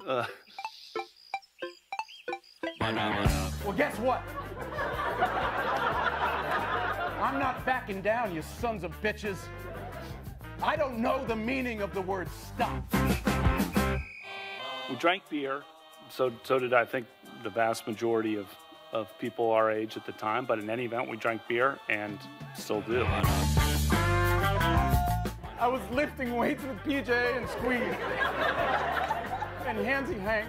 Well, guess what? I'm not backing down, you sons of bitches. I don't know the meaning of the word stop. We drank beer, so did I think the vast majority of people our age at the time, but in any event, we drank beer and still do. I was lifting weights with PJ and Squeeze. And Handsy Hank.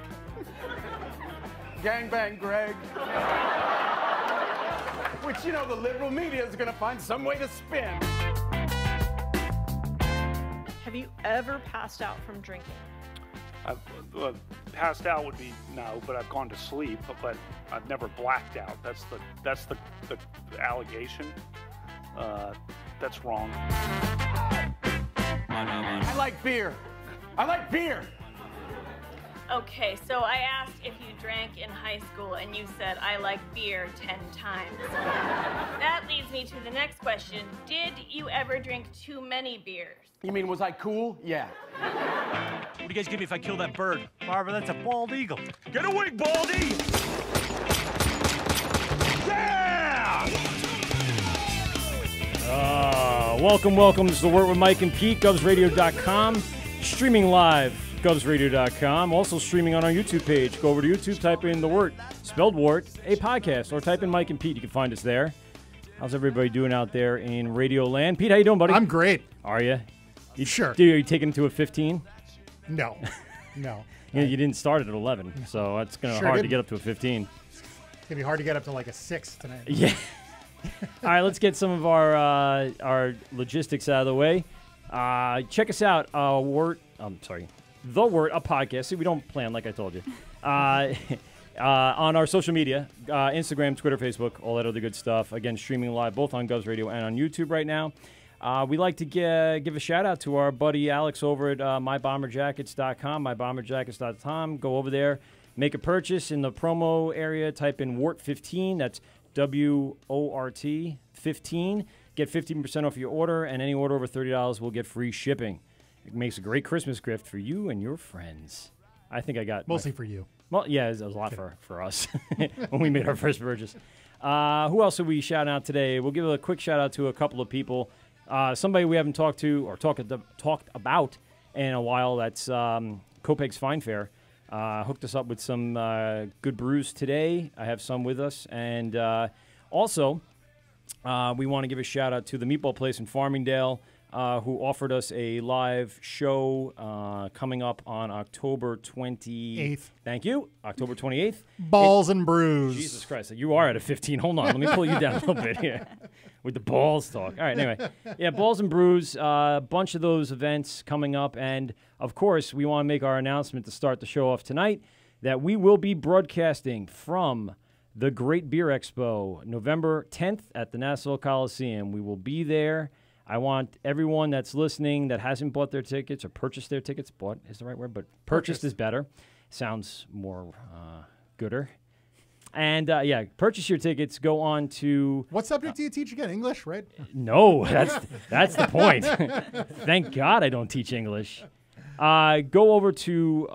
Gangbang Greg. Which, you know, the liberal media is going to find some way to spin. Have you ever passed out from drinking? Passed out would be no, but I've gone to sleep, but I've never blacked out. That's the allegation. That's wrong. I like beer. I like beer. Okay, so I asked if you drank in high school, and you said, I like beer 10 times. That leads me to the next question. Did you ever drink too many beers? You mean, was I cool? Yeah. What do you guys give me if I kill that bird? Barbara, that's a bald eagle. Get away, Baldy! Yeah! Welcome. This is The Wort with Mike and Pete, GovsRadio.com. Streaming live, GovsRadio.com. Also streaming on our YouTube page. Go over to YouTube, type in The Wort, spelled Wort, a podcast, or type in Mike and Pete. You can find us there. How's everybody doing out there in Radio Land? Pete, how you doing, buddy? I'm great. Are you? Sure. Are you taking it to a 15? No. You didn't start it at 11, so it's going to be hard to get up to a 15. It's going to be hard to get up to like a 6 tonight. Yeah. All right, let's get some of our logistics out of the way. Check us out, The Wort, a podcast. See, we don't plan like I told you. On our social media, Instagram, Twitter, Facebook, all that other good stuff. Again, streaming live both on Govs Radio and on YouTube right now. We like to give a shout-out to our buddy Alex over at mybomberjackets.com, mybomberjackets.com. Go over there, make a purchase in the promo area, type in WORT15, that's WORT 15. Get 15% off your order, and any order over $30 will get free shipping. It makes a great Christmas gift for you and your friends. I think I got... Mostly for you. Well, yeah, it was a lot for us when we made our first purchase. Who else are we shouting out today? We'll give a quick shout-out to a couple of people. Somebody we haven't talked to or talked about in a while, that's Copeg's Fine Fare. Hooked us up with some good brews today. I have some with us. And also, we want to give a shout-out to the Meatball Place in Farmingdale, who offered us a live show coming up on October 28th. Thank you. October 28th. Balls and brews. Jesus Christ. You are at a 15. Hold on. Let me pull you down a little bit here with the balls talk. All right, anyway. Yeah, Balls and Brews, a bunch of those events coming up. And, of course, we want to make our announcement to start the show off tonight that we will be broadcasting from the Great Beer Expo, November 10th at the Nassau Coliseum. We will be there. I want everyone that's listening that hasn't bought their tickets or purchased their tickets, bought is the right word, but purchased is better. Sounds more gooder. And, purchase your tickets. Go on to... What subject do you teach again? English, right? No, that's the point. Thank God I don't teach English. Go over to...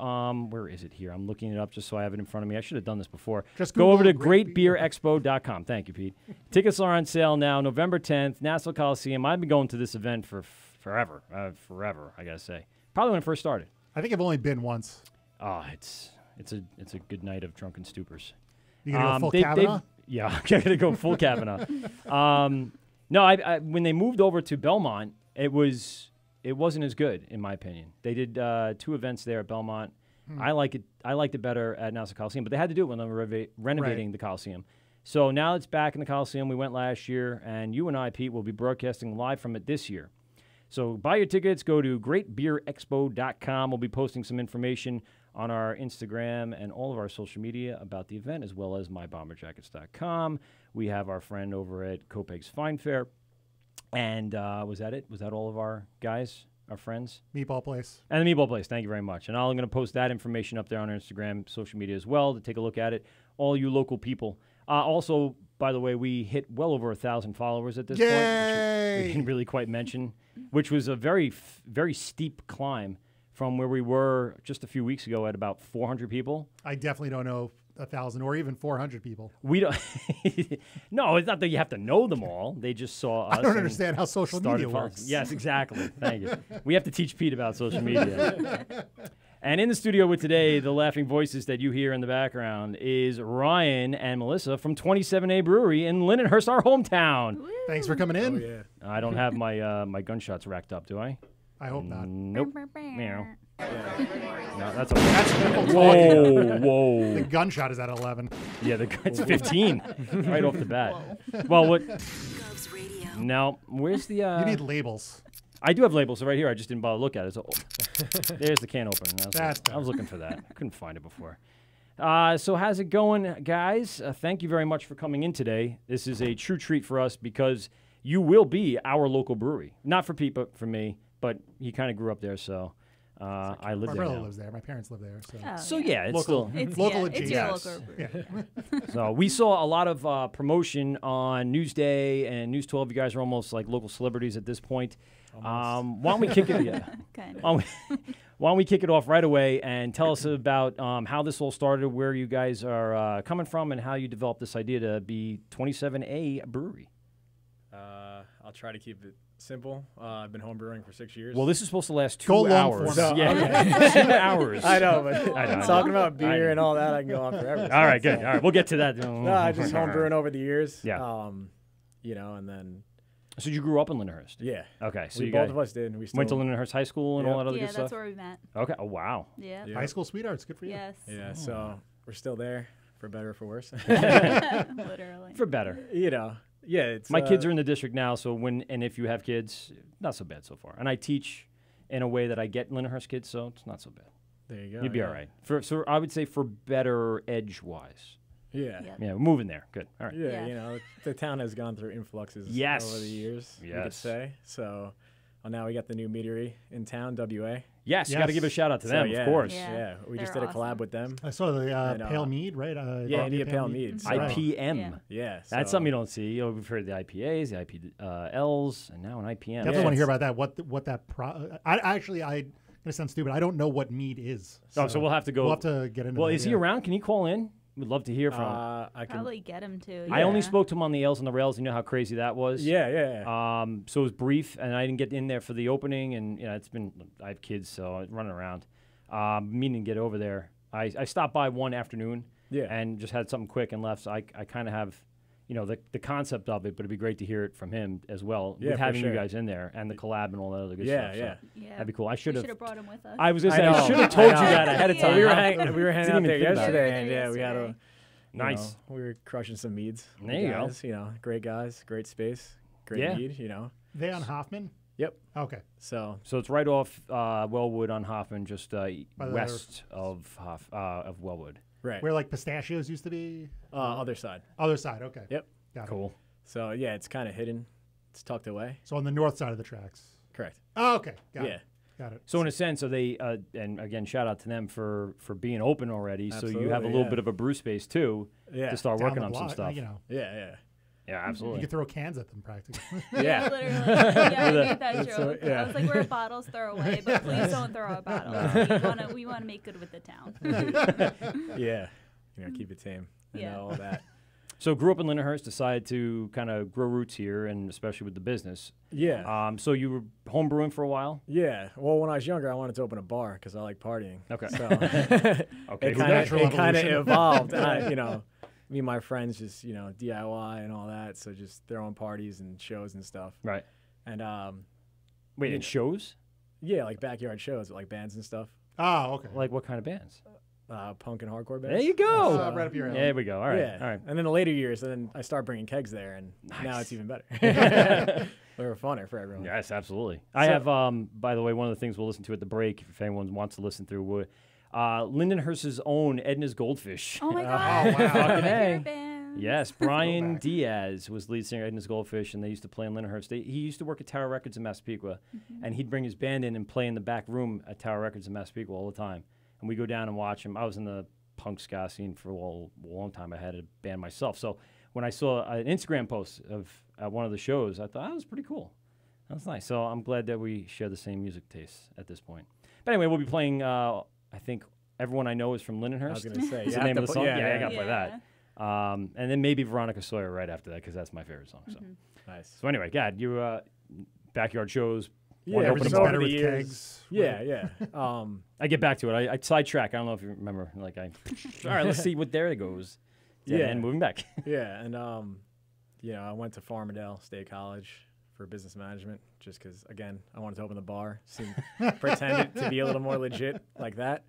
where is it here? I'm looking it up just so I have it in front of me. I should have done this before. Just go over to greatbeerexpo.com. Thank you, Pete. Tickets are on sale now, November 10th, Nassau Coliseum. I've been going to this event for forever, I got to say. Probably when it first started. I think I've only been once. Oh, it's a good night of drunken stupors. You going to go full Kavanaugh? Yeah, I'm going to go full Kavanaugh. No, I when they moved over to Belmont, it wasn't as good, in my opinion. They did 2 events there at Belmont. I liked it better at Nassau Coliseum, but they had to do it when they were renovating the Coliseum. So now it's back in the Coliseum. We went last year, and you and I, Pete, will be broadcasting live from it this year. So buy your tickets. Go to greatbeerexpo.com. We'll be posting some information on our Instagram and all of our social media about the event, as well as mybomberjackets.com. We have our friend over at Copeg's Fine Fare. And was that it? Was that all of our guys, our friends? Meatball Place. And the Meatball Place. Thank you very much. And I'm going to post that information up there on our Instagram, social media as well, to take a look at it. All you local people. Also, by the way, we hit well over 1,000 followers at this point, which we didn't really quite mention, which was a very, very steep climb from where we were just a few weeks ago at about 400 people. I definitely don't know 1,000 or even 400 people. We don't. No, it's not that you have to know them all. They just saw us. I don't understand how social media works. Yes, exactly. Thank you. We have to teach Pete about social media. And in the studio with today, the laughing voices that you hear in the background is Ryan and Melissa from 27A Brewery in Lindenhurst, our hometown. Woo. Thanks for coming in. Oh, yeah. I don't have my my gunshots racked up, do I? I hope not. Nope. Meow. No, that's a people whoa, whoa. The gunshot is at 11. Yeah, it's 15 right off the bat. Well, what? No, where's the? You need labels. I do have labels right here. I just didn't bother to look at it. So, there's the can opener. I was looking for that. I couldn't find it before. So how's it going, guys? Thank you very much for coming in today. This is a true treat for us because you will be our local brewery. Not for Pete, but for me. But he kind of grew up there, so I live My there brother now. lives there. My parents live there. So, So yeah, it's local, still... It's, local it's your adjacent. local brewery. Yeah. So we saw a lot of promotion on Newsday and News 12. You guys are almost like local celebrities at this point. Why don't we kick it? Yeah. Kind of. Why don't we kick it off right away and tell us about how this all started, where you guys are coming from, and how you developed this idea to be 27A Brewery. I'll try to keep it simple. I've been home brewing for 6 years. Well, this is supposed to last 2 Go long hours. form. Yeah, 2 hours. I know, but I know. talking about I know. beer and all that, I can go on forever. All right, good. All right, we'll get to that. No, I just home brewing over the years. Yeah. You know, and then So you grew up in Lindenhurst? yeah. Okay, so We you both guys of us did. And we still went to Lindenhurst High School and all that other Yeah, good that's stuff? where we met. Okay. Oh, wow. Yeah. Yeah. High school sweethearts. Good for you. Yes. Yeah. So we're still there, for better or for worse. Literally. For better. you know. Yeah. It's My kids are in the district now, so if you have kids, not so bad so far. And I teach in a way that I get Lindenhurst kids, so it's not so bad. There you go. You'd be all right. So I would say for better edge-wise. Yeah. Yep. Yeah, we're moving there. Good. All right. Yeah, Yeah. you know, the town has gone through influxes Yes. over the years, you could Yes. say. So now we got the new meadery in town, WA. Yes, you got to Yes. give a shout-out to So, them, yeah. of course. Yeah. We just They're did a collab awesome. with them. I saw the And, Pale Mead, right? Yeah, India Pale Mead. So- IPM. Yeah. Yeah. That's so- something you don't see. You know, we've heard the IPAs, the IPLs, and now an IPM. Definitely Yeah, want to hear it's- about that. What that? I'm gonna sound stupid. I don't know what mead is. Oh, so we'll have to go. We'll have to get into. Well, that, is he yeah. around? Can he call in? We'd love to hear from him. I can. Probably get him to. I only yeah. spoke to him on the L's and the Rails. You know how crazy that was? Yeah. So it was brief, and I didn't get in there for the opening. And I have kids, so I'm running around. Meaning to get over there. I stopped by one afternoon, Yeah. and just had something quick and left. So I kind of have, the concept of it, but it'd be great to hear it from him as well. Yeah, with for having you sure. guys in there and the collab and all that other good Yeah, stuff. yeah. So Yeah. that'd be cool. I should We have. should have brought him with us. I was gonna say I know. should have told you I know. that ahead of Yeah. time. we were Huh? hanging out Didn't there even think about it. yesterday, and Yeah, we had a yesterday. Nice. We were crushing some meads. There you go. guys, great guys, great space, great Yeah. mead. They on Hoffman. Yep. Okay. So So it's right off Wellwood on Hoffman, just the- west of Wellwood. right. Where like pistachios used to be. Other side. Other side. Okay. Yep. Got it. Cool. So yeah, it's kind of hidden. It's tucked away. So on the north side of the tracks. Correct. Oh, okay. Got Yeah. it. Got it. So in a sense, so they and again, shout out to them for being open already. So you have a Absolutely, little yeah. bit of a brew space too Yeah. to start Down working the on some block, stuff. Yeah. Yeah, You absolutely. could throw cans at them practically. Yeah. Literally. Yeah, I made that That's joke. what- yeah. I was like, we're bottles, throw away, but please don't throw our bottles. We want to make good with the town. Yeah. Keep it tame. Yeah. All that. So grew up in Lindenhurst, decided to kind of grow roots here, and especially with the business. Yeah. So you were home brewing for a while. Yeah. Well, when I was younger, I wanted to open a bar because I like partying. Okay. So Okay. it Natural kind of evolution. evolved. Me and my friends just DIY and all that. So just throwing parties and shows and stuff. Right. And Wait, in shows? yeah, like backyard shows with like bands and stuff. Oh, okay. Like what kind of bands? Punk and hardcore bands. There you go. Right up your alley. There we go. All right. Yeah. All right. And then the later years, then I started bringing kegs there, and now Nice. it's even better. They were funner for everyone. Yes, absolutely. I have, by the way, one of the things we'll listen to at the break, if anyone wants to listen through, Lindenhurst's own Edna's Goldfish. Oh my Oh, god. wow. My Fucking A. favorite band. Yes, Brian Throwback. Diaz was lead singer at Edna's Goldfish, and they used to play in Lindenhurst. He used to work at Tower Records in Massapequa, and he'd bring his band in and play in the back room at Tower Records in Massapequa all the time. And we go down and watch him. I was in the punk ska scene for a long time. I had a band myself. So when I saw an Instagram post of one of the shows, I thought, that was pretty cool. That was nice. So I'm glad that we share the same music tastes at this point. But anyway, we'll be playing. I think everyone I know is from Lindenhurst. I was going to say, Is the you name have of the to song. put- Yeah, I gotta play that. And then maybe Veronica Sawyer right after that because that's my favorite song. So, Nice. so anyway, God, you backyard shows. Yeah, wanna open Everything's a bar. better over with the years. kegs. Yeah. I get back to it. I sidetrack. I don't know if you remember. Like all right, let's see what there it goes. Yeah. And moving back. Yeah, and I went to Farmingdale State College for business management just because, again, I wanted to open the bar, pretend to be a little more legit like that.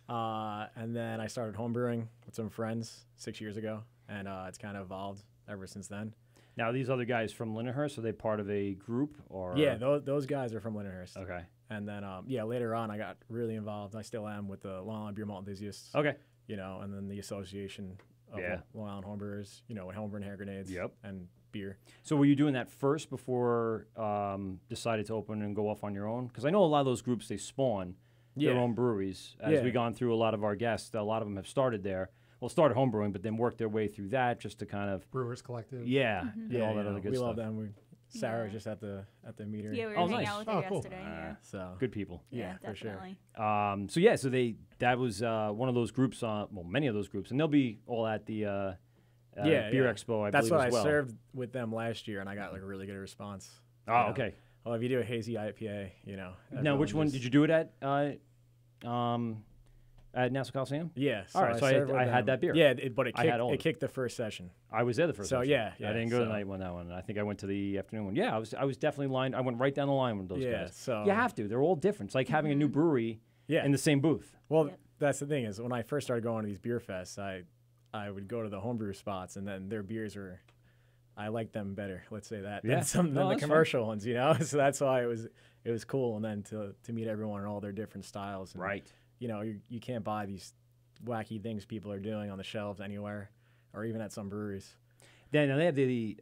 And then I started homebrewing with some friends 6 years ago, and it's kind of evolved ever since then. Now, these other guys from Lindenhurst, are they part of a group or? Yeah, those guys are from Lindenhurst. Okay. And then, later on, I got really involved. I still am with the Long Island Beer Malt Enthusiasts. Okay. And then the Association of Long Island Homebrewers, with homebrewing hand grenades and beer. So were you doing that first before decided to open and go off on your own? Because I know a lot of those groups, they spawn their own breweries. As we've gone through a lot of our guests, a lot of them have started there. Well, started homebrewing, but then worked their way through that just to kind of Brewers Collective. and all that other good we stuff. love them. Sarah was just at the meeter. Yeah, we were Oh, hanging nice. out with her Oh, cool. yesterday. Yeah. So Good people. yeah, for sure. Definitely. So that was one of those groups. Many of those groups, and they'll be all at the Beer Expo. That's believe, what as I well. served with them last year, and I got like a really good response. Oh, okay. Well, if you do a hazy IPA, Now, which one did you do it at? At Nassau Coliseum? Yeah. All right, so served with I had them. that beer. Yeah, but I had all of it kicked the first session. I was there the first So, session. yeah, I didn't go to the so- night one, that one. I think I went to the afternoon one. Yeah, I was definitely lined. I went right down the line with those Yeah, guys. so- you have to. They're all different. It's like having a new brewery in the same booth. Well, that's the thing is when I first started going to these beer fests, I would go to the homebrew spots, and then their beers were, I liked them better. Let's say that Yeah. than No, the that's commercial ones, So that's why it was cool, and then to meet everyone and all their different styles. And, Right. You can't buy these wacky things people are doing on the shelves anywhere, or even at some breweries. Then they have the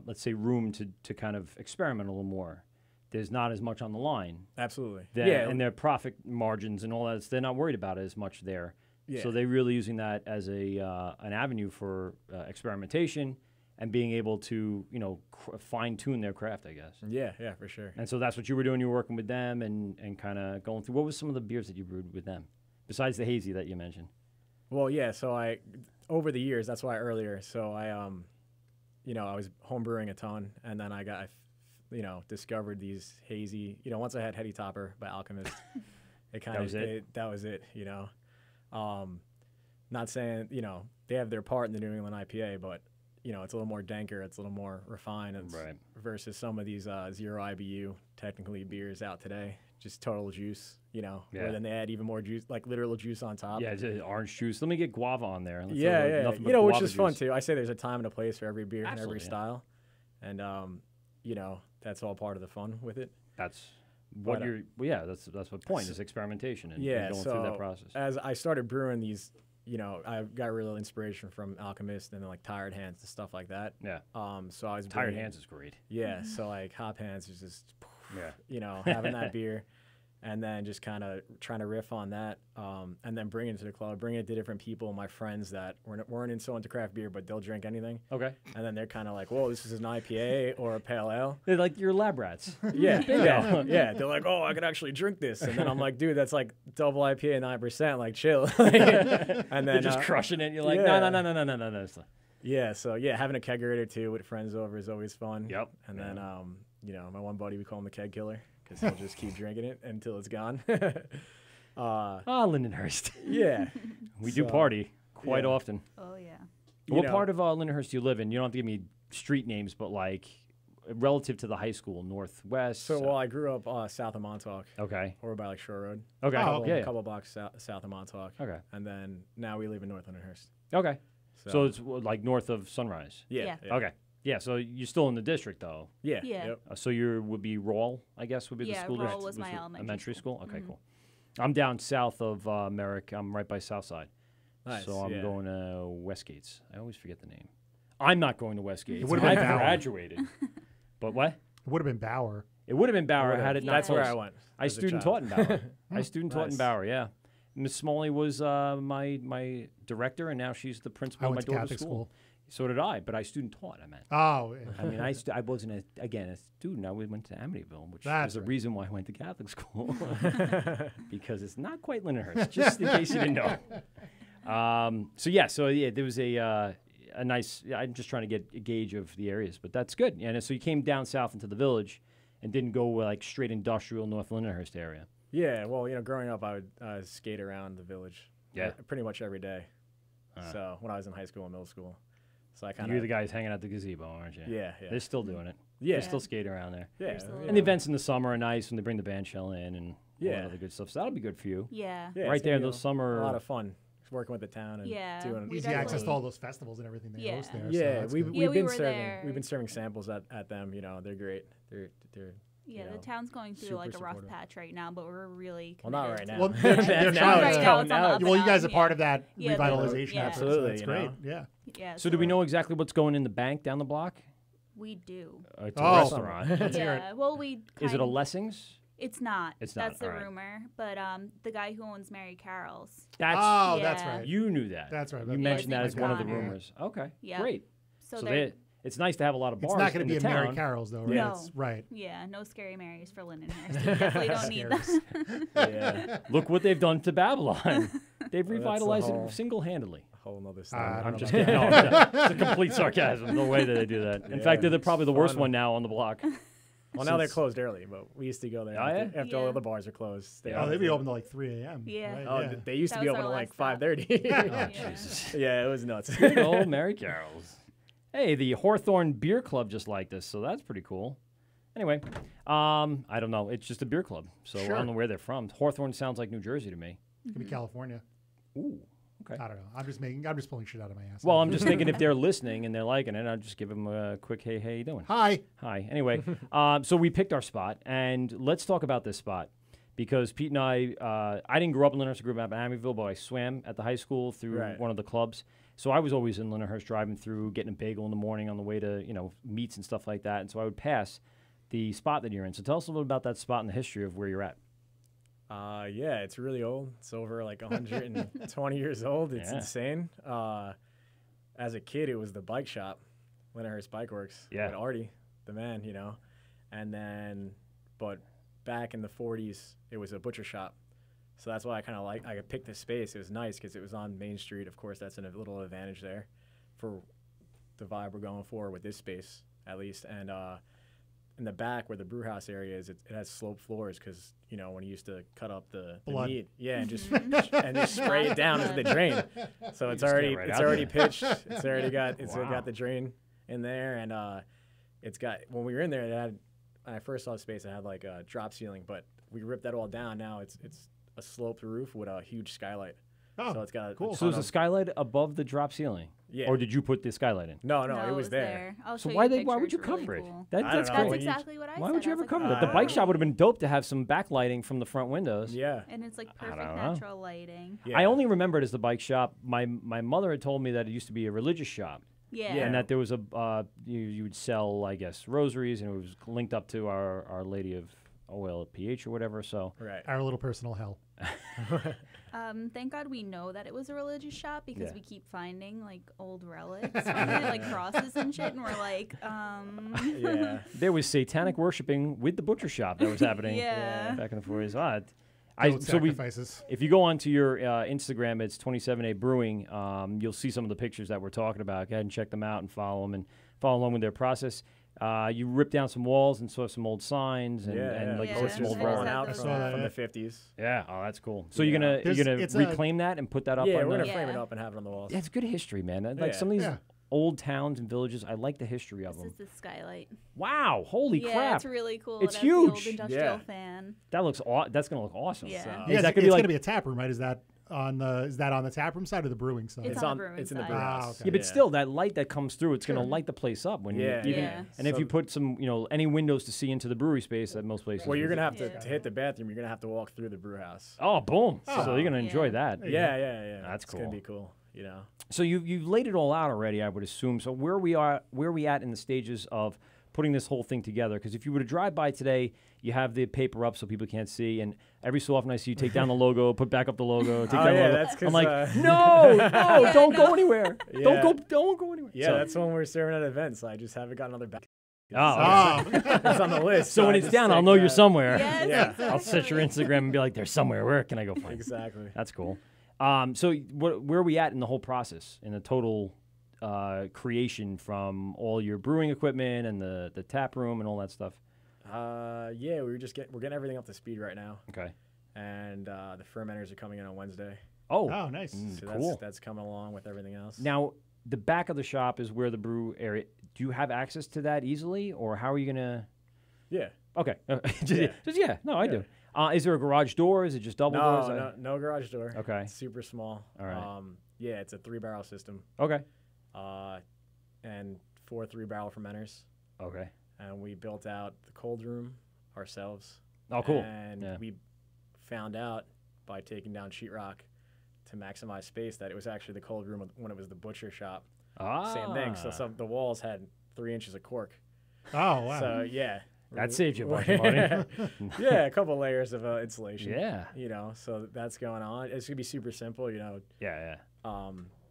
let's say room to kind of experiment a little more. There's not as much on the line. Absolutely. And their profit margins and all that. They're not worried about it as much there. Yeah. So they're really using that as an avenue for experimentation and being able to fine tune their craft, I guess. Yeah, for sure. And so that's what you were doing. You were working with them and kind of going through. What was some of the beers that you brewed with them, besides the hazy that you mentioned? Well, yeah. So over the years, that's why earlier. So I was homebrewing a ton, and then I got, discovered these hazy. Once I had Heady Topper by Alchemist, it kind of that was it. Not saying they have their part in the New England IPA, but it's a little more danker, it's a little more refined, versus some of these zero IBU technically beers out today. Just total juice, where then they add even more juice, like literal juice on top. Yeah, just orange juice. Let me get guava on there. Let's Yeah. nothing but Which guava is fun juice. too. I say there's a time and a place for every beer and every Absolutely, style, and that's all part of the fun with it. That's what But, you're. Well, yeah, that's what point is experimentation and Yeah, going so through that process. as I started brewing these, I got real inspiration from Alchemist and then like Tired Hands and stuff like that. Yeah. So I was Tired bringing- Hands is great. Yeah. So like Hop Hands is just, Yeah. having that beer. And then just kind of trying to riff on that, and then bring it to the club, bring it to different people, my friends that weren't so into craft beer, but they'll drink anything. Okay. And then they're kind of like, whoa, this is an IPA or a pale ale. They're like your lab rats. Yeah. They're like, oh, I could actually drink this. And then I'm like, dude, that's like double IPA, 9%, like chill. And then They're just crushing it. You're like, yeah. no. Yeah, so having a kegerator too with friends over is always fun. Yep. And then, my one buddy, we call him the keg killer because he'll just keep drinking it until it's gone. Lindenhurst. Yeah. We do party quite often. Oh yeah. What part of Lindenhurst do you live in? You don't have to give me street names, but like relative to the high school, northwest. So, I grew up south of Montauk. Okay. Or by like Shore Road. Okay. A couple blocks south of Montauk. Okay. And then now we live in North Lindenhurst. Okay. So it's like north of Sunrise. Yeah. Okay. Yeah. So you're still in the district though. Yeah. Yeah. Yep. So you would be Rawle, I guess, would be the Yeah, school. Rawle district? was my elementary school. Okay, cool. I'm down south of Merrick. I'm right by Southside. Nice, So I'm yeah. going to Westgates. I always forget the name. I'm not going to Westgates. would've been I Bauer. graduated. But what? It would have been Bauer. It would have been Bauer. I had it. That's not where close. I went. I as a student child. taught in Bauer. I student taught in Nice. Bauer. Yeah. Miss Smalley was my director, and now she's the principal I of my went to daughter's Catholic school. So did I, but I student taught. I meant. Oh, yeah. I mean, I wasn't a student. I went to Amityville, which That's is the right. reason why I went to Catholic school, because it's not quite Lindenhurst. Just in case you didn't know. So there was a nice. I'm just trying to get a gauge of the areas, but that's good. And so you came down south into the village, and didn't go like straight industrial North Lindenhurst area. Yeah, well, growing up, I would skate around the village. Yeah. Pretty much every day. So when I was in high school and middle school, so I kind of. You're the guys hanging out the gazebo, aren't you? Yeah. They're still doing it. Yeah. They're still skating around there. Yeah. And the events in the summer are nice when they bring the band shell in and all that other good stuff. So that'll be good for you. Yeah. Right it's there, gonna be those summer. A lot of fun. Just working with the town and doing. We Easy access definitely- to all those festivals and everything they host there. Yeah, so that's we've good. Yeah, we been were serving. there. We've been serving samples at them. They're great. They're. Yeah, you the know, town's going through super like a rough supportive. patch right now, but we're really Well, not committed right to- now. Well, they're now trying. it's Right now going it's on the out. up Well, you guys are yeah. part of that Yeah, they're- revitalization yeah. effort. So Absolutely, that's you great. know. Yeah. Yeah. So do we know exactly what's going in the bank down the block? We do. It's a Oh. restaurant. Let's hear it. Yeah. Well, we. Is it a kind- Lessings? It's not. It's not, That's the alright. rumor. But the guy who owns Mary Carol's. That's Oh, that's Yeah. right. you knew that. That's right. You Yeah, mentioned that it's as one of the gone. rumors. Okay, Yeah. great. So, So they're. it's nice to have a lot of bars. It's not going in to be the a Mary town. Carol's though, right? No. It's, right. Yeah, no scary Marys for Lindenhurst. You definitely don't need them. Yeah. Look what they've done to Babylon. They've Well, that's the revitalized whole- it single-handedly. A whole nother story. I I'm don't just know kidding. about No, it's a complete sarcasm. No way that they do that. In Yeah, fact, they're probably the worst fun. one now on the block. Well, now they're Since- closed early, but we used to go there Oh, after all Yeah. the bars are closed. Oh, they'd be open till like 3 a.m. Yeah. Right? Oh, yeah. they used to That be was open our at like last stop. 5:30. Yeah. Jesus. Yeah, it was nuts. Good old Mary Carol's. Hey, the Hawthorne Beer Club just like this, so that's pretty cool. Anyway, I don't know. It's just a beer club, so I Sure. don't know where they're from. Hawthorne sounds like New Jersey to me. It could be California. Ooh, okay. I don't know. I'm just pulling shit out of my ass. Well, I'm just thinking if they're listening and they're liking it, I'll just give them a quick, hey, how you doing? Hi. Hi. Anyway, so we picked our spot, and let's talk about this spot. Because Pete and I didn't grow up in Lindenhurst, I grew up in Amityville, but I swam at the high school through Right. one of the clubs. So I was always in Lindenhurst driving through, getting a bagel in the morning on the way to, meets and stuff like that. And so I would pass the spot that you're in. So tell us a little bit about that spot and the history of where you're at. Yeah, it's really old. It's over like 120 years old. It's Yeah. insane. As a kid, it was the bike shop, Lindenhurst Bike Works. Yeah. With Artie, the man, And then, but back in the 40s, it was a butcher shop. So that's why I picked this space. It was nice because it was on Main Street. Of course, that's a little advantage there for the vibe we're going for with this space, at least. And in the back where the brew house area is, it has sloped floors because, when you used to cut up the Blood. meat, and just spray it down into the drain. So it's just get already right it's out already there. pitched. It's already got Wow. got the drain in there, and it's got when we were in there, it had when I first saw the space, it had like a drop ceiling, but we ripped that all down. Now it's a sloped roof with a huge skylight. Oh, So it's got cool. So there's a skylight above the drop ceiling? Yeah. Or did you put the skylight in? No, it was there. I'll So show why you a why would picture. you It's really cover it? cool. I don't That's know. great. That's When you- exactly what I said. Why would you I ever was cover like, it? The bike "Oh." shop would have been dope to have some backlighting from the front windows. Yeah. And it's like perfect don't know. natural lighting. Yeah. I only remember it as the bike shop. My mother had told me that it used to be a religious shop. Yeah. Yeah. And that there was you would sell, I guess, rosaries, and it was linked up to Our Lady of Oil at PH or whatever. So Right. Our little personal hell. Thank God we know that it was a religious shop because Yeah. we keep finding like old relics from it, like crosses and shit, and we're like, Yeah. there was satanic worshiping with the butcher shop that was happening Yeah. back in the 40s. Goat So we, sacrifices. if you go onto your Instagram, it's 27A Brewing. You'll see some of the pictures that we're talking about. Go ahead and check them out and follow them and follow along with their process. You rip down some walls and saw some old signs and, like you said, Yeah. some old I rolling saw relics. out those. from, I saw that, from yeah. the 50s. Yeah, oh, that's cool. So Yeah. you're There's- gonna it's a- reclaim that and put that up. Yeah, on we're gonna the, frame it Yeah. up and have it on the walls. That's good history, man. Like Yeah. some of these Yeah. old towns and villages, I like the history of This them. is the skylight. Wow, holy Yeah, crap! it's really cool. It's It has the old huge. industrial Yeah. fan. That looks that's gonna look awesome. Yeah. You Is guys, that it's gonna be like? gonna be a tap room, right? Is that on the tap room side or the brewing side? It's It's on on. the brewing It's in the side. brew Ah, house. okay. Yeah, but still, that light that comes through, it's gonna light the place up when Yeah. you even. Yeah. And if So- you put some, any windows to see into the brewery space at most places. Well, you're would. gonna have to, Yeah. to hit the bathroom. You're gonna have to walk through the brew house. Oh, boom! Oh. So you're gonna enjoy Yeah. that. Yeah. That's It's gonna cool. be cool. So you've laid it all out already, I would assume. So where we at in the stages of putting this whole thing together. Because if you were to drive by today, you have the paper up so people can't see, and every so often I see you take down the logo, put back up the logo, take down the logo. That's 'cause, I'm like, no, don't go anywhere. Don't go anywhere. Yeah, So- that's when we're serving at events. I just haven't got another back. Oh, It's on the list. so when I it's just down, I'll take know you're that. somewhere. Yes, Yeah. I'll set your Instagram and be like, "They're somewhere. Where can I go find?" Exactly. That's cool. So where are we at in the whole process, in the total creation from all your brewing equipment and the tap room and all that stuff? Yeah, we're getting everything up to speed right now, Okay. and the fermenters are coming in on Wednesday. Oh, Oh, nice. So cool. that's coming along with everything else. Now, the back of the shop is where the brew area. Do you have access to that easily, or how are you gonna? Yeah. Okay. Yeah. No, I Yeah. do. Is there a garage door? Is it just double doors? No garage door. Okay. It's super small. All right. Yeah, it's a 3-barrel system. Okay. And 4 3-barrel fermenters. Okay. And we built out the cold room ourselves. Oh, cool. And Yeah. we found out by taking down sheetrock to maximize space that it was actually the cold room when it was the butcher shop. Ah. Same thing. So the walls had 3 inches of cork. Oh, wow. So yeah. That saved you a bunch of money. Yeah, a couple layers of insulation. Yeah. You know, so that's going on. It's gonna be super simple. You know, Yeah.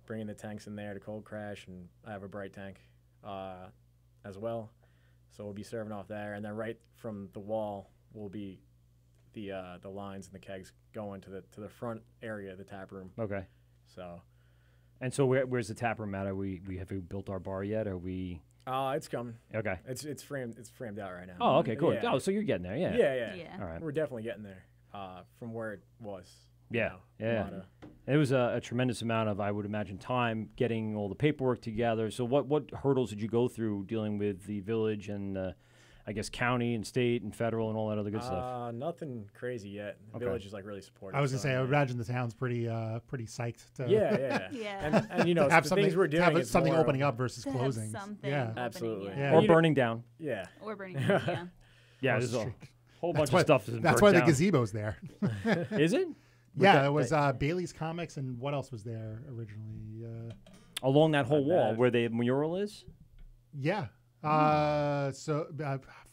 bringing the tanks in there to cold crash, and I have a bright tank as well. So we'll be serving off there, and then right from the wall will be the lines and the kegs going to the front area of the tap room. Okay. So, And so where's the tap room at? Have we built our bar yet? Are we? it's coming. Okay. It's framed out right now. Oh, okay, cool. Yeah. Oh, so you're getting there, yeah. Yeah. All right. We're definitely getting there from where it was. you Yeah, know, yeah. a lot of- It was a tremendous amount of, I would imagine, time getting all the paperwork together. So what hurdles did you go through dealing with the village and, I guess, county and state and federal and all that other good stuff? Nothing crazy yet. The Okay. village is like really supportive. I was gonna so, say, I would yeah. imagine the town's pretty psyched to Yeah. Yeah. And you know, have the something things we're doing have is something more opening up versus To have closing. something Yeah, opening, Absolutely. yeah. Yeah. Or you- burning down? Yeah. Or burning down, yeah. Yeah, Oh, there's a shit. whole That's bunch why, of stuff that's that's burnt why the down. gazebo's there. Is it? Yeah, it was Bailey's Comics, and what else was there originally? Along that whole Not wall bad. where the mural is? Yeah. Fuck, I don't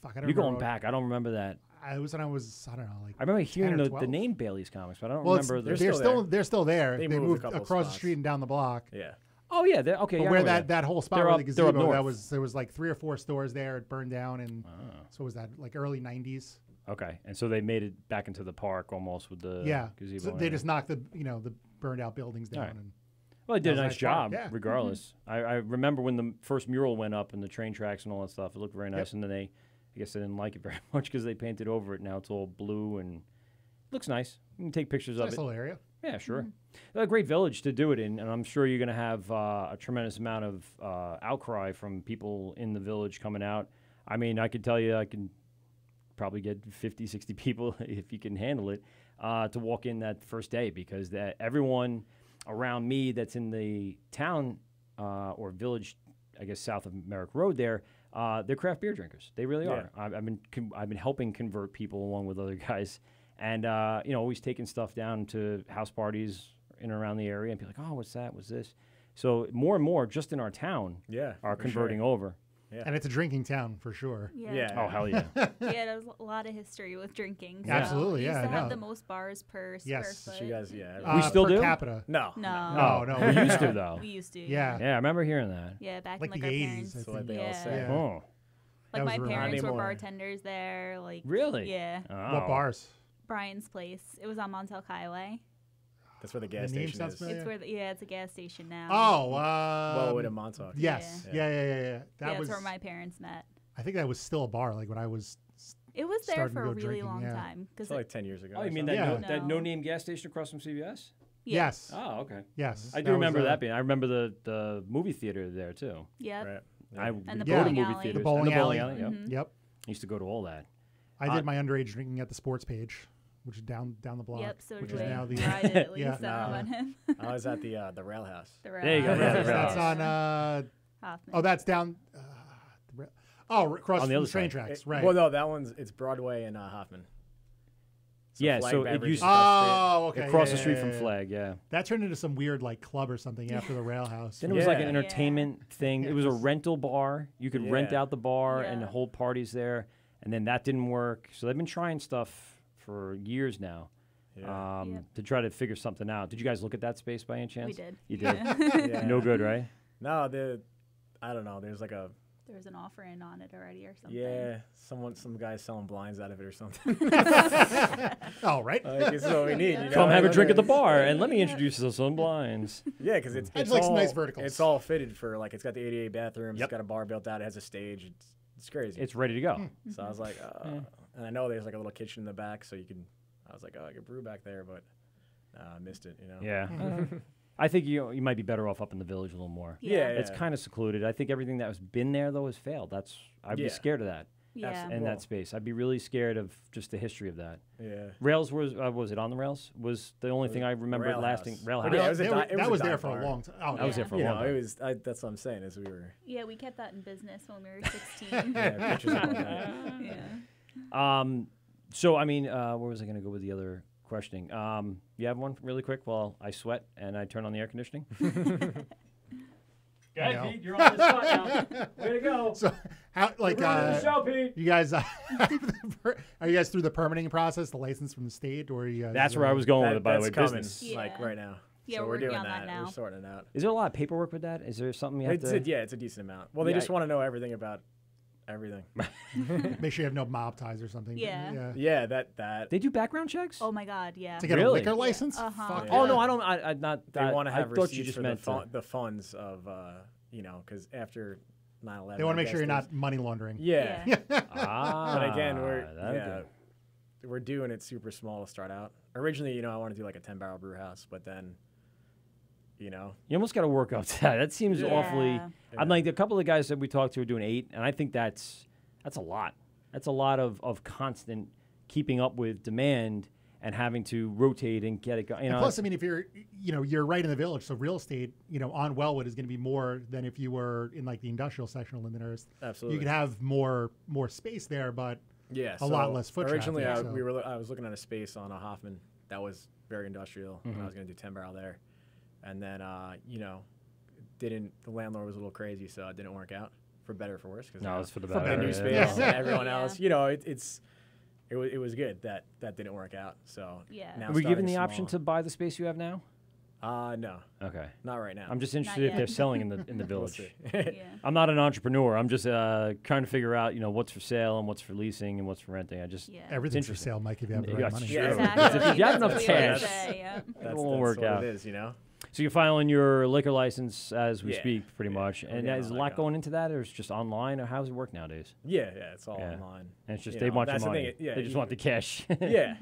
You're remember. going back. I don't remember that. I was when I was, I don't know, like. I remember hearing 10 or the 12. name Bailey's Comics, but I don't Well, remember the. they're still there. They They moved a moved couple across the spots. street and down the block. Yeah. Oh yeah, okay. But yeah, I where know that whole spot They're where up- the they're up gazebo, north. there was like 3 or 4 stores there. It burned down, and so was that like early '90s. Okay, and so they made it back into the park almost with the Yeah, gazebo. so they just knocked the burned out buildings down. All right. And Well, they did a That was a nice nice park, job, yeah. regardless. I remember when the first mural went up and the train tracks and all that stuff. It looked very nice, and then I guess they didn't like it very much because they painted over it. Now it's all blue and looks nice. You can take pictures of nice it. little area. Yeah, sure. A great village to do it in, and I'm sure you're going to have a tremendous amount of outcry from people in the village coming out. I mean, I could tell you I can probably get 50, 60 people, if you can handle it, to walk in that first day because everyone around me that's in the town or village, I guess south of Merrick Road there, they're craft beer drinkers. They really are. I've been helping convert people along with other guys, and always taking stuff down to house parties in and around the area and be like, oh, what's that? What's this? So more and more just in our town are for converting sure. over. Yeah. And it's a drinking town for sure. Yeah. Oh, hell yeah. Yeah, there's a lot of history with drinking. So Absolutely, we used yeah, to I have know. the most bars per Yes. square So foot. you guys, We still per do? capita. No. No. No, We used to, though. We used to. Yeah. Yeah, I remember hearing that. Yeah, back Like in the our 80s, parents. I That's what they all yeah. say. Yeah. Oh, That Like was my around parents were anymore. bartenders there. Like really? Yeah. Oh. What bars? Brian's Place. It was on Montauk Highway. That's where the gas name station sounds is. familiar. It's where it's a gas station now. Oh, Well, in Montauk. yes, Yeah. yeah. That yeah, was. that's where my parents met. I think that was still a bar. Like when I was. It was there starting for to a go really drinking, long yeah. time. It's Because like 10 years ago. Oh, or you mean something. that Yeah. that no-name gas station across from CVS? Yes. Oh, okay. Yes. I that do remember was, that being. I remember the movie theater there too. Yep. Right. I And would the go to bowling movie alley. theaters. The bowling and the bowling alley. alley. Yep. Mhm. Yep. I used to go to all that. I did my underage drinking at the sports page, which is down the block. Yep, so which did is we. now the. Or I did at least. Yeah. I don't know about him. I was at the rail house. The There you go, rail yeah, house. the rail That's house. on. Hoffman. Oh, that's down. Across On the from other the train side. tracks, right? Well, no, it's Broadway and Hoffman. Yeah, Flag so it Beverages used across Oh, okay. across yeah, the street yeah, from yeah. Flag. Yeah. That turned into some weird like club or something after the rail house. Then it was like an Yeah. entertainment thing. Yeah, It was a 'cause- rental bar. You could rent Yeah. out the bar and Yeah. hold parties there. And then that didn't work. So they've been trying stuff for years now Yeah. Yep. to try to figure something out. Did you guys look at that space by any chance? We did. You did? Yeah. No good, right? No, I don't know. There's like a There was an offer in on it already or something. yeah, some guy selling blinds out of it or something. Oh, right. Like, this is what we need. You know? Come have a drink at the Yeah. bar and let me introduce you to some blinds. Yeah, because it's I'd like some all nice verticals. It's all fitted for like it's got the 88 bathrooms. Yep. It's got a bar built out. It has a stage. It's crazy. It's ready to go. So I was like, and I know there's like a little kitchen in the back, so you can. I was like, oh, I could brew back there, but I missed it. You know. Yeah. I think you might be better off up in the village a little more. Yeah. It's kind of secluded. I think everything that has been there though has failed. I'd be Yeah. scared of that Yeah. Absolutely. in Well- that space. I'd be really scared of just the history of that. Yeah. Rails was it on the rails? Was the only thing I remember Rail lasting. House. Rail But house. yeah, it was a They di- were- it that was a was there dive for a bar. long time. Oh, I was there Yeah. for a You long know, time. it was. That's what I'm saying. Is we were. Yeah, we kept that in business when we were 16. Yeah, pictures of that. Yeah. So I mean, where was I going to go with the other questioning? You have one really quick while I sweat and I turn on the air conditioning. Go ahead, No. Pete. You're on the spot now. Way to go. So how like Show, Pete. you guys are you guys through the permitting process, the license from the state, or you guys? That's where I was going with it. By the way, That's coming, business. like Yeah. right now. Yeah, so we're we're working doing on that now. We're sorting it out. Is there a lot of paperwork with that? Is there something you have It's to? it's a decent amount. Well, they Yeah, just want to know everything about everything. Make sure you have no mob ties or something. Yeah. Yeah, that. They do background checks. Oh my God, yeah. To get Really? a liquor license? Uh-huh. Fuck Yeah. Oh yeah. no, I don't. I not. They want to have I thought receipts you just for meant the funds of you know, because after 9/11, They want to I make sure guess you're there's- not money laundering. Yeah. Ah, But again, that'd we're doing it super small to start out. Originally, you know, I want to do like a 10-barrel brew house, but then, you know, You almost got to work up to that. That seems Yeah. awfully. Yeah. I'm like a couple of guys that we talked to are doing 8, and I think that's a lot. That's a lot of constant keeping up with demand and having to rotate and get it going. You And know, plus, I mean, if you're right in the village, so real estate, on Wellwood is going to be more than if you were in like the industrial section of Lindenhurst. absolutely. You could have more space there, but Yeah, a lot less foot Originally, traffic, I was looking at a space on a Hoffman that was very industrial, and I was going to do 10-barrel there, and then you know, the landlord was a little crazy, so it didn't work out for better or for worse. Because no, it's for the For better. better, new yeah. space, Yeah. and everyone Yeah. else, you know, it was good that didn't work out. So Yeah. now Are we given starting the option small. to buy the space you have now? No, Okay. not right now. I'm just interested if yet. they're selling in the We'll village. see. Yeah. I'm not an entrepreneur. I'm just trying to figure out, what's for sale and what's for leasing and what's for renting. I just Yeah. everything's for interesting. sale, Mike, if you have the Yeah, right that's money. true. Exactly. If you have enough That's what we always cash. say, yeah. That's, won't that's work what out. it is, you know. So you're filing your liquor license as we Yeah. speak, pretty Yeah. much. We're And getting is a all lot that going into that, or is it just online, or how does it work nowadays? Yeah, it's all Yeah. online. And it's just You they know, want your that's the money. thing, yeah, they just you- want the cash. Yeah,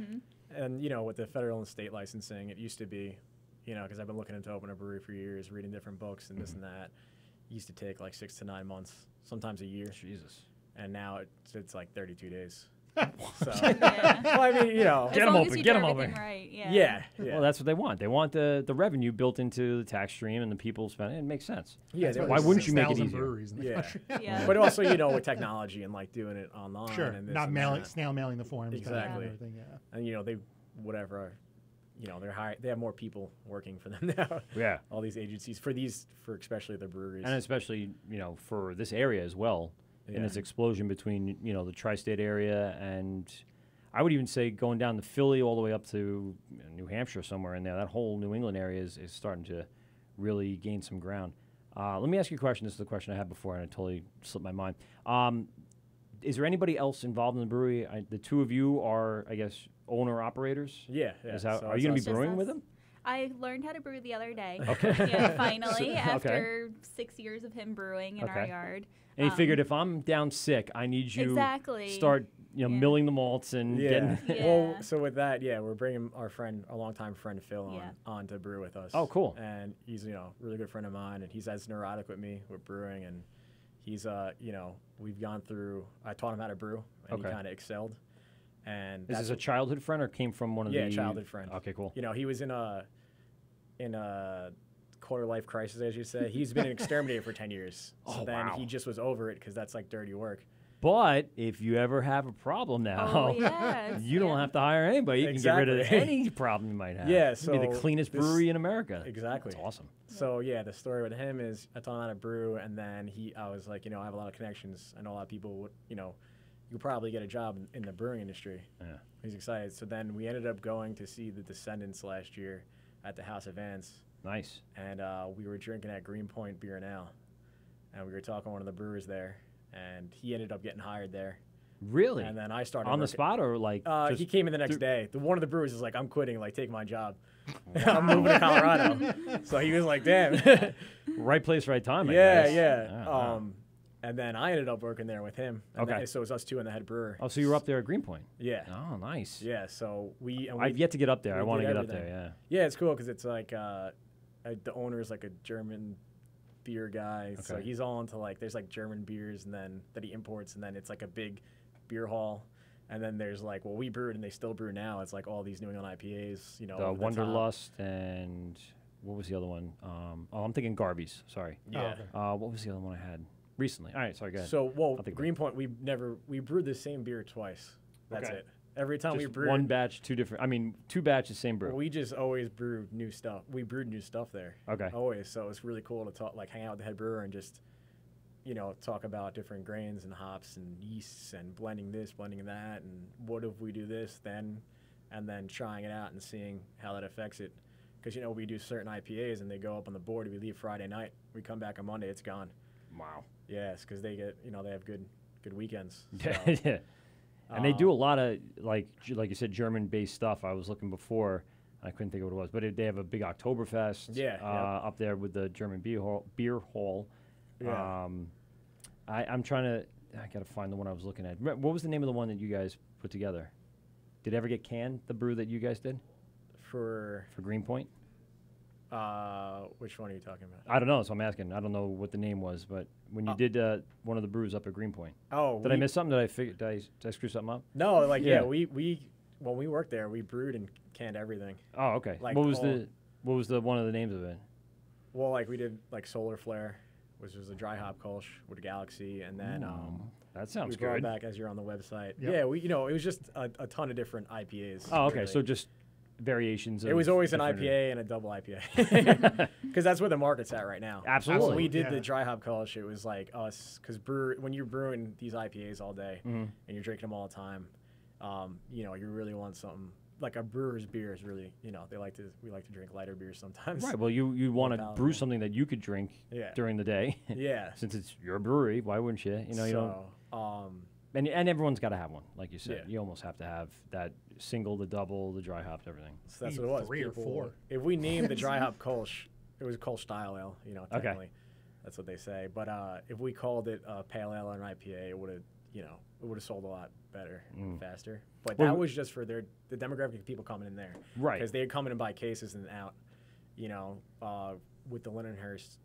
and you know, with the federal and state licensing, it used to be, because I've been looking into open a brewery for years, reading different books and this and that. It used to take like 6 to 9 months, sometimes a year, Jesus. and now it's like 32 days. So, Yeah. well, I mean, As Get 'em long open, as you get do 'em everything open. Right. Yeah. yeah. Well, that's what they want. They want the revenue built into the tax stream and the people spending. It makes sense. yeah. That's there Why was- wouldn't you make it 6,000 easier? breweries in the Yeah. country. Yeah. But also, with technology and like doing it online. Sure, and this not and mailing, that. snail mailing the forms. Exactly. And everything, yeah. And they, whatever, they have more people working for them now. Yeah. All these agencies for especially the breweries. And especially, for this area as well, in Yeah. its explosion between, the tri-state area and I would even say going down to Philly all the way up to New Hampshire somewhere in there. That whole New England area is starting to really gain some ground. Let me ask you a question. This is the question I had before, and it totally slipped my mind. Is there anybody else involved in the brewery? The two of you are, I guess, owner-operators? yeah. Is how, so are it's you going to us. be brewing us. with them? I learned how to brew the other day. Okay. Yeah, finally, okay. after 6 years of him brewing in our Okay. yard. And he figured if I'm down sick, I need you Exactly. start, Yeah. milling the malts and Yeah. Yeah. Well, so with that, we're bringing our longtime friend Phil Yeah. on to brew with us. Oh, cool. And he's a really good friend of mine, and he's as neurotic with me with brewing, and he's we've gone through. I taught him how to brew, and Okay. he kind of excelled. And Is that's this a childhood friend or came from one of Yeah, the... childhood friend. Okay, cool. he was in a quarter life crisis, as you say. He's been an exterminator for 10 years. So Oh, then wow. he just was over it because that's like dirty work. But if you ever have a problem now, Oh, yeah. you don't have to hire anybody. You can get rid of Exactly. any problem you might have. Yeah, It'd be the so cleanest this- brewery in America. Exactly. It's awesome. So yeah, the story with him is I taught him how to brew, and then I was like, I have a lot of connections. I know a lot of people would, you could probably get a job in the brewing industry. Yeah. He's excited. So then we ended up going to see the Descendants last year at the House of Vance, Nice. and we were drinking at Greenpoint Beer and Ale, and we were talking to one of the brewers there, and he ended up getting hired there. Really? And then I started On the working- spot or like? just he came in the next through- day. One of the brewers is like, "I'm quitting. Like, take my job. I'm moving to Colorado." So he was like, "Damn." Right place, right time. I Yeah, guess. yeah. Wow. And then I ended up working there with him. And Okay. then- so it was us two and the head brewer. Oh, so you were up there at Greenpoint? Yeah. Oh, nice. Yeah. So I've yet to get up there. I we want to did get up everything. there. Yeah, it's cool because it's like the owner is like a German beer guy. So Okay. he's all into like there's like German beers and then that he imports, and then it's like a big beer hall. And then there's like what we brewed and they still brew now. It's like all these New England IPAs, The over the top. Wanderlust and what was the other one? I'm thinking Garby's. Sorry. Yeah. What was the other one I had recently? All right, sorry, go ahead. So, well, I'll think about it. Greenpoint, we brewed the same beer twice. That's Okay. it. Every time we Just brewed, one batch, two batches, same brew. we just always brewed new stuff. We brewed new stuff there. Okay. Always. So it's really cool to talk, like hang out with the head brewer and just, talk about different grains and hops and yeasts and blending this, blending that, and what if we do this then, and then trying it out and seeing how that affects it. Because, we do certain IPAs and they go up on the board. We leave Friday night. We come back on Monday, it's gone. Wow. Yes, because they get, they have good weekends. Yeah, So, yeah. And they do a lot of like you said, German-based stuff. I was looking before, I couldn't think of what it was, but they have a big Oktoberfest. Yeah, up there with the German beer hall. Yeah. I'm trying to. I gotta find the one I was looking at. What was the name of the one that you guys put together? Did it ever get canned? The brew that you guys did For Greenpoint? which one are you talking about? I don't know, so I'm asking. I don't know what the name was, but when you did one of the brews up at Greenpoint, Oh, did I miss something? Did I screw something up? No, like Yeah. we when we worked there, we brewed and canned everything. Oh, okay. Like What was the one of the names of it? Well, like we did like Solar Flare, which was a dry hop Kolsch with Galaxy, and then That sounds we brought good. back as you're on the website. Yep. Yeah, it was just a ton of different IPAs. Oh, okay. really. So just variations. It was always an different- IPA and a double IPA, because that's where the market's at right now. Absolutely. When we did Yeah. the dry hop Kolsch, it was like us, because when you're brewing these IPAs all day Mm-hmm. and you're drinking them all the time, you really want something like a brewer's beer is really, we like to drink lighter beers sometimes. Right. Well, you want to palatable. brew something that you could drink Yeah. during the day. Yeah. Since it's your brewery, why wouldn't you? You know, you don't. So, And everyone's got to have one, like you said. Yeah. You almost have to have that single, the double, the dry hopped, everything. so that's Need what it was. 3 or People- 4. If we named the dry hop Kolsch, it was Kolsch style ale, technically. That's what they say. But if we called it a pale ale or an IPA, it would have sold a lot better and faster. But Well, that was just for the demographic of people coming in there. Right. Because they'd come in and buy cases and out, with the Lindenhurst,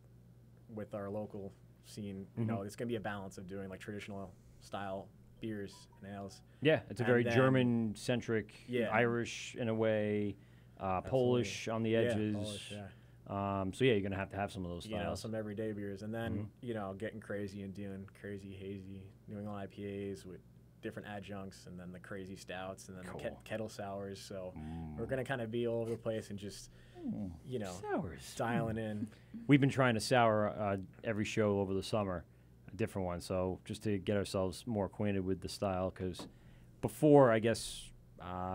with our local scene, it's going to be a balance of doing like traditional style beers and ales. Yeah, it's a And very then- German-centric, Yeah. Irish in a way, Polish on the edges. Yeah, Polish, yeah. So yeah, you're gonna have to have some of those styles. Some everyday beers, and then Mm-hmm. getting crazy and doing crazy hazy New England IPAs with different adjuncts, and then the crazy stouts, and then the Cool. kettle sours. So we're gonna kind of be all over the place and just Sours. dialing in. We've been trying to sour every show over the summer, a different one. So just to get ourselves more acquainted with the style, because before, I guess,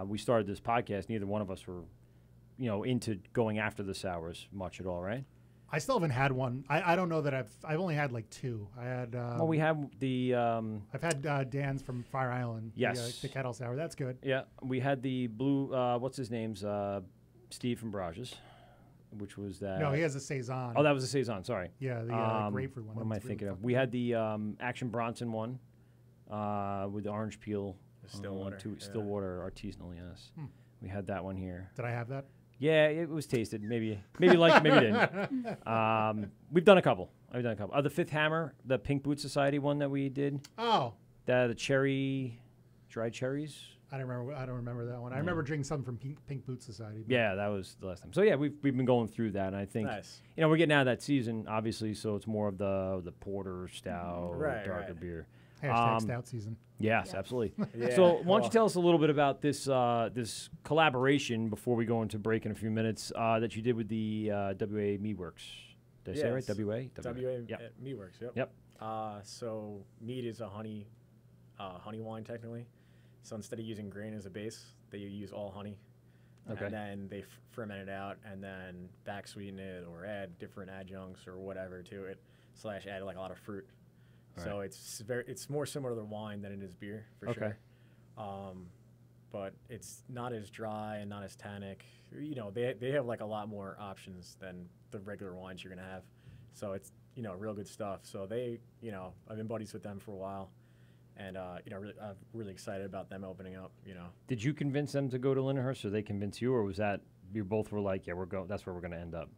we started this podcast, neither one of us were, into going after the sours much at all, right? I still haven't had one. I don't know that I've only had like 2. I had. Well, we have the I've had Dan's from Fire Island. Yes. The kettle sour. That's good. we had the blue. What's his name's Steve from Barrages, which was that. No, he has a saison. Oh, that was a saison. Sorry. Yeah, the grapefruit one. What am I That's really thinking of? fucking We good. had the Action Bronson one with the orange peel. Stillwater, yeah. Stillwater artisanal, yes. We had that one here. Did I have that? Yeah, it was tasted. Maybe liked it, maybe didn't. We've done a couple. I've done a couple. The Fifth Hammer, the Pink Boot Society one that we did. Oh, The dried cherries. I don't remember that one. I remember drinking something from Pink Boot Society. but- Yeah, that was the last time. So yeah, we've been going through that, and I think Nice. we're getting out of that season, obviously. So it's more of the porter, stout, Right, darker right. beer. Hashtag stout season. Yes, Yeah. absolutely. Yeah, So, why don't you well- tell us a little bit about this this collaboration before we go into break in a few minutes that you did with the WA Meadworks? Did I say it right? Yes. WA? WA Yep. at Meadworks. Yep. Yep. So mead is a honey wine technically. So instead of using grain as a base, they use all honey. Okay. And then they ferment it out and then back sweeten it or add different adjuncts or whatever to it, / add like a lot of fruit. So it's more similar to wine than it is beer for Okay. sure. But it's not as dry and not as tannic. You know, they have like a lot more options than the regular wines you're gonna have. So it's, you know, real good stuff. So they, you know, I've been buddies with them for a while, and you know, I'm really excited about them opening up. You know, Did you convince them to go to Lindenhurst, or they convince you, or was that you both were like, yeah, we're going? That's where we're going to end up.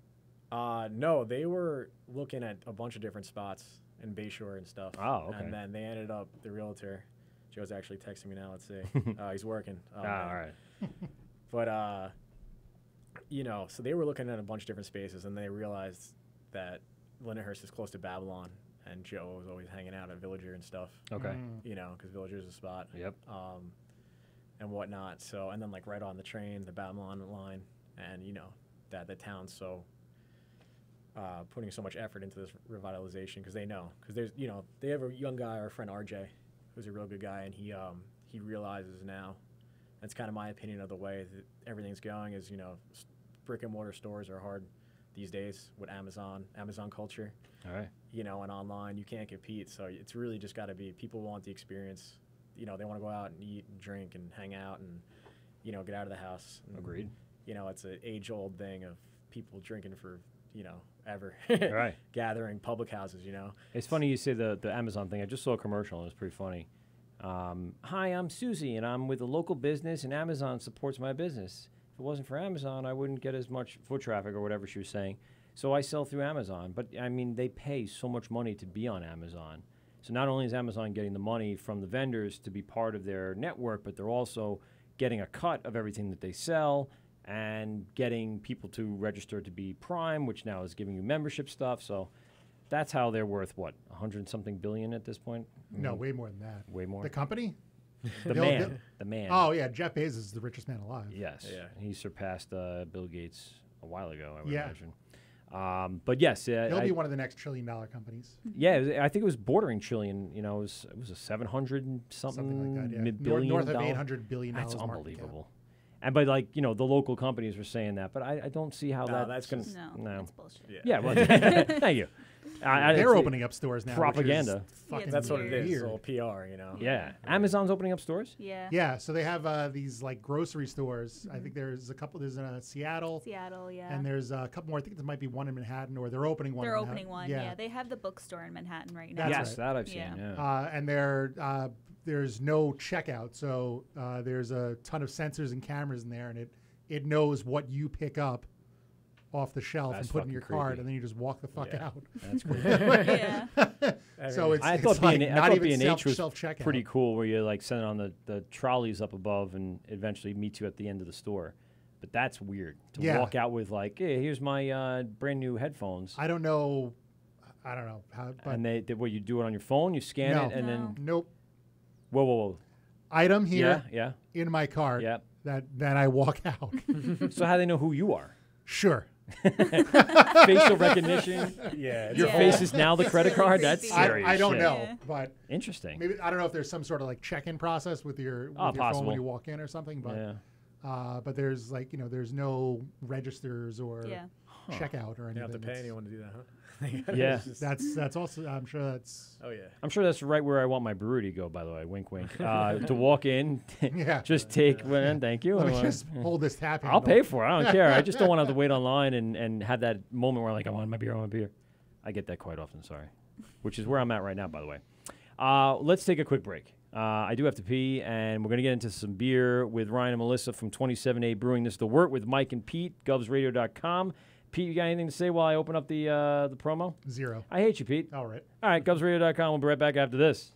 no, they were looking at a bunch of different spots in Bayshore and stuff. Oh, okay. And then they ended up the realtor. Joe's actually texting me now. Let's see, he's working. All right. But you know, so they were looking at a bunch of different spaces, and they realized that Lindenhurst is close to Babylon, and Joe was always hanging out at Villager and stuff. Okay. You know, because Villager's a spot. Yep. And whatnot. So, and then like right on the train, the Babylon line, and you know that the town's so putting so much effort into this revitalization because there's, you know, they have a young guy, our friend RJ, who's a real good guy, and he realizes now. That's kind of my opinion of the way that everything's going is, you know, brick and mortar stores are hard these days with Amazon culture. All right. You know, and online you can't compete. So it's really just got to be people want the experience. You know, they want to go out and eat and drink and hang out and, you know, get out of the house. And, Agreed. You know, it's an age-old thing of people drinking for, you know, ever. Right. Gathering public houses, you know. It's funny you say the Amazon thing. I just saw a commercial, and it was pretty funny. Hi, I'm Susie, and I'm with a local business, and Amazon supports my business. If it wasn't for Amazon, I wouldn't get as much foot traffic or whatever she was saying. So I sell through Amazon. But, I mean, they pay so much money to be on Amazon. So not only is Amazon getting the money from the vendors to be part of their network, but they're also getting a cut of everything that they sell and getting people to register to be Prime, which now is giving you membership stuff. So that's how they're worth, what, 100-something billion at this point? No, way more than that. Way more? The company? The They'll- man. they'll- The man. Oh, yeah. Jeff Bezos is the richest man alive. Yes. Yeah. He surpassed Bill Gates a while ago, I would Yeah. imagine. But yes, He'll be one of the next $1 trillion companies. yeah, I think it was bordering trillion. You know, it was a 700 Something like that, yeah. billion North of dollar- $800 billion That's market cap. unbelievable. And by like, you know, the local companies were saying that, but I don't see how No, that's that's going just- to. No, that's bullshit. Yeah, well, thank you. They're opening up stores now. which is propaganda. fucking That's what it is. weird. It's all PR, you know. Yeah, Amazon's opening up stores. Yeah. Yeah, so they have these like grocery stores. I think there's a couple. There's in Seattle, Seattle, yeah. and there's a couple more. I think there might be one in Manhattan, or they're opening one. They're in opening Manhattan. one. Yeah. They have the bookstore in Manhattan right now. That's Yes, right. that I've seen. Yeah. Yeah. And there's no checkout, so there's a ton of sensors and cameras in there, and it knows what you pick up off the shelf That's and put in your fucking cart, creepy. and then you just walk the fuck Yeah. out. That's cool. Yeah. So it's, I it's thought like B&H not even B&H was self-checkout. pretty cool, where you like send it on the trolleys up above and eventually meet you at the end of the store. But that's weird to Yeah. walk out with like, hey, here's my brand new headphones, I don't know how, but and they what you do it on your phone, you scan No. it, and then nope. whoa, Item here yeah, in my cart. yeah. That I walk out. So how do they know who you are? Sure. Facial recognition. Yeah. Your Yeah. face is now the credit really card. That's creepy. serious. I don't shit. know, Yeah. but Interesting. maybe I don't know if there's some sort of like check-in process with your phone possible. when you walk in or something. But Yeah. but there's like there's no registers or Yeah. checkout or You don't anything. have to pay It's- anyone to do that, huh? Yeah. It's just- That's also I'm sure that's Oh yeah. I'm sure that's right where I want my brewery to go. By the way, wink, wink. To walk in, yeah. just take. Well, thank you. Let me and, just hold this tap I'll handle. pay for it. I don't care. I just don't want to have to wait online and have that moment where like I want my beer, I want my beer. I get that quite often. Sorry, which is where I'm at right now. By the way, let's take a quick break. I do have to pee, and we're going to get into some beer with Ryan and Melissa from 27A Brewing. This is the Wort with Mike and Pete, GovsRadio.com. Pete, you got anything to say while I open up the promo? Zero. I hate you, Pete. All right. All right, GovsRadio.com. We'll be right back after this.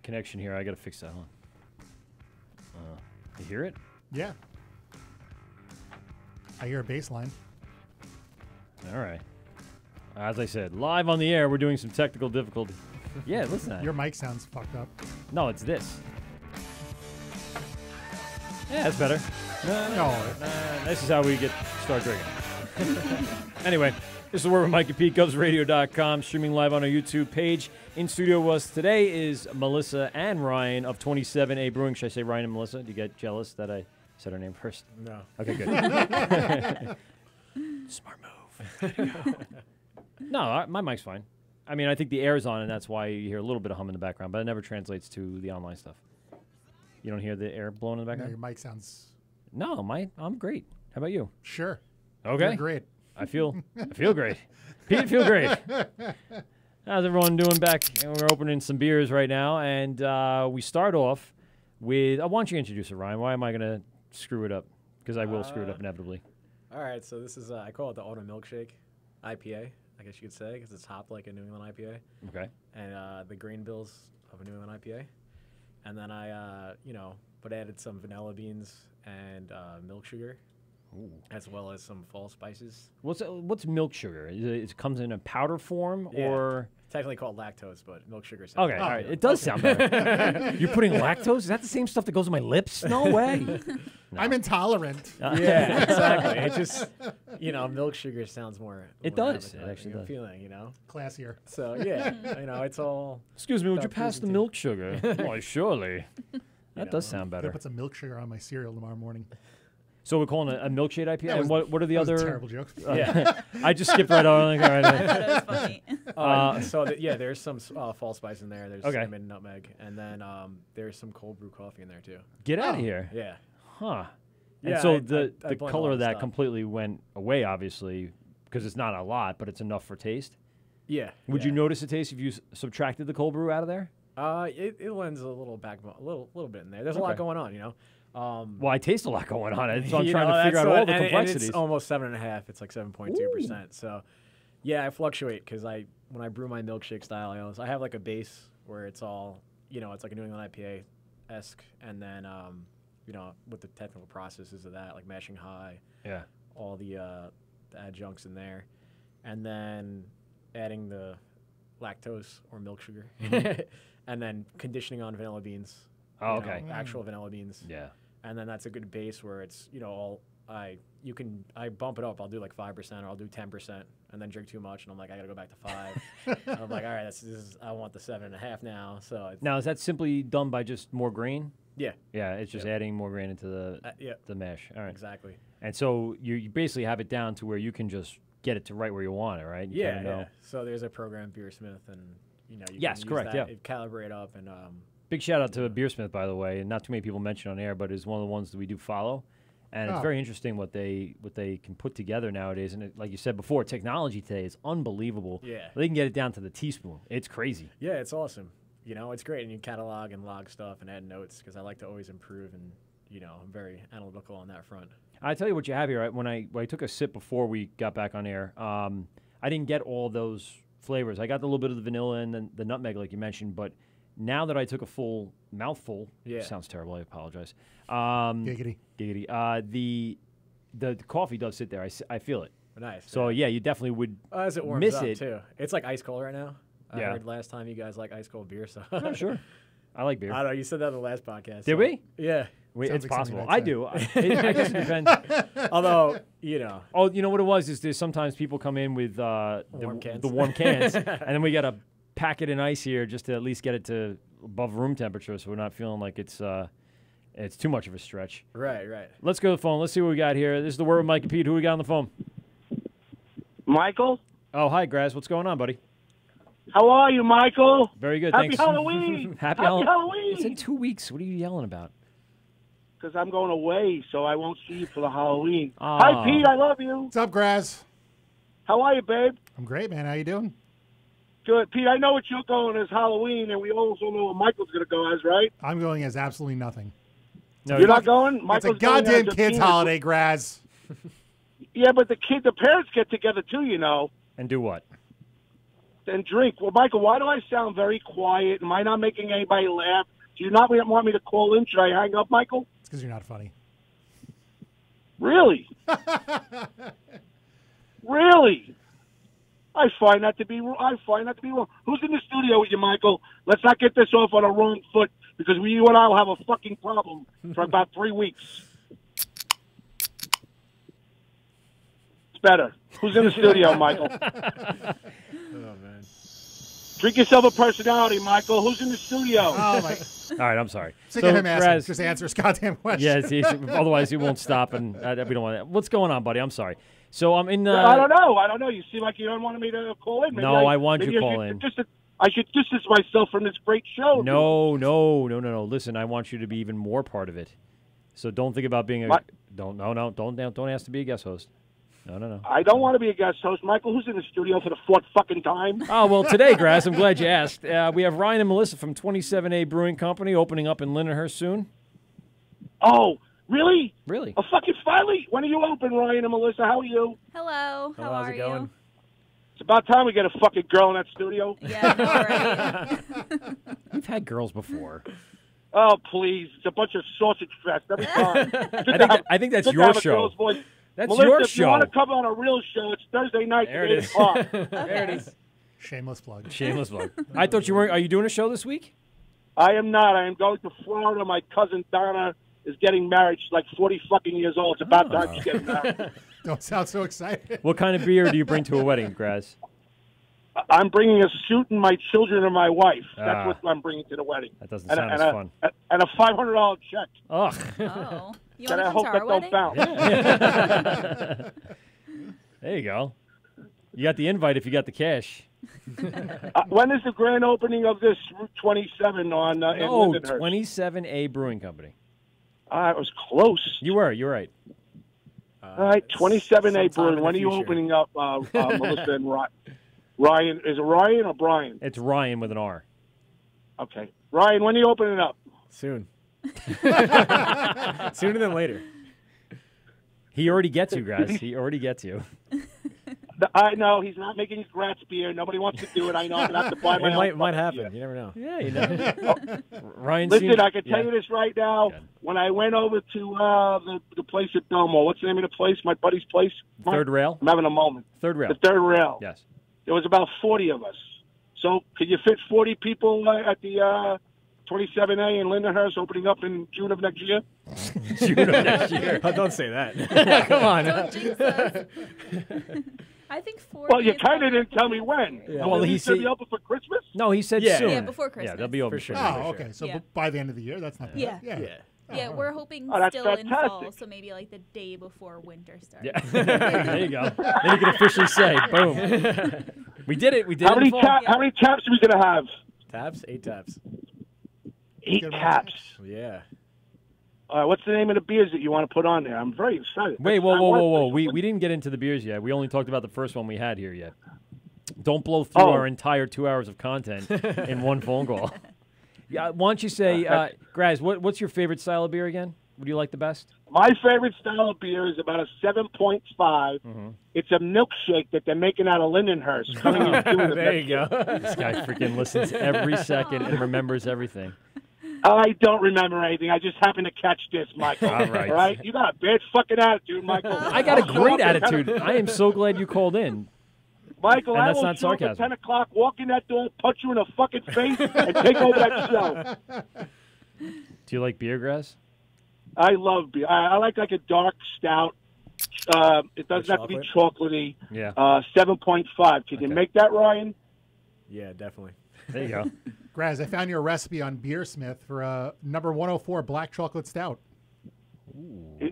connection here. I got to fix that one. You hear it? Yeah. I hear a bass line. All right. As I said, live on the air, we're doing some technical difficulty. Yeah, listen to that. Your mic sounds fucked up. No, it's this. Yeah, that's better. No. This is how we start drinking. Anyway, this is the Word with Mike and Pete, GovsRadio.com, streaming live on our YouTube page. In studio with us today is Melissa and Ryan of 27A Brewing. Should I say Ryan and Melissa? Do you get jealous that I said her name first? No. Okay, good. Smart move. No, my mic's fine. I mean, I think the air's on, and that's why you hear a little bit of hum in the background, but it never translates to the online stuff. You don't hear the air blowing in the No, background? your mic sounds... No, I'm great. How about you? Sure. Okay. You're great. I feel great. Pete, feel great. How's everyone doing back? We're opening some beers right now, and we start off with... why don't you introduce it, Ryan? Why am I going to screw it up? Because I will screw it up inevitably. All right, so this is, I call it the Autumn Milkshake IPA, I guess you could say, because it's hopped like a New England IPA. Okay. And the grain bills of a New England IPA. And then I, but added some vanilla beans and milk sugar, as well as some fall spices. What's milk sugar? It comes in a powder form, Yeah. or Technically called lactose, but milk sugar sounds okay, better. all right, it does sound better. You're putting lactose? Is that the same stuff that goes in my lips? No way. No. I'm intolerant. Yeah, exactly. It just, milk sugar sounds more. It does. It actually does. Feeling, Classier. So yeah, it's all. Excuse me, would you about pass the presentation. milk sugar? Why, surely. That does sound I'm gonna better. put some milk sugar on my cereal tomorrow morning. So we're calling it a milkshake IPA. That And was- what are the that was a other? terrible joke. Yeah. I just skipped right on. Like, all right, That was funny. There's some fall spice in there. There's Okay. cinnamon, nutmeg, and then there's some cold brew coffee in there too. Get out of here. Yeah. Huh. And Yeah, so I the blend all color of the that stuff. completely went away, obviously, because it's not a lot, but it's enough for taste. Yeah. Would you notice the taste if you subtracted the cold brew out of there? It lends a little a little bit in there. There's a lot Okay. going on, Well, I taste a lot going on. So I'm You trying know, to figure that's out all the and complexities. it's almost 7.5. It's like 7.2%. So, yeah, I fluctuate because when I brew my milkshake style ales, I have like a base where it's all it's like a New England IPA esque, and then with the technical processes of that, like mashing high, Yeah. all the adjuncts in there, and then adding the lactose or milk sugar, and then conditioning on vanilla beans. Oh, you know, okay. Actual vanilla beans. Yeah. And then that's a good base where it's I bump it up. I'll do like 5% or I'll do 10% and then drink too much and I'm like I gotta go back to 5. And I'm like, all right, I want the 7.5 now. So Now, is that simply done by just more grain? yeah, Yeah, it's just adding more grain into the mash. All right. exactly. And so you basically have it down to where you can just get it to right where you want it, right? You Yeah, kinda know. yeah. So there's a program, Beersmith, and you Yes, can correct, use that, yeah. calibrate up and Big shout out to Beersmith, by the way, and not too many people mention on air, but it's one of the ones that we do follow, and it's very interesting what they can put together nowadays. And like you said before, technology today is unbelievable. Yeah. They can get it down to the teaspoon. It's crazy. yeah, it's awesome. It's great, and you catalog and log stuff and add notes because I like to always improve, and I'm very analytical on that front. I tell you what you have here. When I took a sip before we got back on air, I didn't get all those flavors. I got a little bit of the vanilla and the nutmeg, like you mentioned, but now that I took a full mouthful, sounds terrible. I apologize. Giggity. Giggity. The coffee does sit there. I feel it. Nice. So yeah, you definitely would As it warms miss up it. too. It's like ice cold right now. I Yeah. heard last time you guys like ice cold beer, so Oh, sure. I like beer. I don't know. You said that in the last podcast. Did so- we? Yeah. Wait, Sounds it's like something possible. I'd I say. do. I guess it depends. Although Oh, you know what it was? Is there's sometimes people come in with Warm cans. the warm cans, and then we got to pack it in ice here just to at least get it to above room temperature, so we're not feeling like it's too much of a stretch. right. Let's go to the phone. Let's see what we got here. This is the Word with Mike and Pete. Who we got on the phone? Michael? Oh, hi, Graz. What's going on, buddy? How are you, Michael? Very good. Happy Thanks. Halloween! Happy Halloween! It's in 2 weeks. What are you yelling about? Because I'm going away, so I won't see you for the Halloween. Aw. Hi, Pete. I love you. What's up, Graz? How are you, babe? I'm great, man. How you doing? Good. Pete, I know what you're going as Halloween, and we also know what Michael's going to go as, right? I'm going as absolutely nothing. No, You're not going? It's a Michael's going goddamn as a kids' penis. holiday, Graz. Yeah, but the parents get together, too, And do what? and drink. Well, Michael, why do I sound very quiet? Am I not making anybody laugh? Do you not want me to call in? Should I hang up, Michael? It's because you're not funny. Really? Really? I find that to be wrong. Who's in the studio with you, Michael? Let's not get this off on a wrong foot because you and I will have a fucking problem for about 3 weeks. It's better. Who's in the studio, Michael? Oh man. Drink yourself a personality, Michael. Who's in the studio? Oh my! All right, I'm sorry. Sick of him asking. Graz, Just answer his goddamn question. yes, otherwise he won't stop, and we don't want that. What's going on, buddy? I'm sorry. So I'm in. I don't know. You seem like you don't want me to call in. Maybe I want you to call in. I should distance myself from this great show. No. Listen, I want you to be even more part of it. So don't think about being a. Don't ask to be a guest host. No. I don't want to be a guest host. Michael, who's in the studio for the fourth fucking time? Oh, well, today, Graz, I'm glad you asked. We have Ryan and Melissa from 27A Brewing Company opening up in Lindenhurst soon. Oh, really? Really? Oh, fucking finally. When are you open, Ryan and Melissa? How are you? Hello. How how's are it going? you? It's about time we get a fucking girl in that studio. Yeah, I know, right? We've had girls before. Oh, please. It's a bunch of sausage fest every time. I think that's your show. That's Melissa, your if show. you want to come on a real show, it's Thursday night There at it 8 is. o'clock. There it is. Shameless plug. Shameless plug. I thought you weren't. Are you doing a show this week? I am not. I am going to Florida. My cousin Donna is getting married. She's like 40 fucking years old. It's about time she's getting married. Don't sound so excited. What kind of beer do you bring to a wedding, Graz? I'm bringing a suit and my children and my wife. That's what I'm bringing to the wedding. That doesn't sound as fun. And a $500 check. Ugh. Oh. You That I want to hope come that to our don't wedding? bounce. There you go. You got the invite if you got the cash. When is the grand opening of this Route 27 on in Lindenhurst? 27A Brewing Company. It was close. You were. You're right. All right, 27A Brewing. in When are the you future. opening up, Melissa and Ryan? Is it Ryan or Brian? It's Ryan with an R. Okay. Ryan, when are you opening up? Soon. Sooner than later. He already gets you, Graz. He already gets you. I know. He's not making Graz beer. Nobody wants to do it. I know. I'm going to have to buy my own It might fucking happen. beer. You never know. Yeah, you know. Ryan, Listen, I can tell you this right now. When I went over to the place at Belmore, what's the name of the place? My buddy's place? Third Rail? I'm having a moment. Third Rail. The Third Rail. Yes. There was about 40 of us. So could you fit 40 people at the 27A in Lindenhurst opening up in June of next year? June of next year. Oh, don't say that. Come on. Don't jinx us. I think 40. Well, you is kind of probably didn't tell me when. Yeah. Well, Well, he he said said- be open for Christmas? No, he said Yeah. soon. Yeah, before Christmas. Yeah, they'll be over For sure. soon. Oh, okay. So Yeah. by the end of the year, that's not bad. Yeah. Yeah. Yeah, we're hoping Oh, that's still in fall, fantastic. so maybe like the day before winter starts. Yeah. There you go. Then you can officially say, boom. We did it. We did How it. many, in the fall. how many taps are we going to have? Taps? 8 taps. 8 Good taps. Yeah. What's the name of the beers that you want to put on there? I'm very excited. Wait, I whoa. want this. We didn't get into the beers yet. We only talked about the first one we had here yet. Don't blow through Oh. our entire 2 hours of content in one phone call. Yeah, why don't you say, Graz, what's your favorite style of beer again? What do you like the best? My favorite style of beer is about a 7.5. Mm-hmm. It's a milkshake that they're making out of Lindenhurst. Coming in June of There next you go. This guy freaking listens every second and remembers everything. I don't remember anything. I just happened to catch this, Michael. All right. All right? You got a bad fucking attitude, Michael. I got a I'll show great up at 10 attitude. I am so glad you called in. Michael, And I that's will not show up at sarcasm. 10 o'clock, walk in that door, punch you in the fucking face, and take over that show. Do you like beer, Graz? I love beer. I like a dark stout. It doesn't have to be chocolatey. Yeah. 7.5. Can you make that, Ryan? Yeah, definitely. There you go. Graz, I found your recipe on Beersmith for a number 104 black chocolate stout.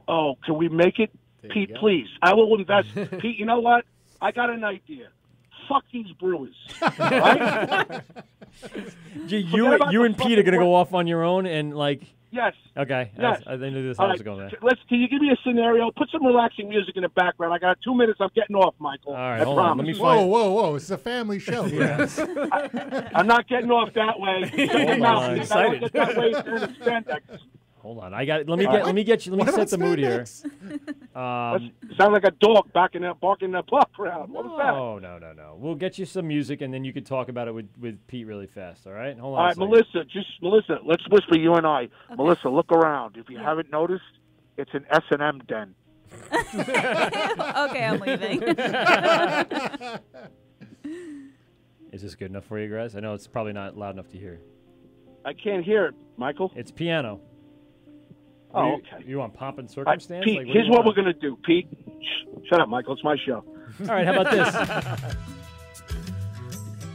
Oh, can we make it? There you Pete, go. please. I will invest. Pete, you know what? I got an idea. Fuck these brewers. Right? You about and the Pete are going to fucking go off on your own and, like, Yes. okay. Yes. I knew this All was right. going there. Can you give me a scenario? Put some relaxing music in the background. I got 2 minutes. I'm getting off, Michael. All right, I hold on. promise. Let me Whoa, find. whoa. It's a family show. Graz. I'm not getting off that way. Hold on. I don't get that way during the spandex. Hold on. Let me set the mood here. Sound like a dog barking in the background. What was that? No. We'll get you some music, and then you could talk about it with Pete really fast, all right? Hold on All a right, second. Melissa, let's whisper you and I. Okay. Melissa, look around. If you haven't noticed, it's an S&M den. Okay, I'm leaving. Is this good enough for you guys? I know it's probably not loud enough to hear. I can't hear it, Michael. It's piano. Oh, okay. You want pomp and circumstance? Pete, like, here's what we're going to do. Pete, shut up, Michael. It's my show. All right, how about this?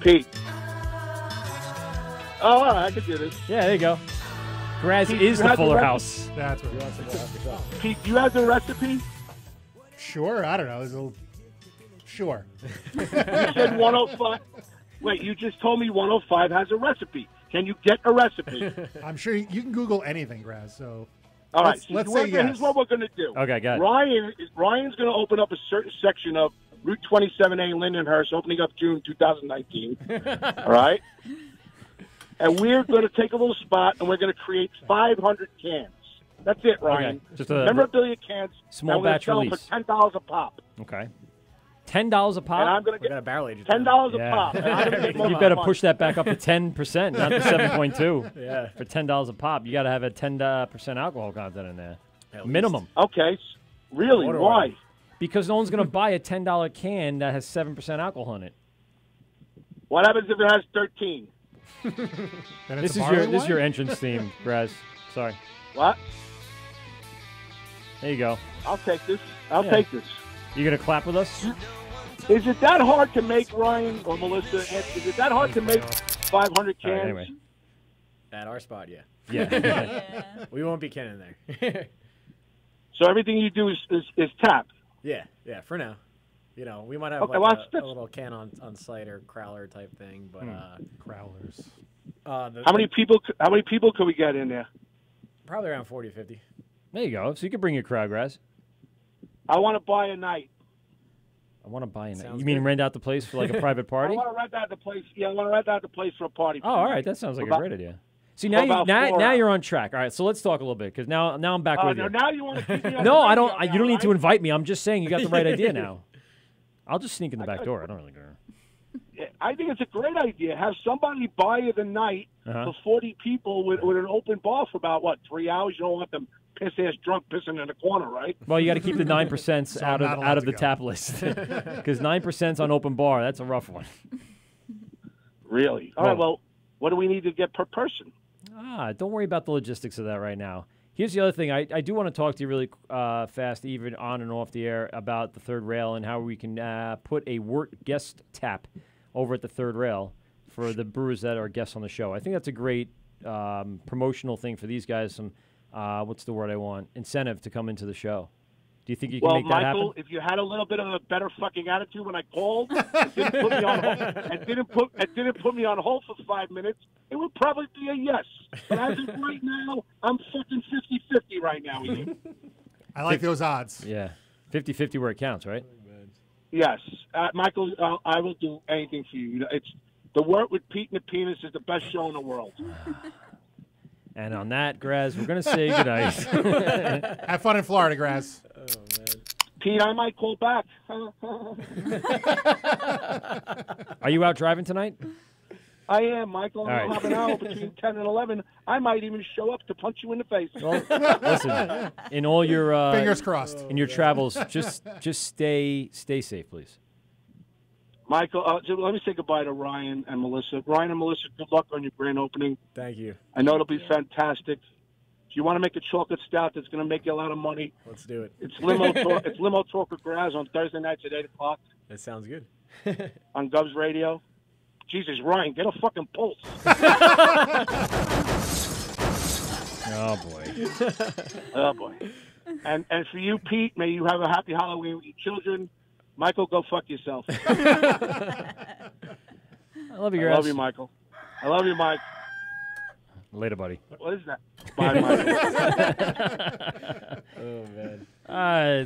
Pete. Oh, all right, I can do this. Yeah, there you go. Graz Pete, is the Fuller House. That's what. Pete, do you have the recipe? Sure, I don't know. Sure. You said 105. Wait, you just told me 105 has a recipe. Can you get a recipe? I'm sure you can Google anything, Graz. So, all right. Let's say yes. Here's what we're going to do. Okay, got it. Ryan's going to open up a certain section of Route 27A Lindenhurst, opening up June 2019. All right. And we're going to take a little spot, and we're going to create 500 cans. That's it, Ryan. Okay. Just a memorabilia cans. Small batch sell release. For $10 a pop. Okay. $10 a pop? And I'm going to get a barrel aged. $10 a pop. You better push that back up to 10%, not the 7.2. Yeah. For $10 a pop, you got to have a 10% alcohol content in there. Minimum. Okay. Really? Why? Because no one's going to buy a $10 can that has 7% alcohol in it. What happens if it has 13? This is your entrance theme, Graz. Sorry. What? There you go. I'll take this. I'll take this. You gonna clap with us? Is it that hard to make, Ryan or Melissa? Is it that hard to make 500 cans? Right, anyway. At our spot, yeah. Yeah. We won't be canning there. So everything you do is tap? Yeah, for now. You know, we might have Okay, like a little can on site or crowler type thing, but crowlers. How many people could we get in there? Probably around 40, 50. There you go. So you can bring your crowd, Graz. I want to buy a night. I want to buy a night. Sounds You mean good. rent out the place for like a private party? I want to rent out the place. Yeah, I want to rent out the place for a party. Oh, all right. That sounds like a great idea. See, now you're on track. All right, so let's talk a little bit because now I'm back with you. Now you want to keep me on No, the I don't. radio You don't now, need to invite me. I'm just saying you got the right idea now. I'll just sneak in the back door. I don't really care. I think it's a great idea. Have somebody buy you the night for 40 people with an open bar for about, 3 hours? You don't want them piss-ass drunk pissing in the corner, right? Well, you got to keep the 9% So out I'm not of the allowed to tap list because 9% on open bar, that's a rough one. Really? All right, well, what do we need to get per person? Don't worry about the logistics of that right now. Here's the other thing. I do want to talk to you really fast, even on and off the air, about the third rail and how we can put a Wort guest tap over at the third rail for the brewers that are guests on the show. I think that's a great promotional thing for these guys. Some, what's the word I want? Incentive to come into the show. Do you think you can make that happen? Well, Michael, if you had a little bit of a better fucking attitude when I called, didn't put me on hold, and didn't put me on hold for 5 minutes, it would probably be a yes. But as of right now, I'm fucking 50-50 right now with you. I like those odds. Yeah, 50-50 where it counts, right? Yes, Michael, I will do anything for you. You know, it's the Wort with Pete and the Penis is the best show in the world. And on that, Graz, we're going to say goodnight. Have fun in Florida, Graz. Oh, man. Pete, I might call back. Are you out driving tonight? I am, Michael. All right. I'll have an hour between 10 and 11. I might even show up to punch you in the face. Well, listen, in all your fingers crossed in your travels, just stay safe, please. Michael, let me say goodbye to Ryan and Melissa. Ryan and Melissa, good luck on your grand opening. Thank you. I know it'll be fantastic. If you want to make a chocolate stout that's going to make you a lot of money, let's do it. It's Limo Chocolate Graz on Thursday nights at 8 o'clock. That sounds good. On Gov's Radio. Jesus, Ryan, get a fucking pulse. Oh, boy. Oh, boy. And for you, Pete, may you have a happy Halloween with your children. Michael, go fuck yourself. I love you, Graz. I love you, Michael. I love you, Mike. Later, buddy. What is that? Bye, Michael. Oh, man.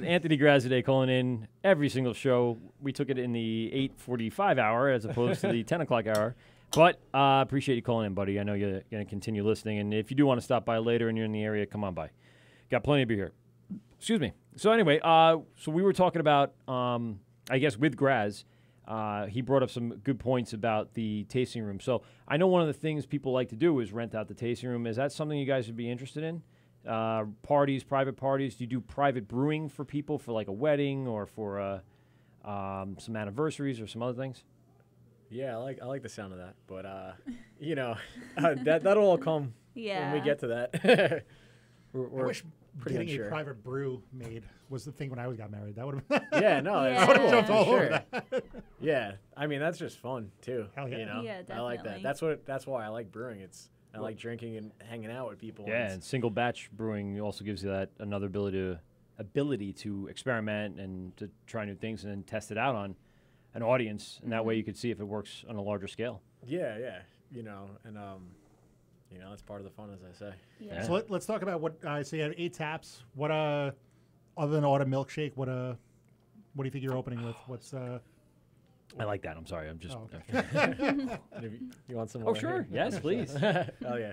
Anthony Graz today calling in every single show. We took it in the 8:45 hour as opposed to the 10 o'clock hour. But appreciate you calling in, buddy. I know you're going to continue listening. And if you do want to stop by later and you're in the area, come on by. Got plenty of beer here. Excuse me. So anyway, so we were talking about, I guess with Graz, he brought up some good points about the tasting room. So I know one of the things people like to do is rent out the tasting room. Is that something you guys would be interested in? Parties, private parties. Do you do private brewing for people for like a wedding or for some anniversaries or some other things? Yeah, I like the sound of that, but you know, that'll all come when we get to that. we're I wish pretty getting unsure. a private brew made was the thing when I got married. That would have Yeah, no, Yeah. that's I would have cool, jumped for all sure. over that. Yeah, I mean that's just fun too. Hell yeah. You know, Yeah, I like that. definitely. That's why I like brewing. I like drinking and hanging out with people. Yeah, and single batch brewing also gives you that another ability to experiment and to try new things and then test it out on an audience, and that way you could see if it works on a larger scale. Yeah, you know, and you know, that's part of the fun, as I say. Yeah. So let's talk about what I say. You have 8 taps. What other than autumn milkshake? What do you think you're opening with? What's I like that. I'm sorry. I'm just. Oh, okay. You want some? Oh more sure. here? Yes, please. Oh yeah.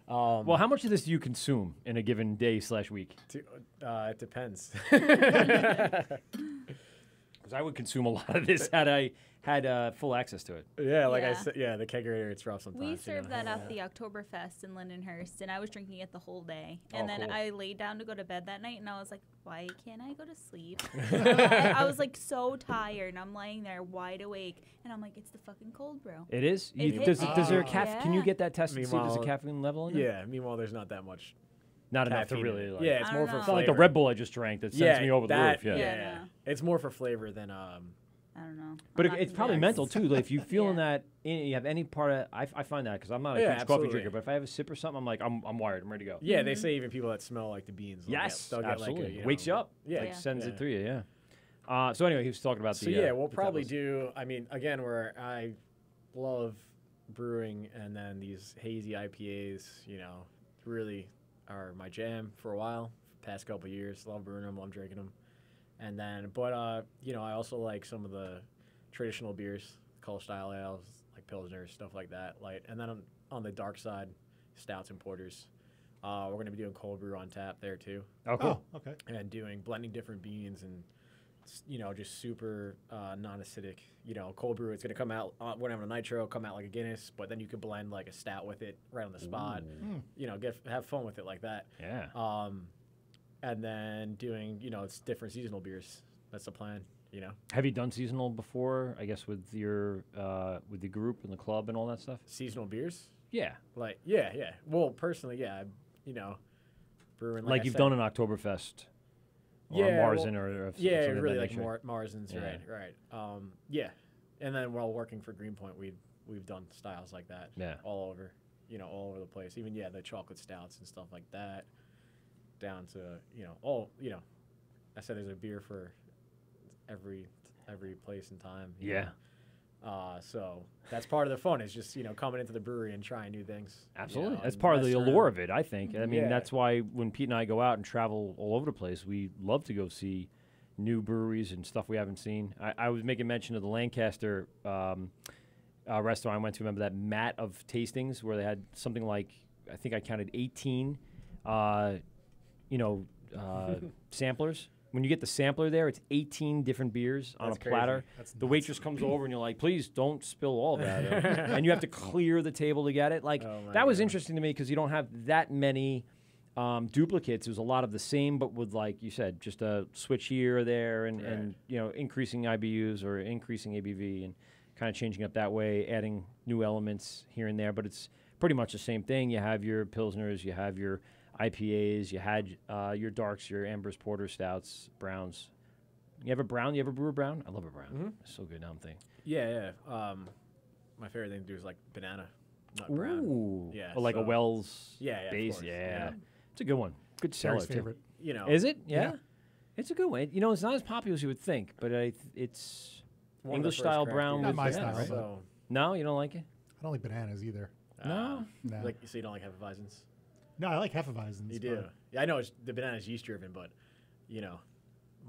Well, how much of this do you consume in a given day/week? It depends. Because I would consume a lot of this had I had full access to it. Yeah, like I Yeah. said, yeah, the kegerator, it's rough sometimes. We you served know? that at the Oktoberfest in Lindenhurst, and I was drinking it the whole day. And Oh, then cool. I laid down to go to bed that night, and I was like, why can't I go to sleep? I was like so tired, and I'm laying there wide awake, and I'm like, it's the fucking cold brew. It is. It hit Does there a me. Can you Yeah. get that tested to see if there's a Meanwhile- caffeine level in it? Yeah, meanwhile, there's not that much. Not enough to caffeine in really. it. Like, Yeah, it's I more don't for know. It's not like flavor. the Red Bull I just drank that sends me over the roof. Yeah. Yeah. No. It's more for flavor than I don't know. But I'm not it's probably convinced. mental too. Like if you feeling Yeah. that you have any part of, I find that because I'm not a Yeah, huge coffee absolutely. drinker, but if I have a sip or something, I'm like I'm wired. I'm ready to go. Yeah, they say even people that smell like the beans. Yes, they'll get absolutely. Like a, you Wakes know, you up. Yeah, Like Yeah. sends yeah. it through you. Yeah. So anyway, he was talking about So the. yeah, we'll the probably tacos. do. I mean, again, where I love brewing, and then these hazy IPAs, you know, really are my jam for a while. Past couple of years, love brewing them, love drinking them, and then, but you know, I also like some of the traditional beers, Kolsch style ales, like Pilsner, stuff like that. Like, and then on the dark side, stouts and porters. We're going to be doing cold brew on tap there too. Oh, cool. Oh, okay. And blending different beans and, you know, just super non-acidic. You know, cold brew, it's going to come out, we're going to have a nitro, come out like a Guinness, but then you could blend like a stout with it right on the spot. You know, have fun with it like that. Yeah. And then doing, you know, it's different seasonal beers. That's the plan, you know. Have you done seasonal before? I guess with your with the group and the club and all that stuff. Seasonal beers? Yeah. Like, yeah. Well, personally, yeah, you know, brewing Like I you've said. done an Oktoberfest. Or a Marzen or a yeah, something of really that like nature. Marzens, Yeah. right. Yeah, and then while working for Greenpoint, we've done styles like that. Yeah. all over, you know, all over the place. Even the chocolate stouts and stuff like that. Down to I said there's a beer for every place and time. you Yeah. know. So that's part of the fun. Is just coming into the brewery and trying new things. Absolutely. know, That's and part of the messing allure around. of it, I think. I mean, Yeah. that's why when Pete and I go out and travel all over the place, we love to go see new breweries and stuff we haven't seen. I was making mention of the Lancaster restaurant I went to. Remember that mat of tastings where they had something like, I think I counted 18, samplers. When you get the sampler there, it's 18 different beers on That's a platter. crazy. That's The nuts. waitress comes over and you're like, please don't spill all of that. And you have to clear the table to get it. Like, Oh my that was God. interesting to me because you don't have that many duplicates. It was a lot of the same, but with, like you said, just a switch here or there and increasing IBUs or increasing ABV and kind of changing up that way, adding new elements here and there. But it's pretty much the same thing. You have your Pilsners, you have your IPAs, you had your darks, your ambers, porters, stouts, browns. You have a brown? You ever brew a brown? I love a brown. Mm-hmm. It's so good now I'm thinking. Yeah. My favorite thing to do is like banana, nut brown. Ooh. Yeah, Or like a so- Wells Yeah, of base. course, Yeah. yeah. It's a good one. Good seller, Terry's too. favorite. You know, Is it? Yeah. Yeah. It's a good one. You know, it's not as popular as you would think, but it's one of the English first style craft brown beers. with Not my banana, style, right? but- So, No, you don't like it? I don't like bananas either. No. No. like, so you don't like Hefeweizens? No, I like Hefeweizens. You do. but Yeah, I know the banana's yeast driven, but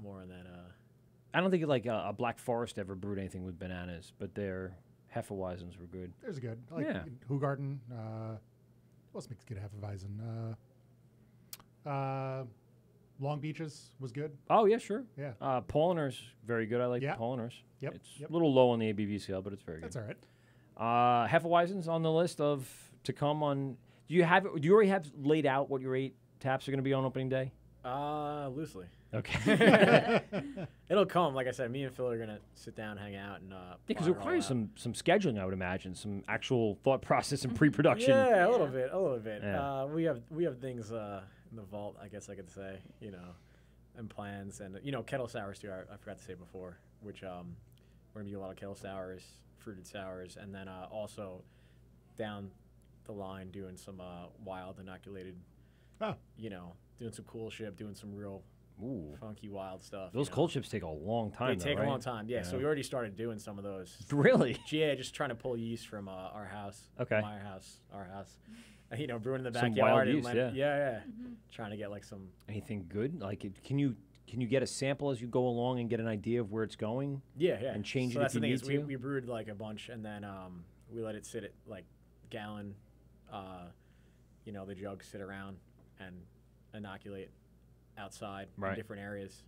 more on that. I don't think like a Black Forest ever brewed anything with bananas, but their Hefeweizens were good. There's a good. I like Yeah. Hugarten. What else makes good Hefeweizen? Long Beaches was good. Oh yeah, sure. Yeah. Polliners, very good. I like Yeah. the Polliners. Yep, It's yep. a little low on the ABV scale, but it's very good. That's all right. Hefeweizen's on the list of to come on. Do you already have laid out what your 8 taps are going to be on opening day? Loosely. Okay. It'll come. Like I said, me and Phil are gonna sit down, hang out, and Because it requires some scheduling, I would imagine, some actual thought process and pre-production. Yeah, a little bit. Yeah. We have things in the vault, I guess I could say, and plans, and kettle sours too. I forgot to say before, which we're gonna do a lot of kettle sours, fruited sours, and then also down the line doing some wild inoculated. Oh. Doing some cool shit, doing some real funky wild stuff. Those cold chips take a long time. They take right? a long time. Yeah, so we already started doing some of those. Really? Yeah, just trying to pull yeast from our house. Okay. From our house. Brewing in the Some backyard. wild and yeast, yeah. Trying to get like some. Anything good? Like, can you get a sample as you go along and get an idea of where it's going? Yeah. And change so it that's if the you thing need is to? we brewed like a bunch, and then we let it sit at like gallon, the jugs sit around and inoculate outside in different areas.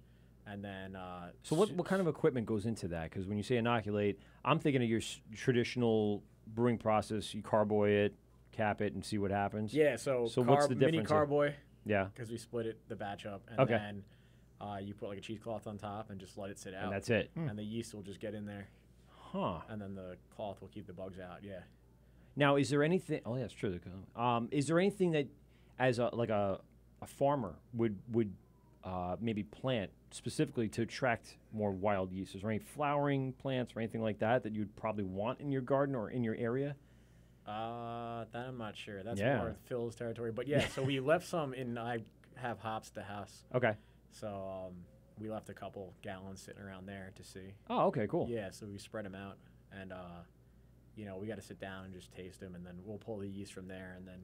And then so what kind of equipment goes into that? Because when you say inoculate, I'm thinking of your traditional brewing process. You carboy it, cap it, and see what happens. Yeah, so what's the mini difference? carboy. Yeah. Because we split the batch up, and Okay. then you put like a cheesecloth on top and just let it sit out. And that's it. And the yeast will just get in there. Huh. And then the cloth will keep the bugs out. Yeah. Now, is there anything? Oh, yeah, that's true. Is there anything that, as a farmer, would maybe plant specifically to attract more wild yeast? Is there any flowering plants or anything like that you'd probably want in your garden or in your area? That I'm not sure. That's Yeah. more Phil's territory. But yeah, so we left some in. I have hops at the house. Okay. So we left a couple gallons sitting around there to see. Oh, okay, cool. Yeah, so we spread them out, and we got to sit down and just taste them, and then we'll pull the yeast from there, and then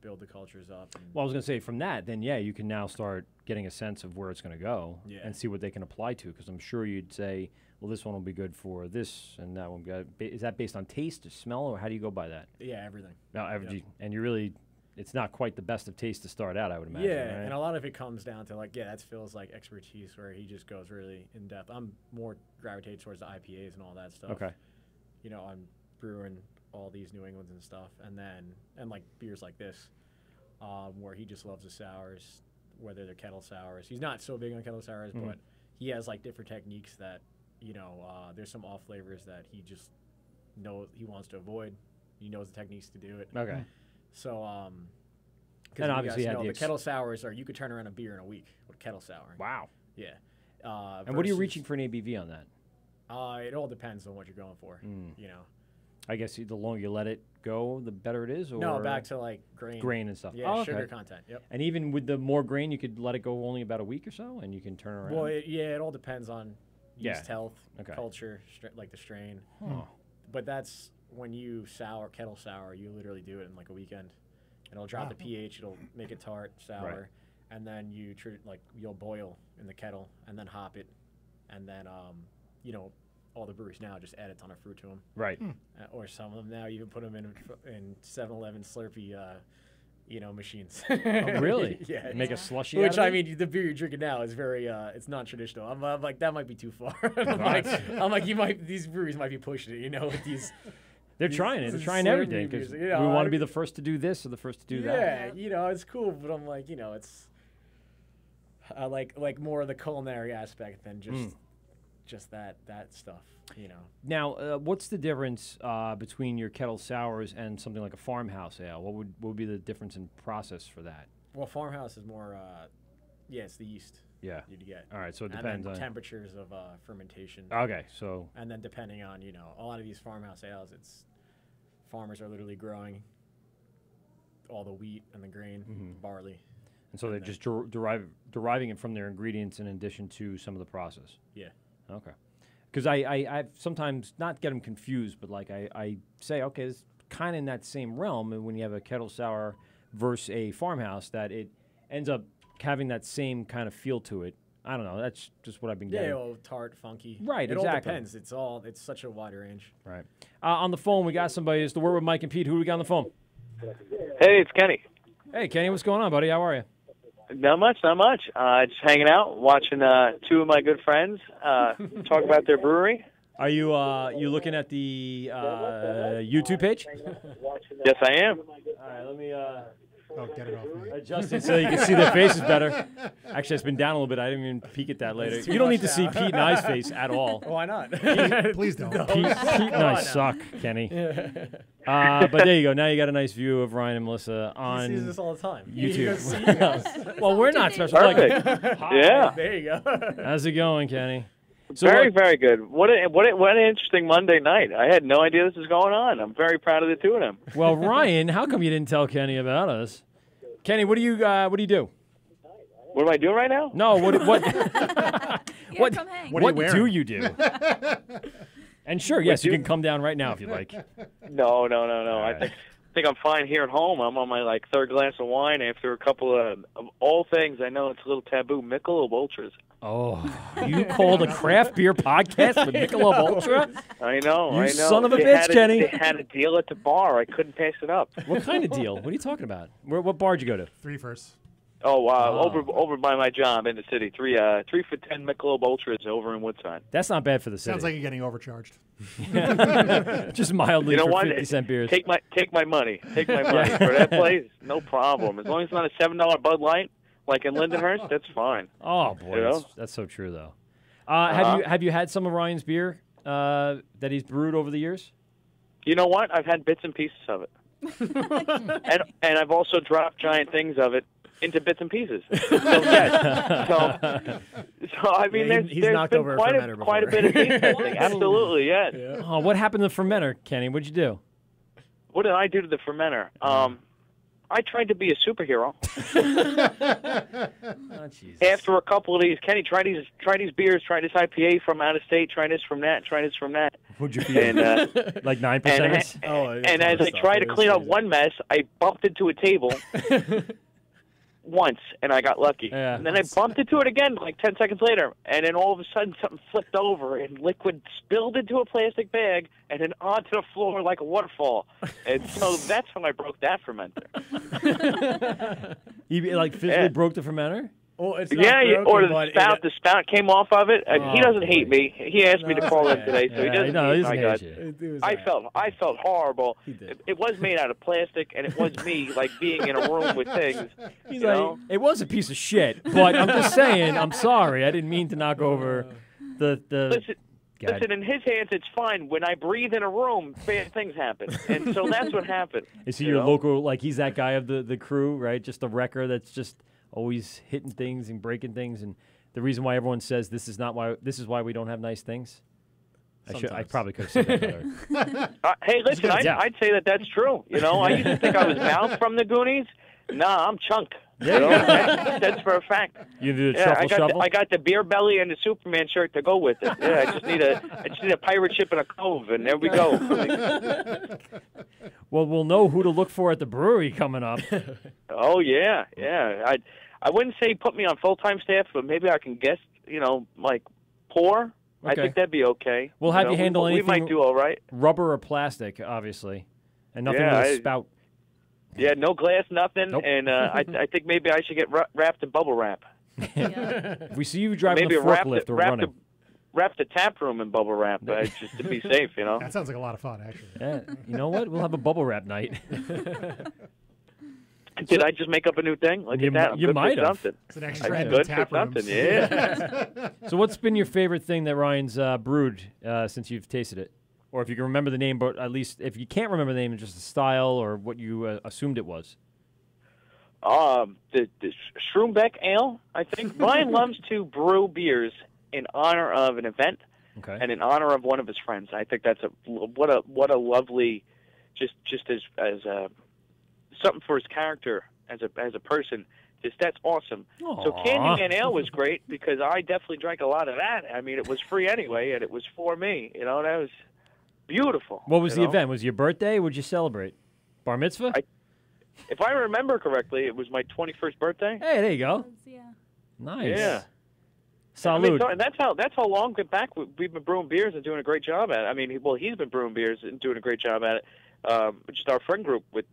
build the cultures up. And Well, I was going to say from that, then yeah, you can now start getting a sense of where it's going to go and see what they can apply to. Because I'm sure you'd say, well, this one will be good for this and that one. Is that based on taste or smell, or how do you go by that? Yeah, everything. No, Yep. and you really, it's not quite the best of taste to start out, I would imagine. Yeah, right? and a lot of it comes down to that's Phil's expertise, where he just goes really in depth. I'm more gravitated towards the IPAs and all that stuff. Okay. I'm brewing all these New Englands and stuff, and beers like this, where he just loves the sours, whether they're kettle sours. He's not so big on kettle sours, but he has different techniques that there's some off flavors that he just knows he wants to avoid. He knows the techniques to do it. Okay. So and obviously the kettle sours you could turn around a beer in a week with kettle sour. Wow. Yeah. And what are you reaching for an ABV on that? It all depends on what you're going for. I guess the longer you let it go, the better it is? Or no, back to grain. Grain and stuff. Yeah, oh, sugar okay. content. Yep. And even with the more grain, you could let it go only about a week or so, and you can turn around? Well, it all depends on yeast health, culture, the strain. Huh. But that's when you kettle sour, you literally do it in a weekend. It'll drop the pH, it'll make it tart, sour, and then you'll boil in the kettle and then hop it, and then all the breweries now just add a ton of fruit to them. Right. Or some of them now even put them in 7-Eleven Slurpee, machines. Oh, really? Yeah. Make a slushy. Which out of I it? mean, the beer you're drinking now is very, it's non-traditional. I'm like, that might be too far. I'm like, these breweries might be pushing it, with these. They're trying it. They're trying Slurpee everything because beers, we want to be the first to do this or the first to do that. Yeah, it's cool, but I'm like, it's. I like more of the culinary aspect than just that stuff, Now, what's the difference between your kettle sours and something like a farmhouse ale? What would be the difference in process for that? Well, farmhouse is more, it's the yeast. Yeah. You'd get. All right, so it and depends then on temperatures of fermentation. Okay, so. And then depending on a lot of these farmhouse ales, farmers are literally growing all the wheat and the grain, barley. And so they're just deriving it from their ingredients in addition to some of the process. Yeah. Okay. Because I sometimes not get them confused, but I say, okay, it's kind of in that same realm. And when you have a kettle sour versus a farmhouse, that it ends up having that same kind of feel to it. I don't know. That's just what I've been getting. Yeah, tart, funky. Right, it exactly. all depends. It's such a wide range. Right. On the phone, we got somebody. It's the Word with Mike and Pete. Who do we got on the phone? Hey, it's Kenny. Hey, Kenny, what's going on, buddy? How are you? Not much, not much. Just hanging out, watching two of my good friends talk about their brewery. Are you you looking at the YouTube page? Yes, I am. All right, let me get it off me. Adjust it so you can see their faces better. Actually, it's been down a little bit. I didn't even peek at that later. You don't need to see Pete and I's face at all. Why not? Please don't. Pete and I suck, Kenny. But there you go. Now you got a nice view of Ryan and Melissa on He sees this all the time. YouTube. Well, we're not special. Perfect. Hi. Yeah. There you go. How's it going, Kenny? So Very good. What an interesting Monday night. I had no idea this was going on. I'm very proud of the two of them. Well, Ryan, how come you didn't tell Kenny about us? Kenny, what do you do? What am I doing right now? No, what What do you do? And sure, yes, you can come down right now if you'd like. No. right. I think I'm fine here at home. I'm on my third glass of wine after a couple of all things. I know it's a little taboo. Michelob Ultras. Oh, you called a craft beer podcast with Michelob Ultra? I know. You son of a bitch, Kenny. They had a deal at the bar. I couldn't pass it up. What kind of deal? What are you talking about? What bar did you go to? Three first. Over by my job in the city. 3 for $10 Michelob Ultras over in Woodside. That's not bad for the city. Sounds like you're getting overcharged. Just mildly for what? 50-cent beers. Take my money. Take my money for that place. No problem. As long as it's not a $7 Bud Light like in Lindenhurst, that's fine. Oh boy, You know? that's so true though. Have you had some of Ryan's beer that he's brewed over the years? You know what? I've had bits and pieces of it, and I've also dropped giant things of it into bits and pieces. So yes. So I mean, Yeah, there's he's been knocked over a quite fermenter a bit of taste testing. Absolutely, yes. Yeah. Oh, what happened to the fermenter, Kenny? What'd you do? What did I do to the fermenter? I tried to be a superhero. Oh, Jesus. After a couple of these, Kenny, try these beers, try this IPA from out of state, try this from that, try this from that. What'd you feel? And like 9%? And as I tried to clean up one mess, I bumped into a table once, and I got lucky. Yeah. And then I bumped into it again like 10 seconds later, and then all of a sudden something flipped over, and liquid spilled into a plastic bag and then onto the floor like a waterfall. And so that's when I broke that fermenter. You physically broke the fermenter? Well, it's not Yeah, broken, or but the spout came off of it. He doesn't boy. hate me. He asked me to call in today, so he doesn't hate you. I felt horrible. He did. It was made out of plastic, and it was me being in a room with things. He's you like, know? it was a piece of shit, but I'm just saying, I'm sorry. I didn't mean to knock over the Listen, in his hands, it's fine. When I breathe in a room, bad things happen. And so that's what happened. Is he your local, he's that guy of the crew, right? Just a wrecker that's just always hitting things and breaking things. And the reason why everyone says this is why we don't have nice things. I probably could have said that better. Hey, listen, I'd say that's true. You know, I used to think I was Mouth from the Goonies. Nah, I'm Chunk. Yeah, You know, that's for a fact. You do the shuffle? I got the beer belly and the Superman shirt to go with it. Yeah, I just need a pirate ship and a cove, and there we go. Well, we'll know who to look for at the brewery coming up. Oh yeah. I wouldn't say put me on full-time staff, but maybe I can guest. You know, pour. Okay. I think that'd be okay. We'll have you handle anything. We might do all right. Rubber or plastic, obvioly, and nothing with a spout. Yeah, no glass, nothing, Nope. and I think maybe I should get wrapped in bubble wrap. If we see you driving Maybe the forklift or running. Wrap the tap room in bubble wrap, just to be safe, you know. That sounds like a lot of fun, actually. Yeah, you know what? We'll have a bubble wrap night. Did I just make up a new thing? Look at that. I'm you good might for have. something. It's an extra I'm in good tap for rooms. something, yeah. So what's been your favorite thing that Ryan's brewed since you've tasted it? Or if you can remember the name, but at least if you can't remember the name, just the style or what you assumed it was. The Schroombeck Ale, I think. Ryan loves to brew beers in honor of an event and in honor of one of his friends. I think that's what a lovely, just as something for his character as a person. That's awesome. Aww. So Candyman Ale was great because I definitely drank a lot of that. I mean, it was free anyway, and it was for me. You know, that was beautiful. What was the event? Was it your birthday? Would you celebrate? Bar mitzvah? If I remember correctly, it was my 21st birthday. Hey, there you go. Yeah. Nice. Yeah. Salud. I mean, that's how long back we've been brewing beers and doing a great job at it. I mean, he's been brewing beers and doing a great job at it. Just our friend group with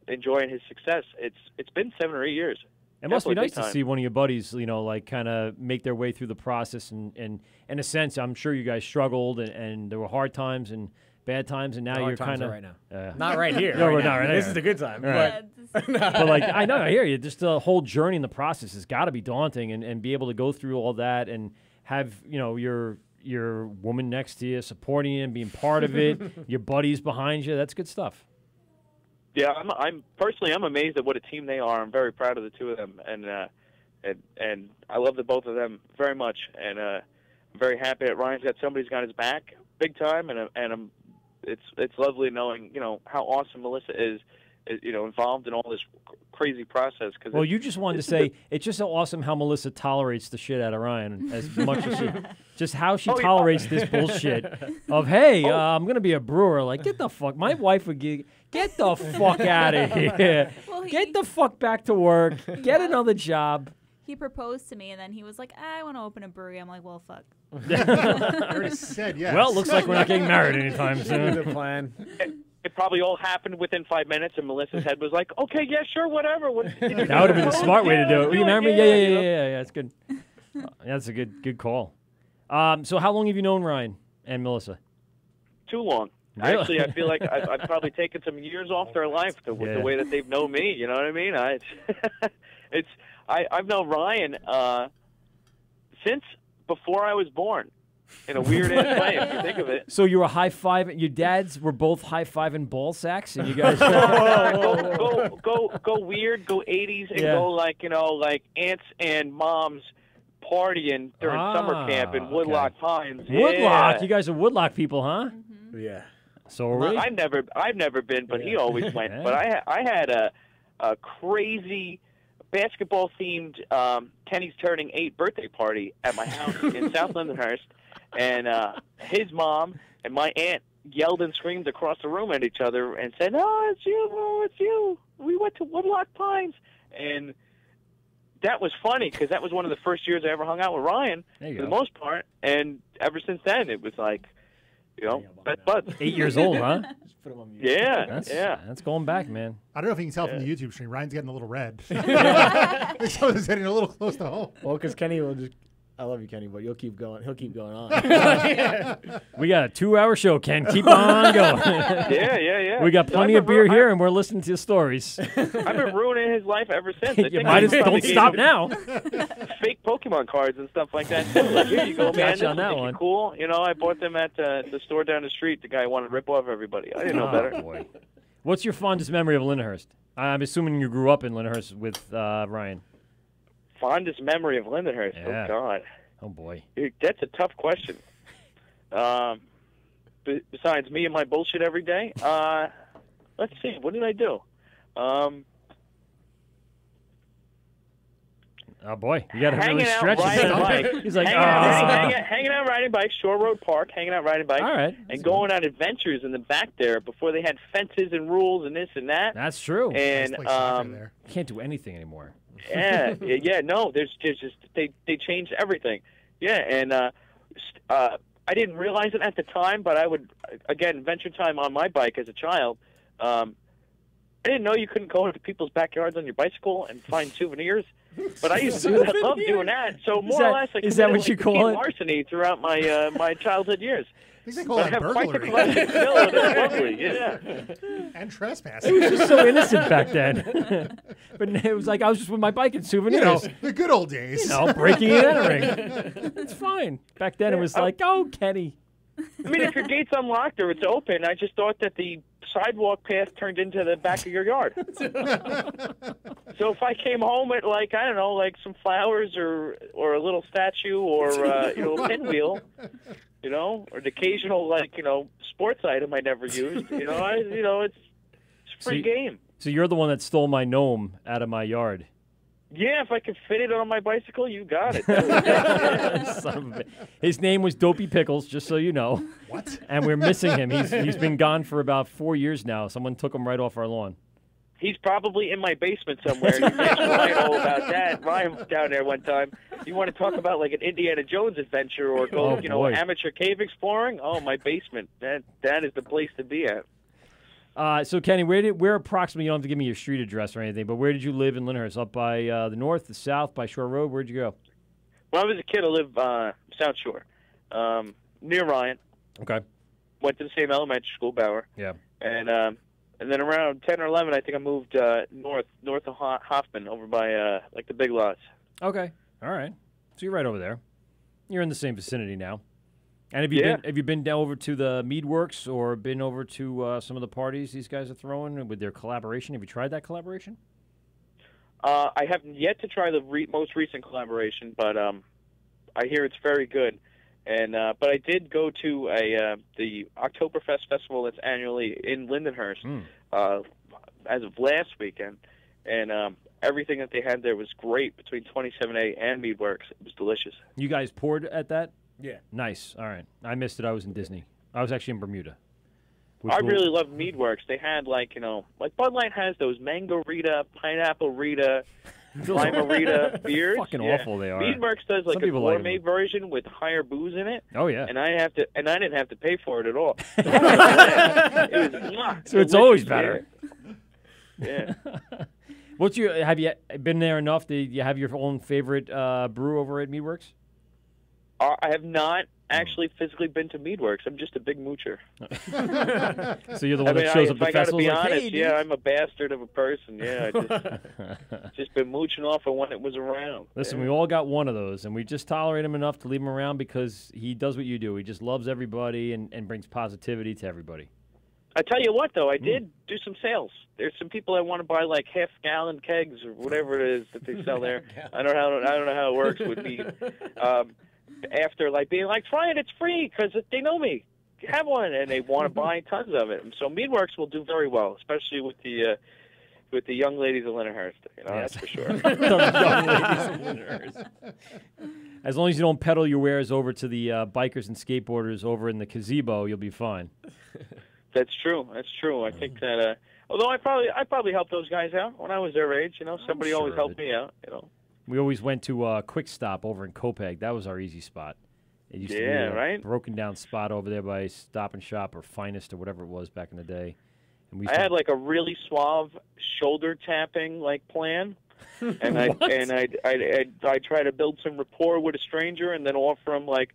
enjoying his success. It's been 7 or 8 years. It must be Definitely nice big to time. see one of your buddies, like kind of make their way through the process. And in a sense, I'm sure you guys struggled and there were hard times and bad times, and now Hard you're times kind are of right now. Not right here. No, right we're now. not right This here. is a good time. Right. But I hear you. Just the whole journey in the process has got to be daunting, and be able to go through all that and have your woman next to you, supporting you and being part of it, your buddies behind you. That's good stuff. Yeah, I'm personally amazed at what a team they are. I'm very proud of the two of them, and I love the both of them very much. And I'm very happy that Ryan's got somebody who's got his back big time, and it's lovely knowing how awesome Melissa is involved in all this crazy process. Well, you just wanted to say it's just so awesome how Melissa tolerates the shit out of Ryan as much as just how she tolerates this bullshit of, hey, I'm going to be a brewer. Like, get the fuck. My wife would get the fuck out of here. Well, get the fuck back to work. Get another job. He proposed to me, and then he was like, I want to open a brewery. I'm like, well, fuck. I already said yes. Well, looks like we're not getting married anytime soon. Good plan. It probably all happened within 5 minutes, and Melissa's head was like, okay, yeah, sure, whatever. That would have been the smart way to do it. Will you marry me? Yeah. That's good. That's a good call. So how long have you known Ryan and Melissa? Too long. Really? Actually, I feel like I've probably taken some years off their life with the way that they've known me. You know what I mean? I've known Ryan since before I was born. In a weird ass way, if you think of it. So you were high fiving. Your dads were both high fiving ball sacks, and you guys go weird, go 80s, and go like aunts and moms partying during summer camp in Woodlock Pines. Woodlock, Yeah. you guys are Woodlock people, huh? Mm-hmm. Yeah. So are we? I've never been, but he always went. Yeah. But I had a crazy basketball themed Kenny's turning 8 birthday party at my house in South Lindenhurst. And his mom and my aunt yelled and screamed across the room at each other and said, "Oh, it's you! Oh, it's you! We went to Woodlock Pines." And that was funny because that was one of the first years I ever hung out with Ryan for the most part. And ever since then, it was like, best buds. 8 years old, huh? Yeah, That's going back, man. I don't know if you can tell from the YouTube stream. Ryan's getting a little red. This one is getting a little close to home. Well, because Kenny will just. I love you, Kenny, but you'll keep going. He'll keep going on. We got a 2-hour show, Ken. Keep on going. Yeah. We got plenty of beer here, and we're listening to stories. I've been ruining his life ever since. You might as well don't stop now. Fake Pokemon cards and stuff like that, too. Like, here you go, man. Gotcha This on that will make one. you cool. I bought them at the store down the street. The guy wanted to rip off everybody. I didn't know better. Boy. What's your fondest memory of Lindenhurst? I'm assuming you grew up in Lindenhurst with Ryan. Fondest memory of Lindenhurst? Yeah. Oh, God. Oh, boy. That's a tough question. Besides me and my bullshit every day, let's see. What did I do? Oh, boy. You got to really Hanging out, stretch riding yourself. bikes. He's like, hanging out, riding bikes, Shore Road Park, hanging out, riding bikes, all right. and going on adventures in the back there before they had fences and rules and this and that. That's true. And Nice soccer there. You can't do anything anymore. no, there's just they changed everything. Yeah, and I didn't realize it at the time, but I would again venture time on my bike as a child. I didn't know you couldn't go into people's backyards on your bicycle and find souvenirs. But I used to do that. I love doing that. So more or less, I is that what committed, you call it? larceny throughout my my childhood years. I think they call But I that have quite the burglary. collection still, and it's lovely. Yeah. And trespass. It was just so innocent back then. But it was like I was just with my bike and souvenirs. The good old days. Breaking and entering. It's fine. Back then it was like, oh, Kenny. I mean, if your gate's unlocked or it's open, I just thought that the sidewalk path turned into the back of your yard. So if I came home with, like, I don't know, like some flowers or a little statue or a pinwheel, or the occasional, like, sports item I never used, it's free game. So you're the one that stole my gnome out of my yard. Yeah, if I could fit it on my bicycle, you got it. Son of a bitch. His name was Dopey Pickles, just so you know. What? And we're missing him. He's been gone for about 4 years now. Someone took him right off our lawn. He's probably in my basement somewhere. You guys Ryan all about that. Ryan was down there one time. You want to talk about like an Indiana Jones adventure or go, boy. amateur cave exploring? Oh, my basement. That is the place to be at. So Kenny, where approximately? You don't have to give me your street address or anything, but where did you live in Lindenhurst? Up by the north, the south, by Shore Road? Where'd you go? When I was a kid, I lived South Shore, near Ryan. Okay. Went to the same elementary school, Bauer. Yeah. And then around 10 or 11, I think I moved north of Hoffman, over by like the Big Lots. Okay. All right. So you're right over there. You're in the same vicinity now. And have you been down over to the Mead Works or been over to some of the parties these guys are throwing with their collaboration? Have you tried that collaboration? I haven't yet to try the most recent collaboration, but I hear it's very good. And but I did go to the Oktoberfest festival that's annually in Lindenhurst as of last weekend, and everything that they had there was great between 27A and Mead Works. It was delicious. You guys poured at that? Yeah. Nice. All right. I missed it. I was in Disney. I was actually in Bermuda. I really love Mead Works. They had like Bud Light has those mango Rita, pineapple Rita, lima Rita beers. Fucking awful they are. Mead Works does like a gourmet version with higher booze in it. Oh yeah. And I didn't have to pay for it at all. It was so it's always better. Yeah. Have you been there enough? Do you have your own favorite brew over at Mead Works? I have not actually physically been to Mead Works. I'm just a big moocher. So you're the one that shows up at the festival. If I like, gotta be honest, hey, yeah, I'm a bastard of a person. Yeah, I just been mooching off of when it was around. Listen, we all got one of those, and we just tolerate him enough to leave him around because he does what you do. He just loves everybody and brings positivity to everybody. I tell you what, though, I did do some sales. There's some people that want to buy like half-gallon kegs or whatever it is that they sell there. I don't know how it works with me. After like being like, try it, it's free because they know me. Have one, and they want to buy tons of it. And so Meadworks will do very well, especially with the young ladies of Lindenhurst. That's for sure. The young ladies of Lindenhurst. As long as you don't peddle your wares over to the bikers and skateboarders over in the gazebo, you'll be fine. That's true. That's true. I think that. Although I probably helped those guys out when I was their age. Somebody always helped me out. We always went to Quick Stop over in Copeg. That was our easy spot. It used to be a broken down spot over there by Stop and Shop or Finest or whatever it was back in the day. And we I had like a really suave shoulder tapping like plan, and I try to build some rapport with a stranger and then offer them like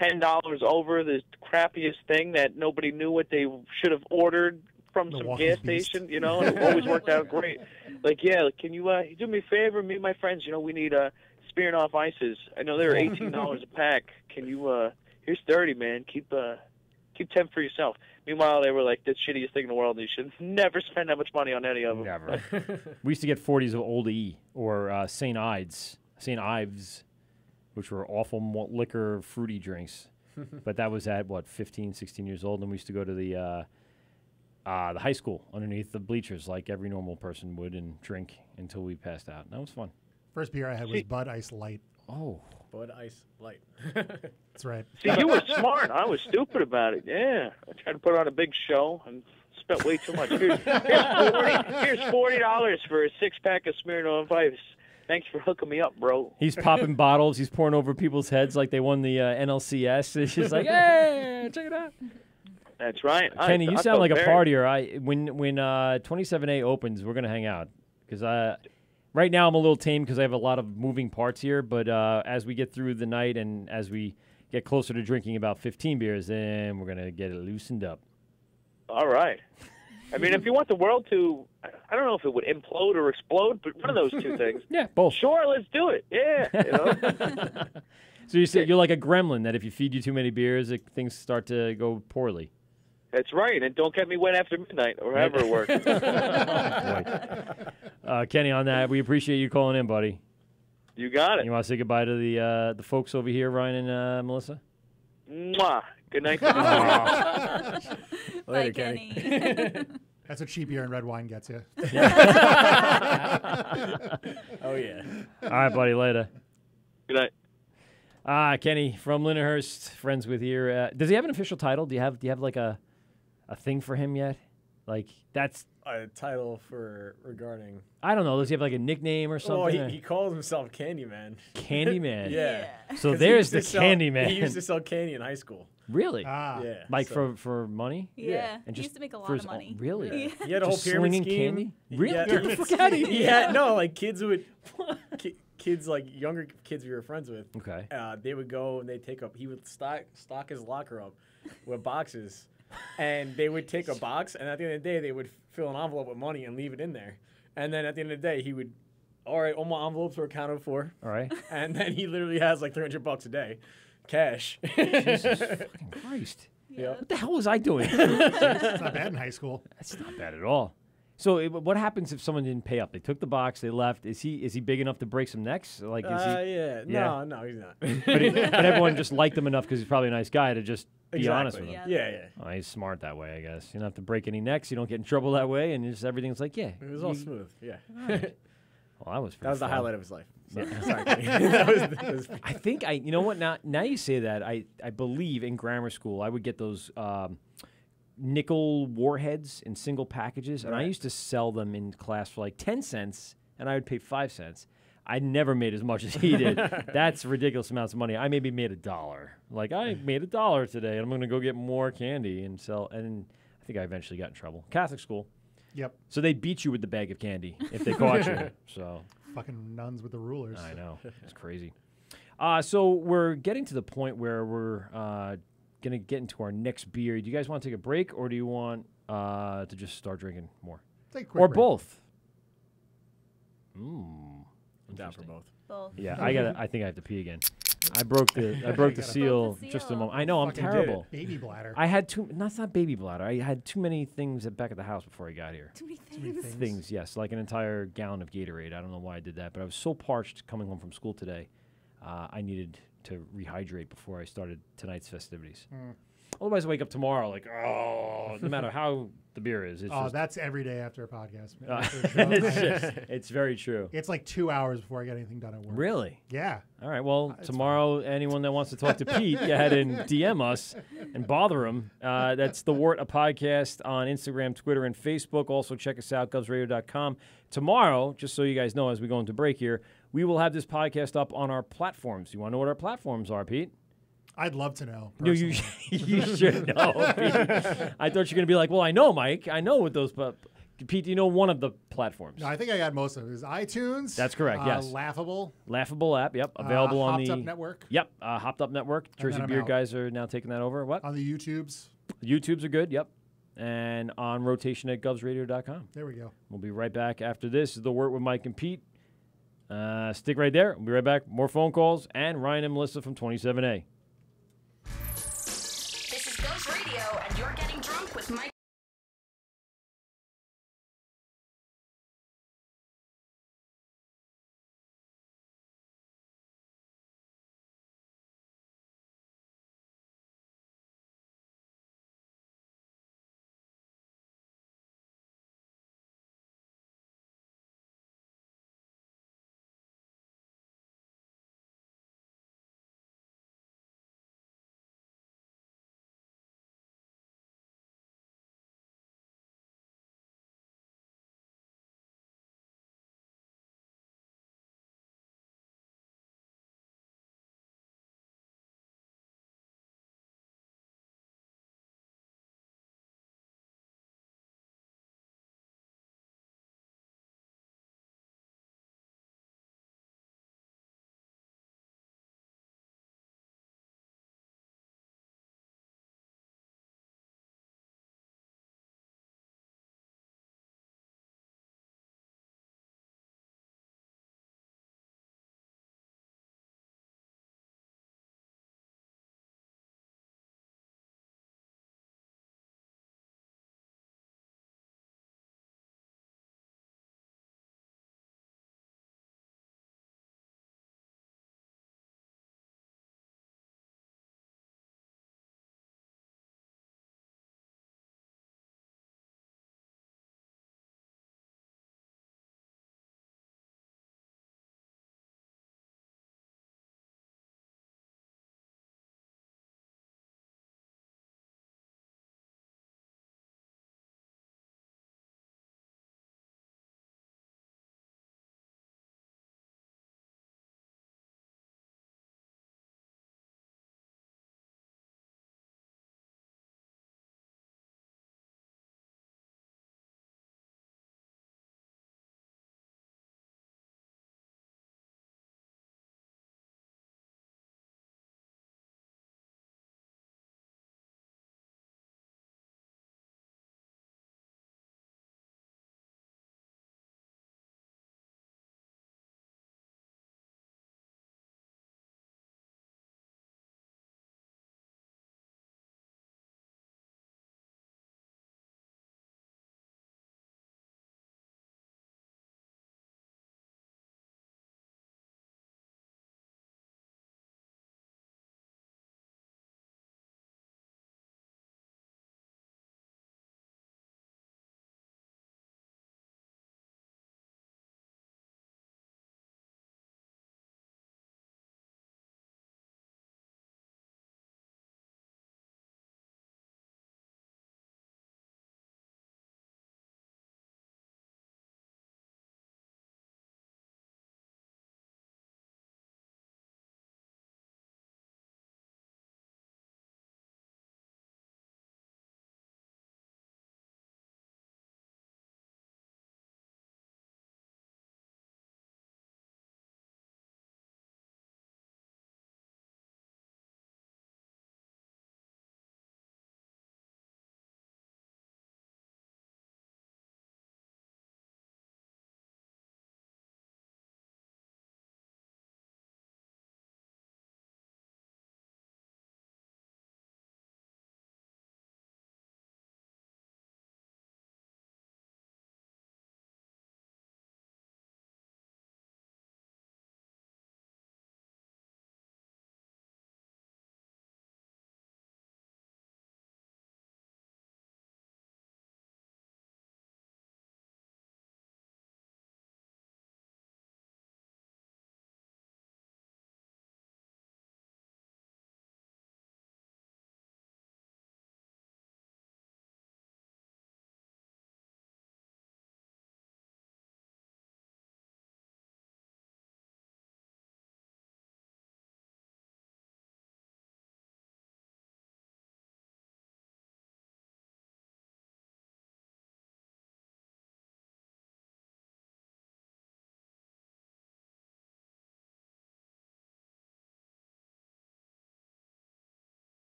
$10 over the crappiest thing that nobody knew what they should have ordered from some gas station, and it always worked out great. Like, can you do me a favor, me and my friends, we need Smirnoff ices. I know they're $18 a pack. Can you, here's 30, man. Keep 10 for yourself. Meanwhile, they were like, the shittiest thing in the world, and you should never spend that much money on any of them. Never. We used to get 40s of Old E or St. Ives, which were awful liquor, fruity drinks. But that was at, 15, 16 years old, and we used to go to the high school underneath the bleachers like every normal person would and drink until we passed out. That was fun. First beer I had was Bud Ice Light. Oh. Bud Ice Light. That's right. See, you were smart. I was stupid about it. Yeah. I tried to put on a big show and spent way too much. Here's $40 for a six-pack of Smirnoff Ice. Thanks for hooking me up, bro. He's popping bottles. He's pouring over people's heads like they won the NLCS. It's just like, hey, check it out. That's right. Kenny, you sound like a partier. When 27A opens, we're going to hang out. Because right now I'm a little tame because I have a lot of moving parts here. But as we get through the night and as we get closer to drinking about 15 beers, then we're going to get it loosened up. All right. I mean, if you want the world to, I don't know if it would implode or explode, but one of those two things. Yeah, both. Sure, let's do it. Yeah. So you say you're like a gremlin that if you feed you too many beers, things start to go poorly. That's right, and don't get me wet after midnight or however it works. Kenny, on that, we appreciate you calling in, buddy. You got it. You want to say goodbye to the folks over here, Ryan and Melissa? Mwah. Good night. Later, Kenny. That's what cheap beer and red wine gets you. Oh, yeah. All right, buddy, later. Good night. Kenny from Lindenhurst, friends with here. Does he have an official title? Do you have like a thing for him yet? Like that's a title for regarding. I don't know. Does he have like a nickname or something? Well, he calls himself Candyman. Candyman. Yeah. So there's the Candyman. He used to sell candy in high school. Really? Yeah. Like so- for money? Yeah. And He just used to make a lot for of his money. own- really? Yeah. He had a whole Just pyramid slinging scheme. candy? Really? Yeah, Get the fuck outta here. Yeah, no, like kids would, kids like younger kids we were friends with. Okay. They would go and they take up. He would stock his locker up with boxes, and they would take a box, and at the end of the day, they would fill an envelope with money and leave it in there, and then at the end of the day, he would. All right, all my envelopes were accounted for. All right. And then he literally has like $300 a day, cash. Jesus fucking Christ. Yeah. What the hell was I doing? It's not bad in high school. That's not bad at all. So what happens if someone didn't pay up? They took the box, they left. Is he big enough to break some necks? Like is he? Yeah. No, he's not. But everyone just liked him enough because he's probably a nice guy to just be honest with him. Yeah. Oh, he's smart that way, I guess. You don't have to break any necks. You don't get in trouble that way, and just everything's like, yeah. It was all smooth. Yeah. Well, that was That was the fun. highlight of his life. So, Yeah. sorry. that was I think you know what? Now you say that, I believe in grammar school I would get those nickel warheads in single packages, and I Right. used to sell them in class for like 10 cents, and I would pay 5 cents. I never made as much as he did. That's ridiculous amounts of money. I maybe made $1. Like I made $1 today, and I'm going to go get more candy and sell. And I think I eventually got in trouble. Catholic school. Yep. So they beat you with the bag of candy if they caught you. So Fucking nuns with the rulers. I know. It's crazy. So we're getting to the point where we're going to get into our next beer. Do you guys want to take a break, or do you want to just start drinking more? Take a quick or break. both? I'm down for both. Both. Yeah, I think I have to pee again. I broke the seal just a moment. I know I'm Fucking terrible. Baby bladder. I had too. That's not baby bladder. I had too many things back at the house before I got here. Too many many things. things. Things, yes, like an entire gallon of Gatorade. I don't know why I did that, but I was so parched coming home from school today. I needed to rehydrate before I started tonight's festivities. Otherwise, I wake up tomorrow like, oh, no matter how the beer is. It's just, That's every day after a podcast. it's very true. It's like 2 hours before I get anything done at work. Really? Yeah. All right. Well, tomorrow, anyone that wants to talk to Pete, go ahead and DM us and bother him. That's the Wort, a podcast on Instagram, Twitter, and Facebook. Also, check us out, govsradio.com. Tomorrow, just so you guys know, as we go into break here, we will have this podcast up on our platforms. You want to know what our platforms are, Pete? I'd love to know. No, you should know. Pete. I thought you were going to be like, well, I know, Mike. I know what those. But Pete, do you know one of the platforms? No, I think I got most of it. Is iTunes? That's correct, yes. Laughable. Laughable app, yep. Available on Hopped the Up Network. Yep, Hopped Up Network. And Jersey then I'm Beer out. guys are now taking that over. What? On the YouTubes. YouTubes are good, yep. And on rotation at govsradio.com. There we go. We'll be right back after this. This is The Wort with Mike and Pete. Stick right there. We'll be right back. More phone calls and Ryan and Melissa from 27A. This is Ghost Radio, and you're getting drunk with Mike.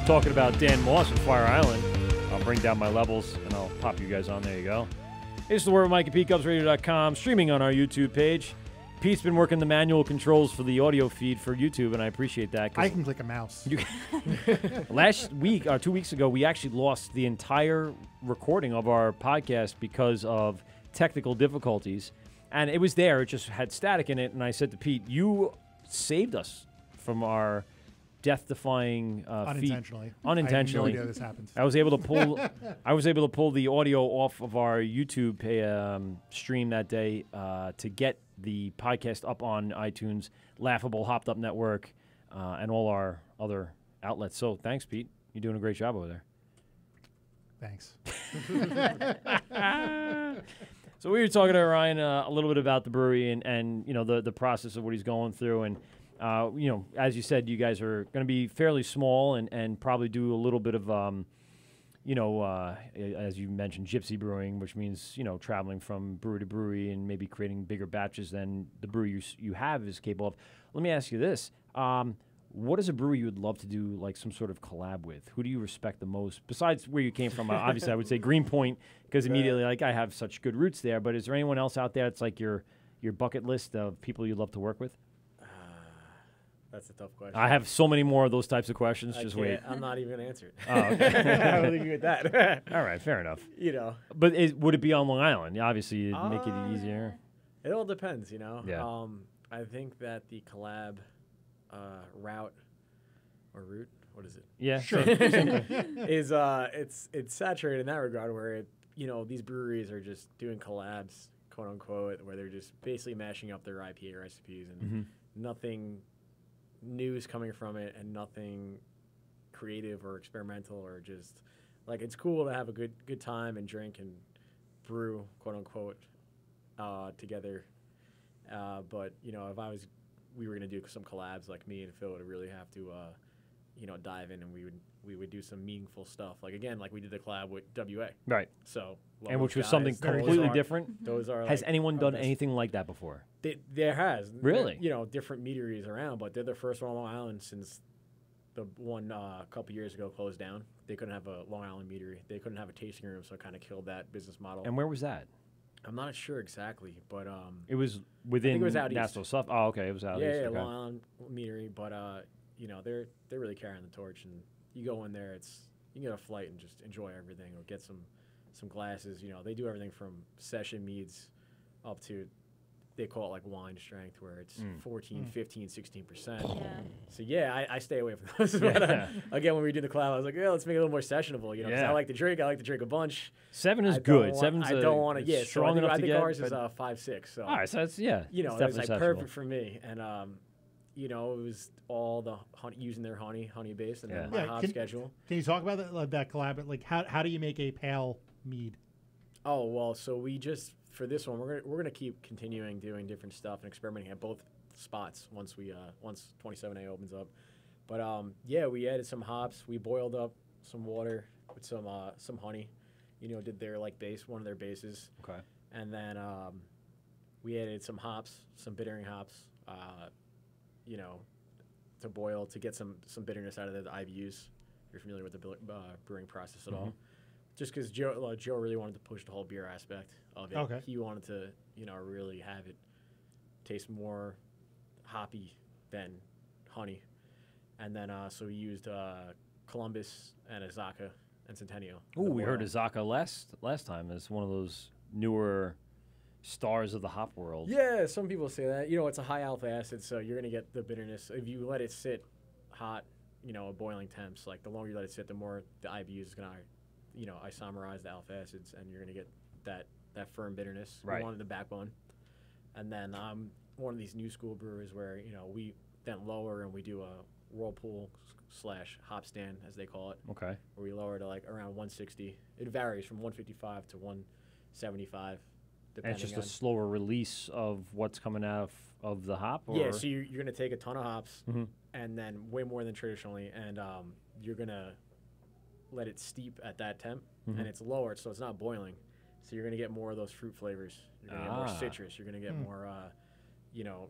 talking about Dan Moss from Fire Island. I'll bring down my levels, and I'll pop you guys on. There you go. It's the Word with Mike at PeteCubsRadio.com, streaming on our YouTube page. Pete's been working the manual controls for the audio feed for YouTube, and I appreciate that. I can click a mouse. Last week, or 2 weeks ago, we actually lost the entire recording of our podcast because of technical difficulties. And it was there. It just had static in it. And I said to Pete, you saved us from our death-defying unintentionally. Unintentionally. I had no idea this happened. I was able to pull the audio off of our YouTube stream that day to get the podcast up on iTunes, Laughable, Hopped Up Network, and all our other outlets. So thanks, Pete. You're doing a great job over there. Thanks. So we were talking to Ryan a little bit about the brewery and you know the process of what he's going through, and you know, as you said, you guys are going to be fairly small and probably do a little bit of you know, as you mentioned, gypsy brewing, which means, you know, traveling from brewery to brewery and maybe creating bigger batches than the brewery you have is capable of. Let me ask you this. What is a brewery you would love to do, like, some sort of collab with? Who do you respect the most? Besides where you came from, obviously, I would say Greenpoint, because immediately, like, I have such good roots there. But is there anyone else out there that's, like, your bucket list of people you'd love to work with? That's a tough question. I have so many more of those types of questions. Just wait. I'm not even going to answer it. Oh, okay. I'll leave you with that. All right, fair enough. You know. But would it be on Long Island? Obviously, it'd make it easier. It all depends, you know. Yeah. I think that the collab route or route, what is it? Yeah, sure. is it's saturated in that regard, where you know, these breweries are just doing collabs, quote unquote, where they're just basically mashing up their IPA recipes and nothing new is coming from it, and nothing creative or experimental, or just like, it's cool to have a good time and drink and brew, quote unquote, together. But you know, if we were gonna do some collabs, like me and Phil would really have to you know, dive in, and we would do some meaningful stuff. Like, again, like we did the collab with WA. Right. So, and which was something completely different. Those are. Has like, anyone done anything like that before? There has. Really? You know, different meaderies around, but they're the first one on Long Island since the one a couple years ago closed down. They couldn't have a Long Island meadery. They couldn't have a tasting room, so it kind of killed that business model. And where was that? I'm not sure exactly, but it was within. I think it was out Nassau east. Stuff. Oh, okay, it was out east. Yeah, okay. Long Island meadery, but you know, they're really carrying the torch, and you go in there, you can get a flight and just enjoy everything, or get some glasses. You know, they do everything from session meads up to, they call it like wine strength, where it's 14, 15, 16%. Yeah. So yeah, I stay away from those. But, again, when we do the collab, I was like, yeah, let's make it a little more sessionable. You know, 'cause I like to drink. I like to drink a bunch. 7 is good. 7's I don't want to. Yeah, strong so enough I to think get, ours is 5.6. So. All right, so that's you know, it's like perfect for me, and you know, it was all the honey, using their honey base, and then my hop schedule. Can you talk about that collab? Like, how do you make a pale mead? Oh, well, so we just, for this one, we're gonna keep continuing doing different stuff and experimenting at both spots once 27A opens up. But yeah, we added some hops. We boiled up some water with some honey. You know, did their one of their bases. Okay. And then we added some hops, some bittering hops. You know, to boil to get some bitterness out of the IBUs. If you're familiar with the brewing process at all. Just because Joe really wanted to push the whole beer aspect of it. Okay. He wanted to, you know, really have it taste more hoppy than honey. And then so we used Columbus and Azaka and Centennial. Ooh, we heard Azaka last time as one of those newer stars of the hop world. Yeah, some people say that. You know, it's a high alpha acid, so you're going to get the bitterness. If you let it sit hot, you know, at boiling temps, like the longer you let it sit, the more the IBU is going to, you know, isomerize the alpha acids, and you're going to get that firm bitterness. Right. We wanted the backbone. And then I'm one of these new school brewers where, you know, we then lower and we do a whirlpool / hop stand, as they call it. Okay. Where we lower to like around 160. It varies from 155 to 175. And it's just a slower release of what's coming out of the hop? Or? Yeah, so you're going to take a ton of hops and then way more than traditionally, and you're going to let it steep at that temp, and it's lowered, so it's not boiling. So you're going to get more of those fruit flavors. You're going to get more citrus. You're going to get more, you know,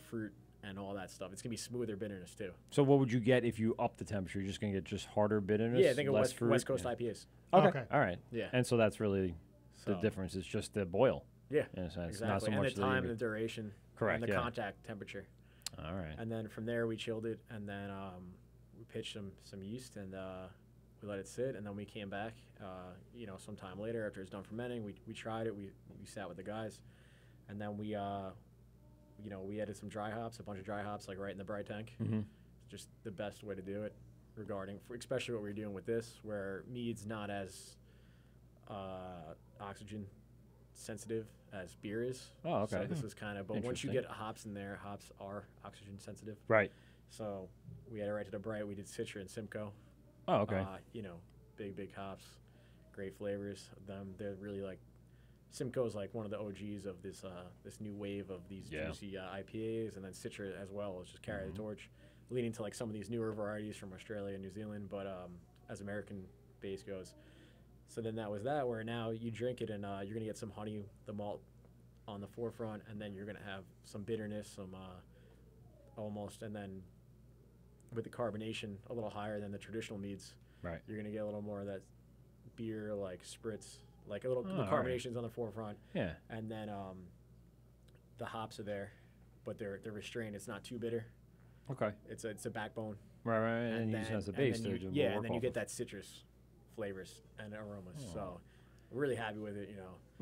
fruit and all that stuff. It's gonna be smoother bitterness too. So what would you get if you up the temperature? You're just gonna get just harder bitterness. Yeah, I think of less fruit? West Coast IPAs. Okay. All right. Yeah. And so that's really the So- difference. It's just the boil. Yeah, In a sense. exactly. Not so and much the time and the duration. Correct, And the yeah. contact temperature. All right. And then from there we chilled it, and then we pitched some yeast, and we let it sit, and then we came back. Sometime later after it's done fermenting, we tried it. We sat with the guys, and then we added some dry hops, a bunch of dry hops, like right in the bright tank. Mhm. Just the best way to do it, especially what we're doing with this, where mead's not as oxygen sensitive as beer is. Oh, okay. So this is kind of, but once you Interesting. get hops in there, hops are oxygen sensitive. Right. So we added right to the bright. We did Citra and Simcoe. Oh, okay. Big hops, great flavors. They're really like, Simcoe's like one of the OGs of this new wave of these juicy IPAs, and then Citra as well is just carry the torch, leading to like some of these newer varieties from Australia and New Zealand, but as American base goes. So then that was that, where now you drink it and you're gonna get some honey, the malt on the forefront, and then you're gonna have some bitterness, some almost, and then with the carbonation a little higher than the traditional meads. Right. You're gonna get a little more of that beer like spritz, like a little the all right. carbonation's on the forefront. Yeah. And then the hops are there, but they're restrained. It's not too bitter. Okay. It's a backbone. Right. And you just has the base there. and then you get that citrus flavors and aromas. So we're really happy with it.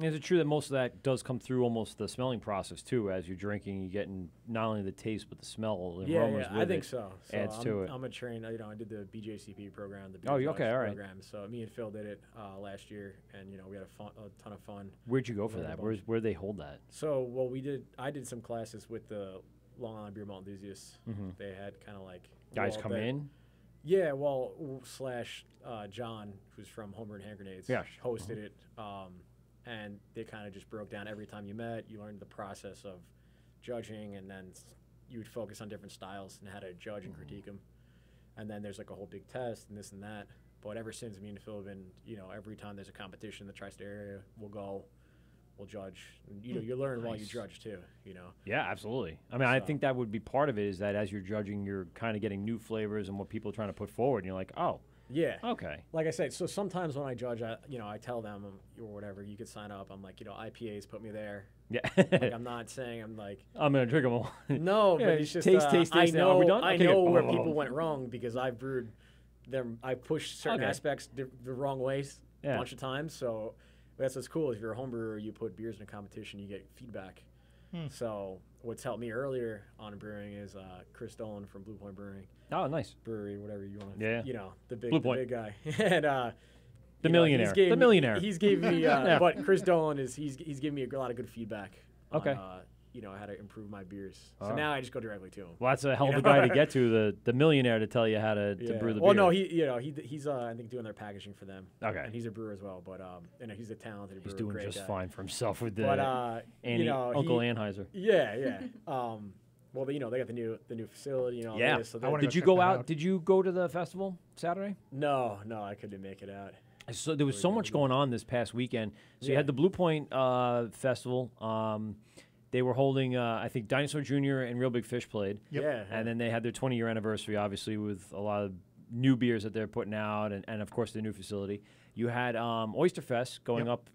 Is it true that most of that does come through almost the smelling process too? As you're drinking, you're getting not only the taste but the smell, the aromas. I with think it. so. Adds to it. I'm a trained. I did the BJCP program, the Oh, Beer okay, Judge all right. program. So me and Phil did it last year, and we had a ton of fun. Where'd you go for Learned a that? bunch. Where they hold that? So I did some classes with the Long Island Beer Malt Enthusiasts. They had kind of like Guys come in. Yeah, slash John, who's from Homebrew and Hand Grenades, hosted it, and they kind of just broke down every time you met. You learned the process of judging, and then you would focus on different styles and how to judge and critique them. And then there's like a whole big test and this and that. But ever since, me and Phil have been, every time there's a competition in the tri-state area, we'll judge. And, you learn while you judge too. Yeah, absolutely. I mean, I think that would be part of it. Is that as you're judging, you're kind of getting new flavors and what people are trying to put forward. And you're like, oh. Yeah. Okay. Like I said, so sometimes when I judge, I tell them or whatever, you could sign up. I'm like, IPAs put me there. Yeah. Like, I'm not saying I'm like I'm gonna drink them all. No, Yeah, but it's just taste. I Now, are we done? I Okay, know good. where people went wrong because I've brewed them. I pushed certain Okay. aspects the wrong ways Yeah. a bunch of times. So that's what's cool. If you're a home brewer, you put beers in a competition, you get feedback. So what's helped me earlier on brewing is Chris Dolan from Blue Point Brewing. Oh, nice. Brewery, whatever you want. Yeah. The big, Blue Point. the big guy. And The millionaire. The millionaire. He's gave me, but Chris Dolan he's given me a lot of good feedback. Okay. On, how to improve my beers. So Oh. now I just go directly to him. Well, that's a hell of a guy to get to, the millionaire, to tell you how to brew the beer. Well, no, he's I think doing their packaging for them. Okay. And he's a brewer as well, but he's a talented brewer. He's doing great just guy. fine for himself with the But Uncle Anheuser. Yeah. Well, they got the new facility and all Yeah. this. So Did you go out? Did you go to the festival Saturday? No, I couldn't make it out. So there was so much going on this past weekend. So you had the Blue Point Festival. They were holding, I think, Dinosaur Jr. and Real Big Fish played. Yep. Yeah. And then they had their 20-year anniversary, obviously, with a lot of new beers that they're putting out, and of course, the new facility. You had Oyster Fest going up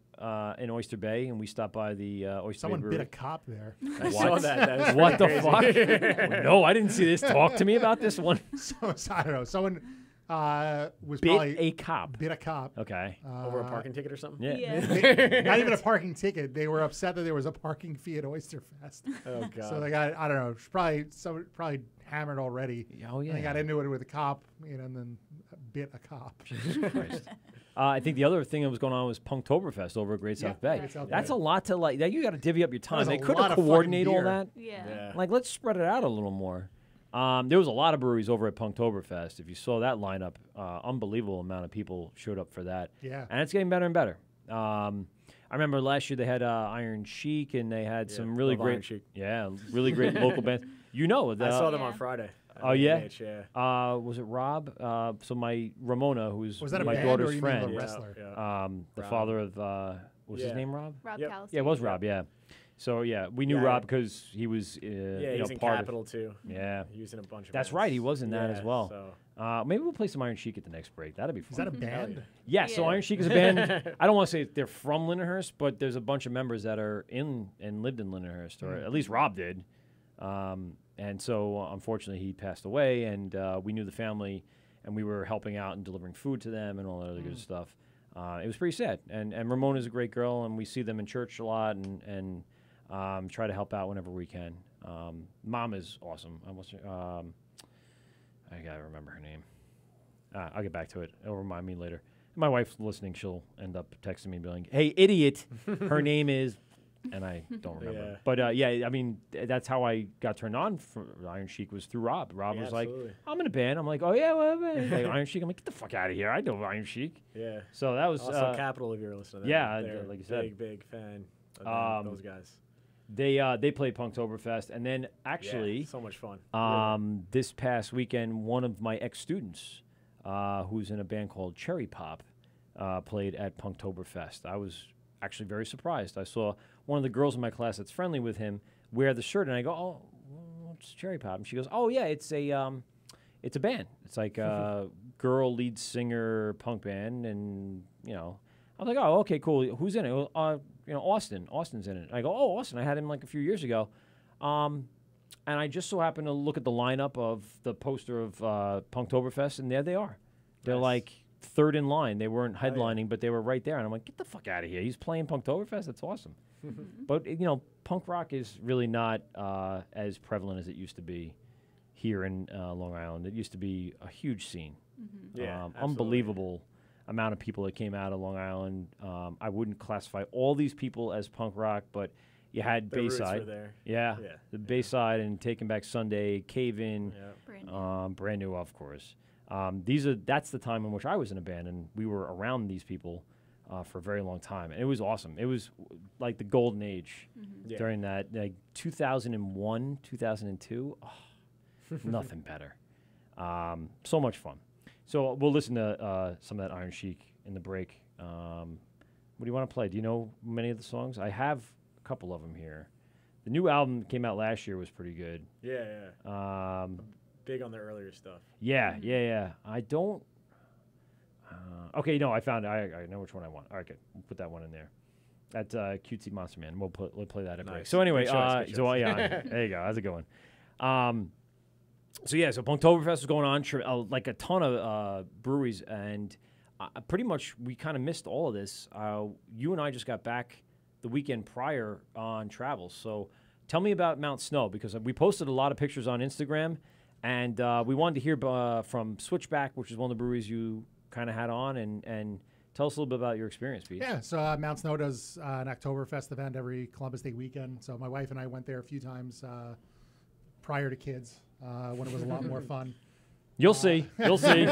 in Oyster Bay, and we stopped by the Oyster Someone Bay bit Brewery. a cop there. I saw that. That was What the crazy. fuck? No, I didn't see this. Talk to me about this one. So, I don't know. Someone was Bit probably a cop. Bit a cop. Okay. Over a parking ticket or something? Yeah. Not even a parking ticket. They were upset that there was a parking fee at Oyster Fest. Oh god. So they got, I don't know, probably hammered already. Oh yeah. And they got into it with a cop, and then bit a cop. Jesus Christ. I think the other thing that was going on was Punktoberfest over at Great South Bay. Great South That's Bay. a lot to like. You got to divvy up your time. was They a could lot have of fucking coordinated all beer. that. Yeah. Like, let's spread it out a little more. There was a lot of breweries over at Punktoberfest. If you saw that lineup, unbelievable amount of people showed up for that. Yeah. And it's getting better and better. I remember last year they had Iron Chic, and they had some really love Iron great, Chic. really great local bands. I saw them on Friday. Oh yeah. MH, Was it Rob? So my Ramona, who's Was that a my band daughter's or you mean friend, the wrestler? the Rob. father of was his Yeah. name Rob? Rob Yep. Callister. Yeah, it was Rob. Yeah, So yeah, we knew Yeah. Rob because he was Yeah, he's in part Capital of, too. Yeah, he was in a bunch of. That's bands. right, he was in that as Yeah, well. so- Maybe we'll play some Iron Chic at the next break. That'd be fun. Is that a band? Yeah, so Iron Chic is a band. I don't want to say they're from Lindenhurst, but there's a bunch of members that are in and lived in Lindenhurst, or at least Rob did. And so, unfortunately, he passed away, and we knew the family, and we were helping out and delivering food to them and all that other good stuff. It was pretty sad. And Ramona's a great girl, and we see them in church a lot, and try to help out whenever we can. Mom is awesome. I gotta remember her name. I'll get back to it. It'll remind me later. My wife's listening. She'll end up texting me and being like, "Hey, idiot, her name is," and I don't remember. Yeah. But yeah, I mean, that's how I got turned on for Iron Chic was through Rob. Rob was like, absolutely. "I'm in a band." I'm like, "Oh yeah, well, like, Iron Chic." I'm like, "Get the fuck out of here! I know Iron Chic." Yeah. So that was Also Capital, if you're listening. Yeah, They're like you said, big fan of those guys. They played Punktoberfest, and then actually, so much fun. This past weekend, one of my ex-students, who's in a band called Cherry Pop, played at Punktoberfest. I was actually very surprised. I saw one of the girls in my class that's friendly with him wear the shirt, and I go, "Oh, what's Cherry Pop?" And she goes, "Oh yeah, it's a band. It's like a girl lead singer punk band, and you know." I was like, "Oh, okay, cool. Who's in it?" Austin. Austin's in it. I go, "Oh, Austin. I had him like a few years ago." And I just so happened to look at the lineup of the poster of Punktoberfest, and there they are. They're like third in line. They weren't headlining, but they were right there. And I'm like, "Get the fuck out of here. He's playing Punktoberfest? That's awesome." But, punk rock is really not as prevalent as it used to be here in Long Island. It used to be a huge scene. Yeah, unbelievable amount of people that came out of Long Island. I wouldn't classify all these people as punk rock, but you had The roots Bayside. were there. Yeah, Yeah. the Bayside and Taking Back Sunday, Cave In, Brand Brand New, of course. That's the time in which I was in a band, and we were around these people for a very long time, and it was awesome. It was like the golden age during that, like 2001, 2002. Oh, nothing better. So much fun. So we'll listen to some of that Iron Chic in the break. What do you want to play? Do you know many of the songs? I have a couple of them here. The new album that came out last year was pretty good. Yeah. Big on the earlier stuff. Yeah. I don't. Okay, no, I found it. I know which one I want. All right, good. We'll put that one in there. That's Cutesy Monster Man. We'll play that at break. Nice. So anyway, Good choice, good choice. yeah, there you go. How's it going? So Punktoberfest was going on, like a ton of breweries, and pretty much we kind of missed all of this. You and I just got back the weekend prior on travel. So tell me about Mount Snow, because we posted a lot of pictures on Instagram, and we wanted to hear from Switchback, which is one of the breweries you kind of had on, and tell us a little bit about your experience, Pete. Yeah, so Mount Snow does an Oktoberfest event every Columbus Day weekend. So my wife and I went there a few times prior to kids when it was a lot more fun. You'll see. You'll see.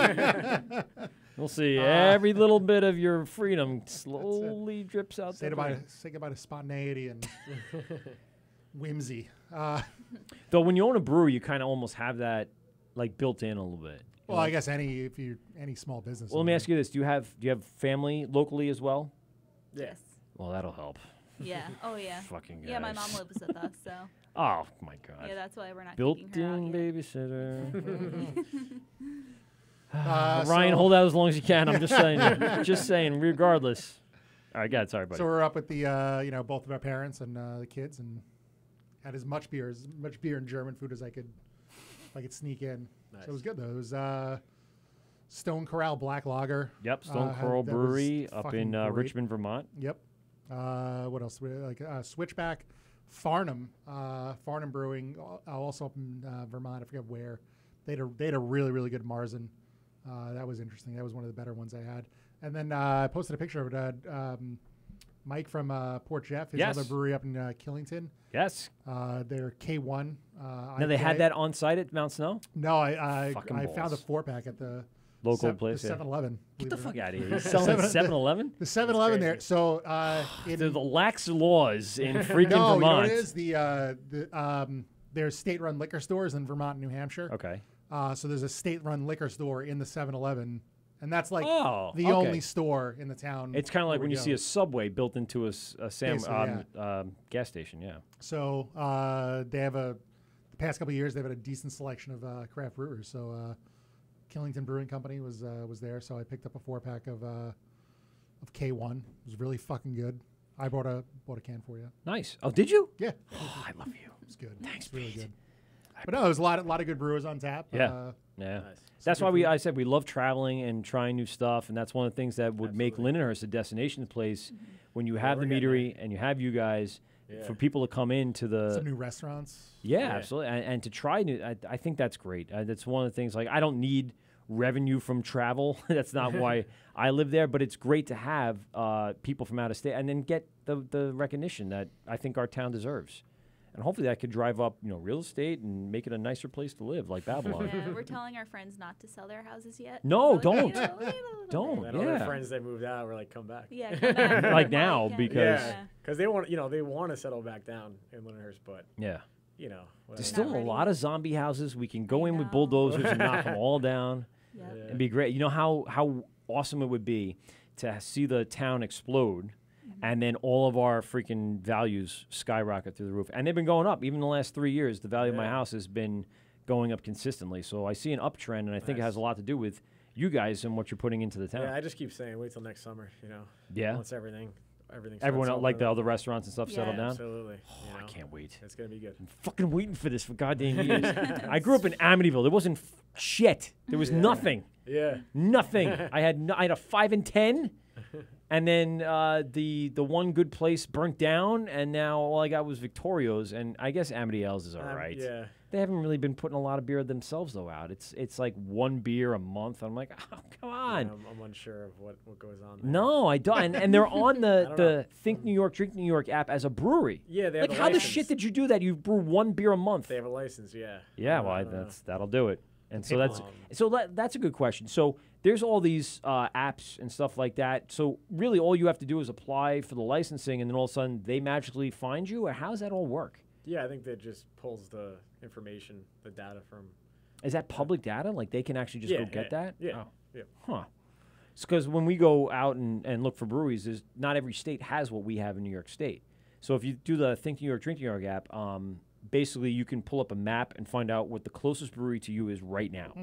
You'll see. Every little bit of your freedom slowly drips out. Say goodbye to spontaneity and whimsy. Though when you own a brewery, you kind of almost have that like built in a little bit. Well, I guess any small business. Well, let me ask you this: Do you have family locally as well? Yes. Well, that'll help. Yeah. Oh yeah. Fucking yeah, my guys. mom lives with us, so. Oh my God. Yeah, that's why we're not kicking her out Built-in yet. babysitter. Ryan, hold out as long as you can. I'm just saying. Just saying. Regardless. All right, sorry, buddy. So we're up with the both of our parents and the kids, and had as much beer and German food as I could sneak in. Nice. So it was good though. It was Stone Corral Black Lager. Yep, Stone Corral Brewery up in Richmond, Vermont. Yep. What else? Switchback, Farnham Brewing, also up in Vermont. I forget where. They had a really, really good Marzen. That was interesting. That was one of the better ones I had. And then I posted a picture of it. Mike from Port Jeff, his other brewery up in Killington. Yes. They're K1. Now they had that on site at Mount Snow? No, I found a 4-pack at the local place. The 7-Eleven. Get the fuck out of here. You're selling at 7-Eleven? The 7-Eleven there. So they're the lax laws in freaking no, Vermont. You know what it is? There's state-run liquor stores in Vermont and New Hampshire. Okay. So there's a state-run liquor store in the 7-Eleven, and that's like Oh, the okay. only store in the town. It's kind of like where when we you go. see a Subway built into a Basically, gas station. Yeah. So they have the past couple of years they've had a decent selection of craft brewers. So Killington Brewing Company was there. So I picked up a 4-pack of K1. It was really fucking good. I bought a can for you. Nice. Oh, did you? Yeah. Oh, I love you. It's good. Thanks, it's really Pete. good. But no, there's a lot of good brewers on tap. Yeah. Yeah. Nice. That's good why food. I said we love traveling and trying new stuff, and that's one of the things that would make Lindenhurst a destination place when you have the we're getting meadery and you have you guys for people to come into the Some new restaurants. Yeah, absolutely, and to try new. I think that's great. That's one of the things. Like I don't need revenue from travel. That's not why I live there. But it's great to have people from out of state and then get the recognition that I think our town deserves. And hopefully that could drive up, real estate and make it a nicer place to live, like Babylon. Yeah, we're telling our friends not to sell their houses yet. No, Like, don't. wait a little Don't. bit. And all their Yeah. friends that moved out were like, come back. Yeah, come back. Like now, Yeah. because because they want they want to settle back down in Lindenhurst, but yeah. whatever. There's still a lot of zombie houses. We can go in with bulldozers and knock them all down. Yep. It'd be great. You know how awesome it would be to see the town explode and then all of our freaking values skyrocket through the roof. And they've been going up. Even the last 3 years, the value of my house has been going up consistently. So I see an uptrend, and I think it has a lot to do with you guys and what you're putting into the town. Yeah, I just keep saying, wait till next summer. Yeah. Once everything Everyone starts like the opening. other restaurants and stuff settle down. Absolutely. Oh, I can't wait. It's gonna be good. I'm fucking waiting for this for goddamn years. I grew up in Amityville. There wasn't shit. There was nothing. Yeah. Nothing. I had a 5 and 10, and then the one good place burnt down, and now all I got was Victorio's, and I guess Amityville's is all right. Yeah. They haven't really been putting a lot of beer themselves though out. It's like one beer a month. I'm like, oh, come on. Yeah, I'm unsure of what goes on there. No, I don't. And they're on don't the know. Think New York, Drink New York app as a brewery. Yeah, they have like a how the license. shit did you do that? You brew one beer a month. They have a license, yeah. Yeah, well, that'll do it. And so that's a good question. So there's all these apps and stuff like that. So really, all you have to do is apply for the licensing, and then all of a sudden they magically find you. Or how does that all work? Yeah, I think that just pulls the information, the data from. Is that public data? Like they can actually just go get that? Yeah. Oh. Yeah. Huh. It's because when we go out and look for breweries, not every state has what we have in New York State. So if you do the Think New York, Drink New York app, basically you can pull up a map and find out what the closest brewery to you is right now.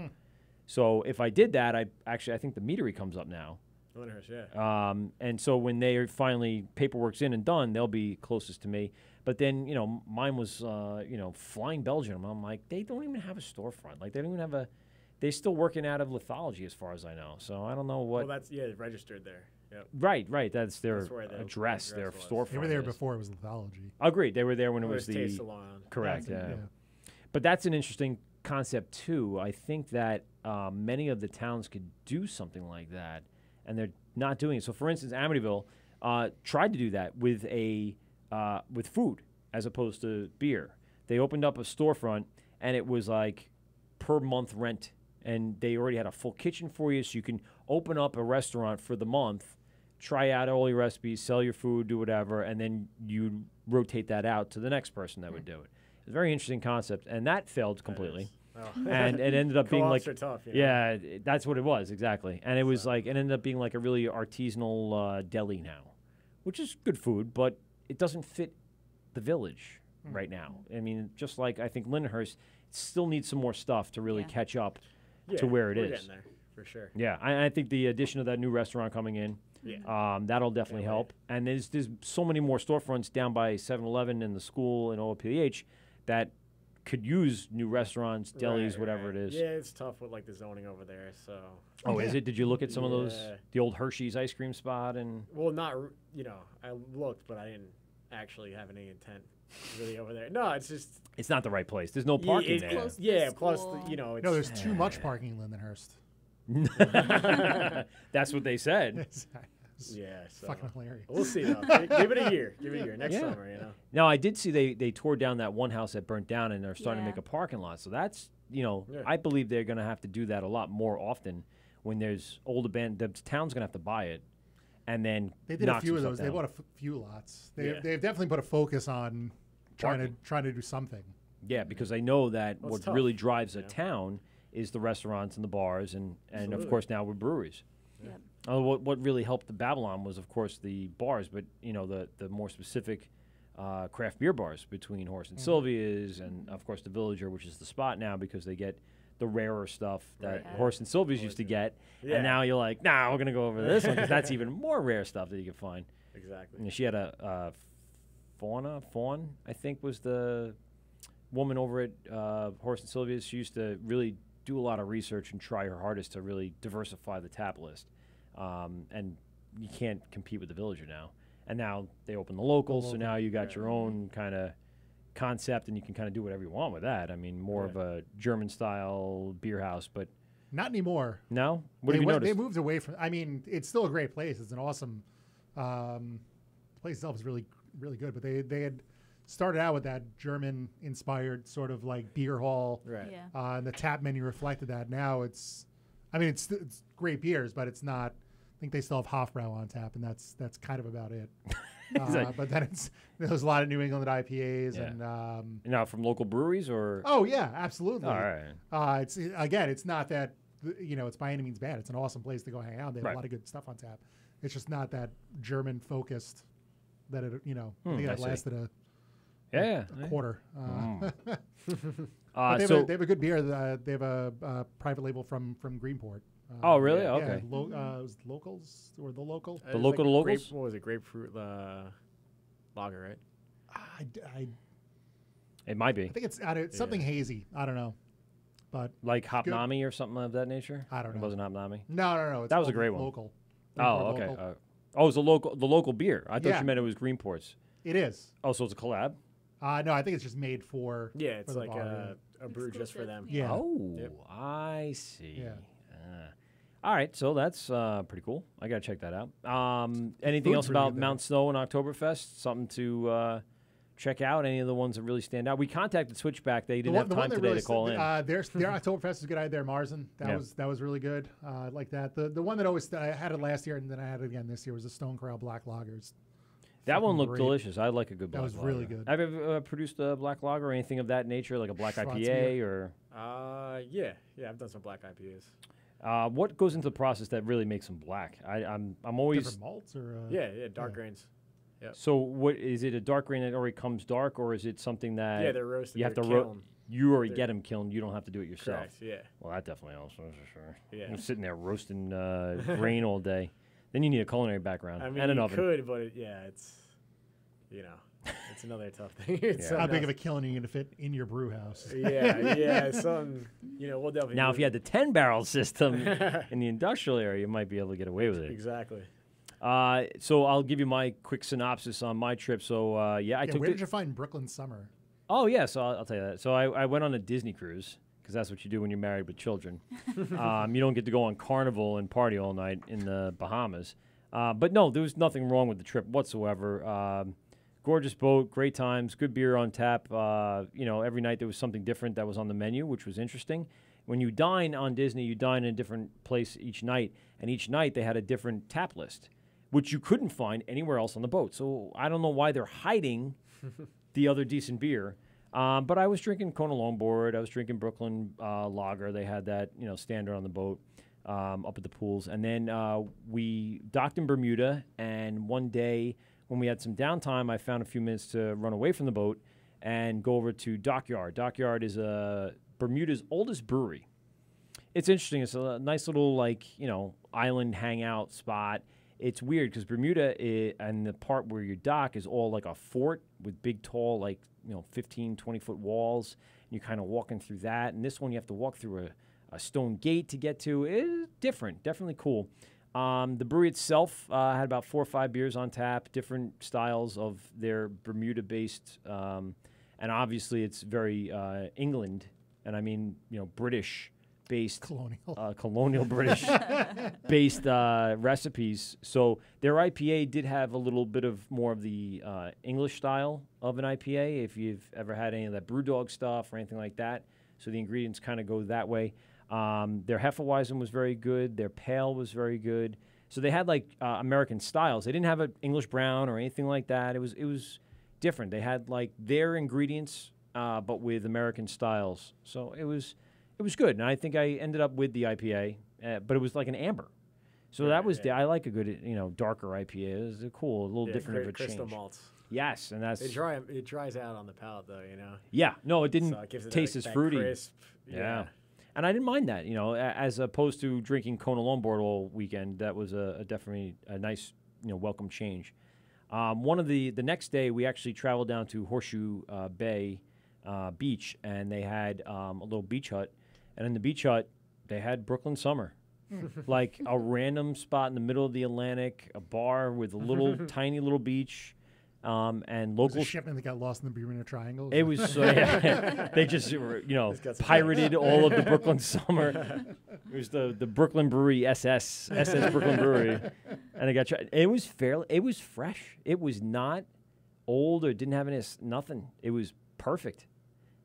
So if I did that, I think the meadery comes up now. Lindenhurst, yeah. And so when they finally paperwork's in and done, they'll be closest to me. But then, mine was, Flying Belgium. I'm like, they don't even have a storefront. Like, they don't even have they're still working out of lithology as far as I know. So I don't know what. Well, that's, registered there. Yep. Right. That's their where the address, their was. storefront. They were there is. before it was lithology. Agreed. They were there when it was the Taste Salon. correct. Yeah. But that's an interesting concept too. I think that many of the towns could do something like that, and they're not doing it. So, for instance, Amityville tried to do that with with food as opposed to beer. They opened up a storefront, and it was like per month rent, and they already had a full kitchen for you, so you can open up a restaurant for the month, try out all your recipes, sell your food, do whatever, and then you rotate that out to the next person that would do it. It's a very interesting concept, and that failed completely. And it ended up being like, Co-ops are tough, that's what it was exactly. And it was like, it ended up being like a really artisanal deli now, which is good food, but it doesn't fit the village right now. I mean, just like I think Lindenhurst still needs some more stuff to really catch up to where it we're is. Getting there, for sure. Yeah, I think the addition of that new restaurant coming in, that'll definitely help. And there's so many more storefronts down by 7-Eleven and the school and OPH that could use new restaurants, delis, whatever it is. Yeah, it's tough with like the zoning over there. So. Oh, is it? Did you look at some of those, the old Hershey's ice cream spot and? Well, not I looked, but I didn't actually have any intent really over there. No, it's just. It's not the right place. There's no parking there. Plus it's there's too much parking in Lindenhurst. That's what they said. Yeah, so fucking hilarious. We'll see though. Give it a year. Give it a year. Next summer, Now I did see they tore down that one house that burnt down, and they're starting to make a parking lot. So that's I believe they're going to have to do that a lot more often when there's old abandoned. The town's going to have to buy it, and then they did a few of those. They bought a few lots. They've definitely put a focus on trying to do something. Yeah, because I know that what tough. really drives a town is the restaurants and the bars, and of Absolutely. course now we're breweries. Yep. What really helped the Babylon was, of course, the bars, but the more specific craft beer bars between Horse and Sylvia's, and of course the Villager, which is the spot now because they get the rarer stuff that Right. Horse and Sylvia's used to get, Yeah. and now you're like, nah, we're gonna go over this one because that's even more rare stuff that you can find. Exactly. And she had a Fawn, I think, was the woman over at Horse and Sylvia's. She used to really do a lot of research and try her hardest to really diversify the tap list. And you can't compete with the Villager now. And now they open the locals, so now you got your own kind of concept, and you can kind of do whatever you want with that. I mean, more of a German-style beer house, but Not anymore. no? What have you noticed? They moved away from. I mean, it's still a great place. It's an awesome. The place itself is really, really good. But they had started out with that German-inspired sort of like beer hall. Right. Yeah. And the tap menu reflected that. Now it's great beers, but it's not. I think they still have Hofbrau on tap, and that's kind of about it. But then there's a lot of New England IPAs and. Now from local breweries or? Oh yeah, absolutely. All right. It's not that it's by any means bad. It's an awesome place to go hang out. They have Right. a lot of good stuff on tap. It's just not that German focused that it I think I that see. lasted a Yeah. quarter. Uh, But so they have a good beer. They have a private label from Greenport. Oh, really? Yeah, Okay. it was Locals or the local. The local to locals? What was it? Grapefruit lager, right? I it might be think it's something hazy. I don't know, but like it's good. Hopnami or something of that nature. I don't know. It wasn't Hopnami. No. It's That was a called great one. Local. Oh, Greenport okay. Local. It was the local beer. I thought Yeah. you meant it was Greenport's. It is. Oh, so it's a collab. No, I think it's just made for. Yeah, it's for the like bar, a brew just for them. Yeah. Oh, Yep. I see. Yeah. All right, so that's pretty cool. I gotta check that out. Anything food's else really about good there. Mount Snow and Oktoberfest? Something to check out? Any of the ones that really stand out? We contacted Switchback. They didn't have time today to call in. Their Oktoberfest is good. I had their Marzen. Yeah. That was really good. I like that. The one that always I had it last year and then I had it again this year was the Stone Corral Black Lagers. That one fucking looked great. delicious. I like a good That black was lager. really good. Have you ever produced a black lager or anything of that nature, like a black IPA or? Yeah, I've done some black IPAs. What goes into the process that really makes them black? I'm always Different malts or Yeah, dark grains. Yep. So what is it? A dark grain that already comes dark, or is it something that Yeah, they're roasted, You have they're to kilned. You already They're- get them kilned. You don't have to do it yourself. Correct, yeah. Well, that definitely helps. That's for sure. Yeah. You're sitting there roasting grain all day. Then you need a culinary background I mean, and an you oven. could, but it's it's another tough thing. It's How big of a kiln are you going to fit in your brew house? yeah, some we'll definitely. Now, do if you had the 10-barrel system in the industrial area, you might be able to get away with it. Exactly. So I'll give you my quick synopsis on my trip. So I took. Where did you find Brooklyn Summer? Oh yeah, so I'll tell you that. So I went on a Disney cruise because that's what you do when you're married with children. You don't get to go on Carnival and party all night in the Bahamas. But no, there was nothing wrong with the trip whatsoever. Gorgeous boat, great times, good beer on tap. Every night there was something different that was on the menu, which was interesting. When you dine on Disney, you dine in a different place each night, and each night they had a different tap list, which you couldn't find anywhere else on the boat. So I don't know why they're hiding the other decent beer. But I was drinking Kona Longboard. I was drinking Brooklyn Lager. They had that, standard on the boat up at the pools. And then we docked in Bermuda. And one day when we had some downtime, I found a few minutes to run away from the boat and go over to Dockyard. Dockyard is Bermuda's oldest brewery. It's interesting. It's a nice little, island hangout spot. It's weird because Bermuda and the part where you dock is all like a fort with big, tall, 15, 20-foot walls. And you're kind of walking through that. And this one, you have to walk through a stone gate to get to. It's different, definitely cool. The brewery itself had about 4 or 5 beers on tap, different styles of their Bermuda-based. And obviously, it's very England, and I mean, British-based. Colonial British-based recipes. So their IPA did have a little bit of more of the English style of an IPA, if you've ever had any of that Brewdog stuff or anything like that. So the ingredients kind of go that way. Their Hefeweizen was very good. Their Pale was very good. So they had American styles. They didn't have an English brown or anything like that. It was different. They had their ingredients, but with American styles. So it was It was good, and I think I ended up with the IPA, but it was like an amber. So that was I like a good, darker IPA. It was cool, a little different of a crystal change. malts. Yes, and that's It dries out on the palate though, Yeah, no, it didn't So it gives it taste that, as that fruity. Crisp, Yeah. And I didn't mind that, as opposed to drinking Kona Longboard all weekend. That was definitely a nice, welcome change. One of the next day, we actually traveled down to Horseshoe Bay Beach, and they had a little beach hut. And in the beach hut, they had Brooklyn Summer. Like a random spot in the middle of the Atlantic, a bar with a little tiny little beach, and local. Was a shipment that got lost in the Bermuda Triangle. It was they just pirated all of the Brooklyn Summer. It was the Brooklyn Brewery SS Brooklyn Brewery, and it was fresh. It was not old or didn't have nothing. It was perfect.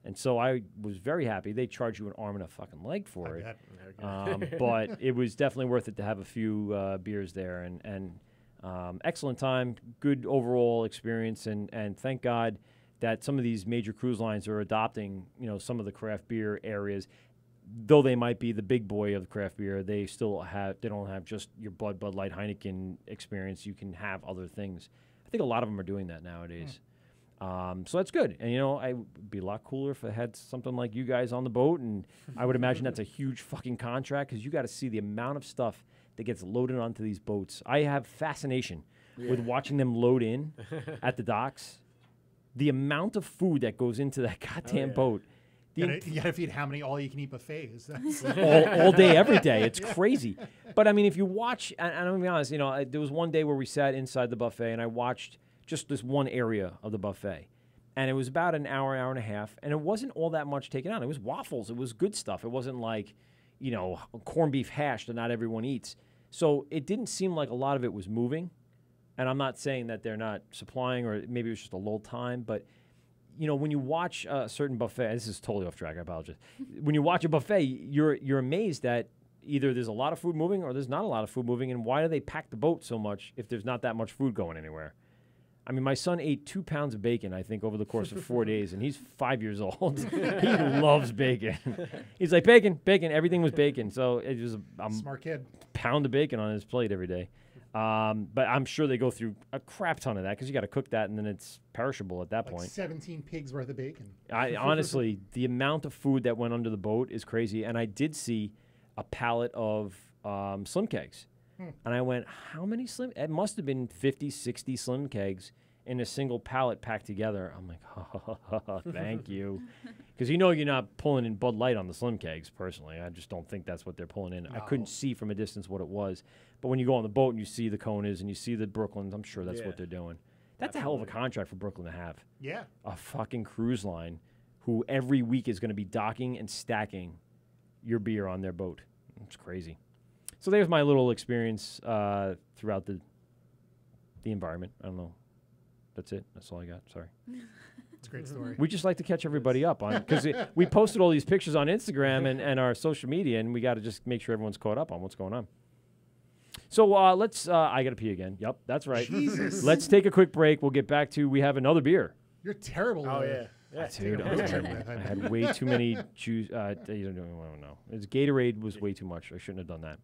And so I was very happy. They charge you an arm and a fucking leg for it. But it was definitely worth it to have a few beers there. And excellent time, good overall experience. And thank God that some of these major cruise lines are adopting, some of the craft beer areas. Though they might be the big boy of craft beer, they don't have just your Bud Light, Heineken experience. You can have other things. I think a lot of them are doing that nowadays. So that's good. And, I would be a lot cooler if I had something like you guys on the boat. And I would imagine that's a huge fucking contract because you got to see the amount of stuff that gets loaded onto these boats. I have fascination with watching them load in at the docks. The amount of food that goes into that goddamn boat. You got to feed how many all-you-can-eat buffets? all day, every day. It's crazy. But, I mean, if you watch, and I'm going to be honest, there was one day where we sat inside the buffet and I watched just this one area of the buffet. And it was about an hour and a half, and it wasn't all that much taken out. It was waffles. It was good stuff. It wasn't like, corned beef hash that not everyone eats. So it didn't seem like a lot of it was moving. And I'm not saying that they're not supplying or maybe it was just a lull time, but, when you watch a certain buffet, this is totally off track, I apologize. When you watch a buffet, you're amazed that either there's a lot of food moving or there's not a lot of food moving, and why do they pack the boat so much if there's not that much food going anywhere? I mean, my son ate 2 pounds of bacon, I think, over the course of 4 days, and he's 5 years old. He loves bacon. He's like, bacon. Everything was bacon. So it was a smart kid. Pound of bacon on his plate every day. But I'm sure they go through a crap ton of that because you got to cook that, and then it's perishable at that point. 17 pigs worth of bacon. Honestly, the amount of food that went under the boat is crazy. And I did see a pallet of slim kegs. And I went, how many it must have been 50, 60 slim kegs in a single pallet packed together. I'm like, thank you. Because you're not pulling in Bud Light on the slim kegs, personally. I just don't think that's what they're pulling in. No. I couldn't see from a distance what it was. But when you go on the boat and you see the Konas and you see the Brooklyns, I'm sure that's what they're doing. That's a hell of a contract for Brooklyn to have. Yeah. A fucking cruise line who every week is going to be docking and stacking your beer on their boat. It's crazy. So there's my little experience throughout the environment. I don't know. That's it. That's all I got. Sorry. It's a great story. We just like to catch everybody up on because we posted all these pictures on Instagram and our social media, and we got to just make sure everyone's caught up on what's going on. So let's. I got to pee again. Yep, that's right. Jesus. Let's take a quick break. We'll get back to. We have another beer. You're terrible. Oh yeah. Dude, I had way too many juice. You don't know. Gatorade was way too much. I shouldn't have done that.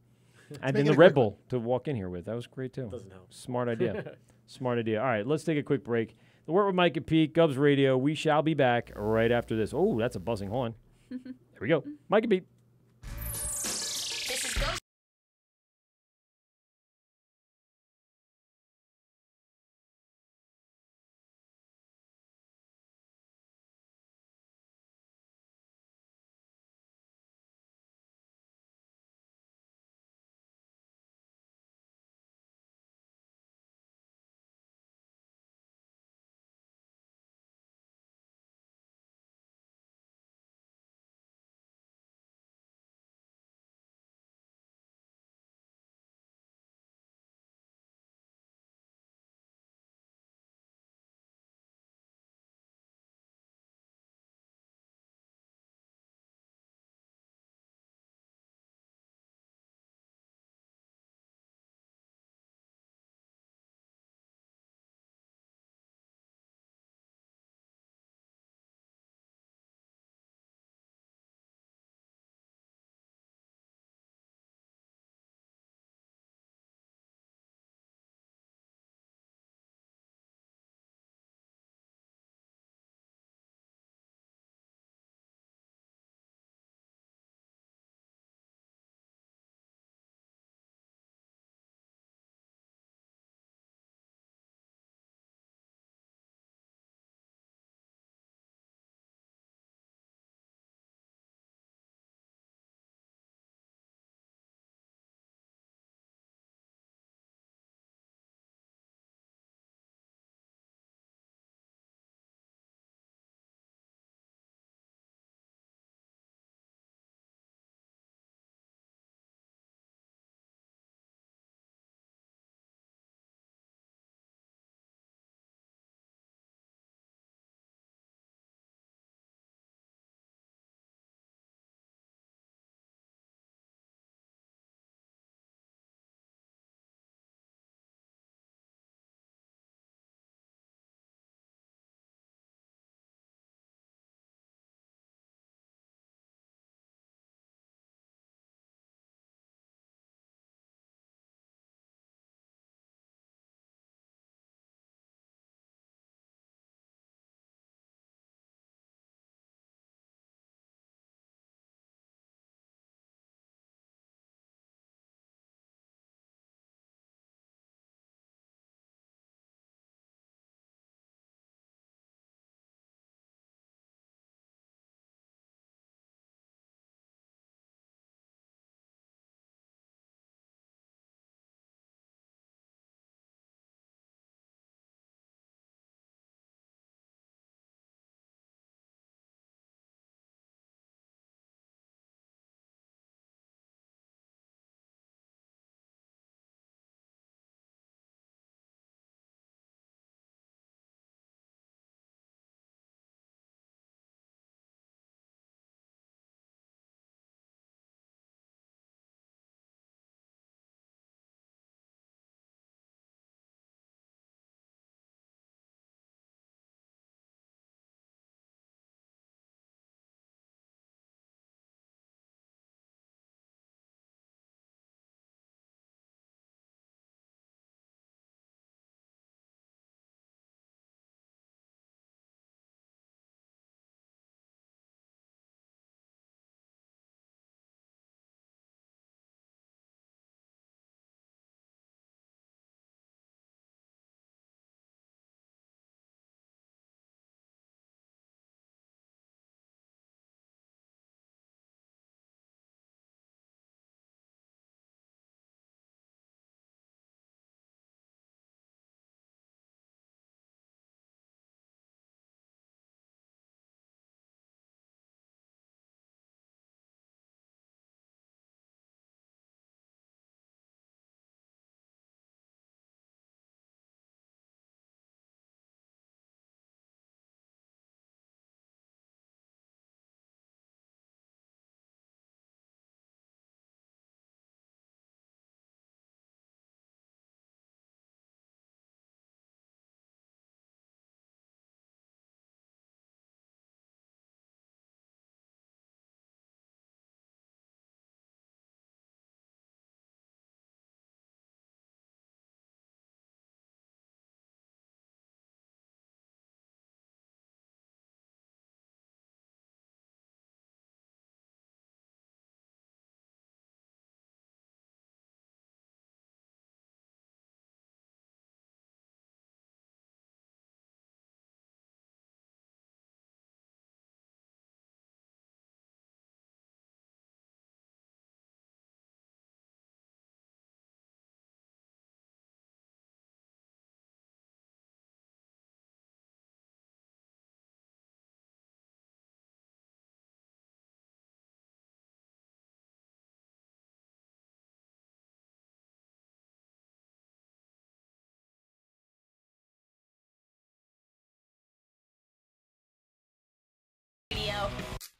And then the Red Bull to walk in here with. That was great, too. Doesn't help. Smart idea. Smart idea. All right, let's take a quick break. The Wort with Mike and Pete, Gubs Radio. We shall be back right after this. Oh, that's a buzzing horn. Here we go. Mike and Pete.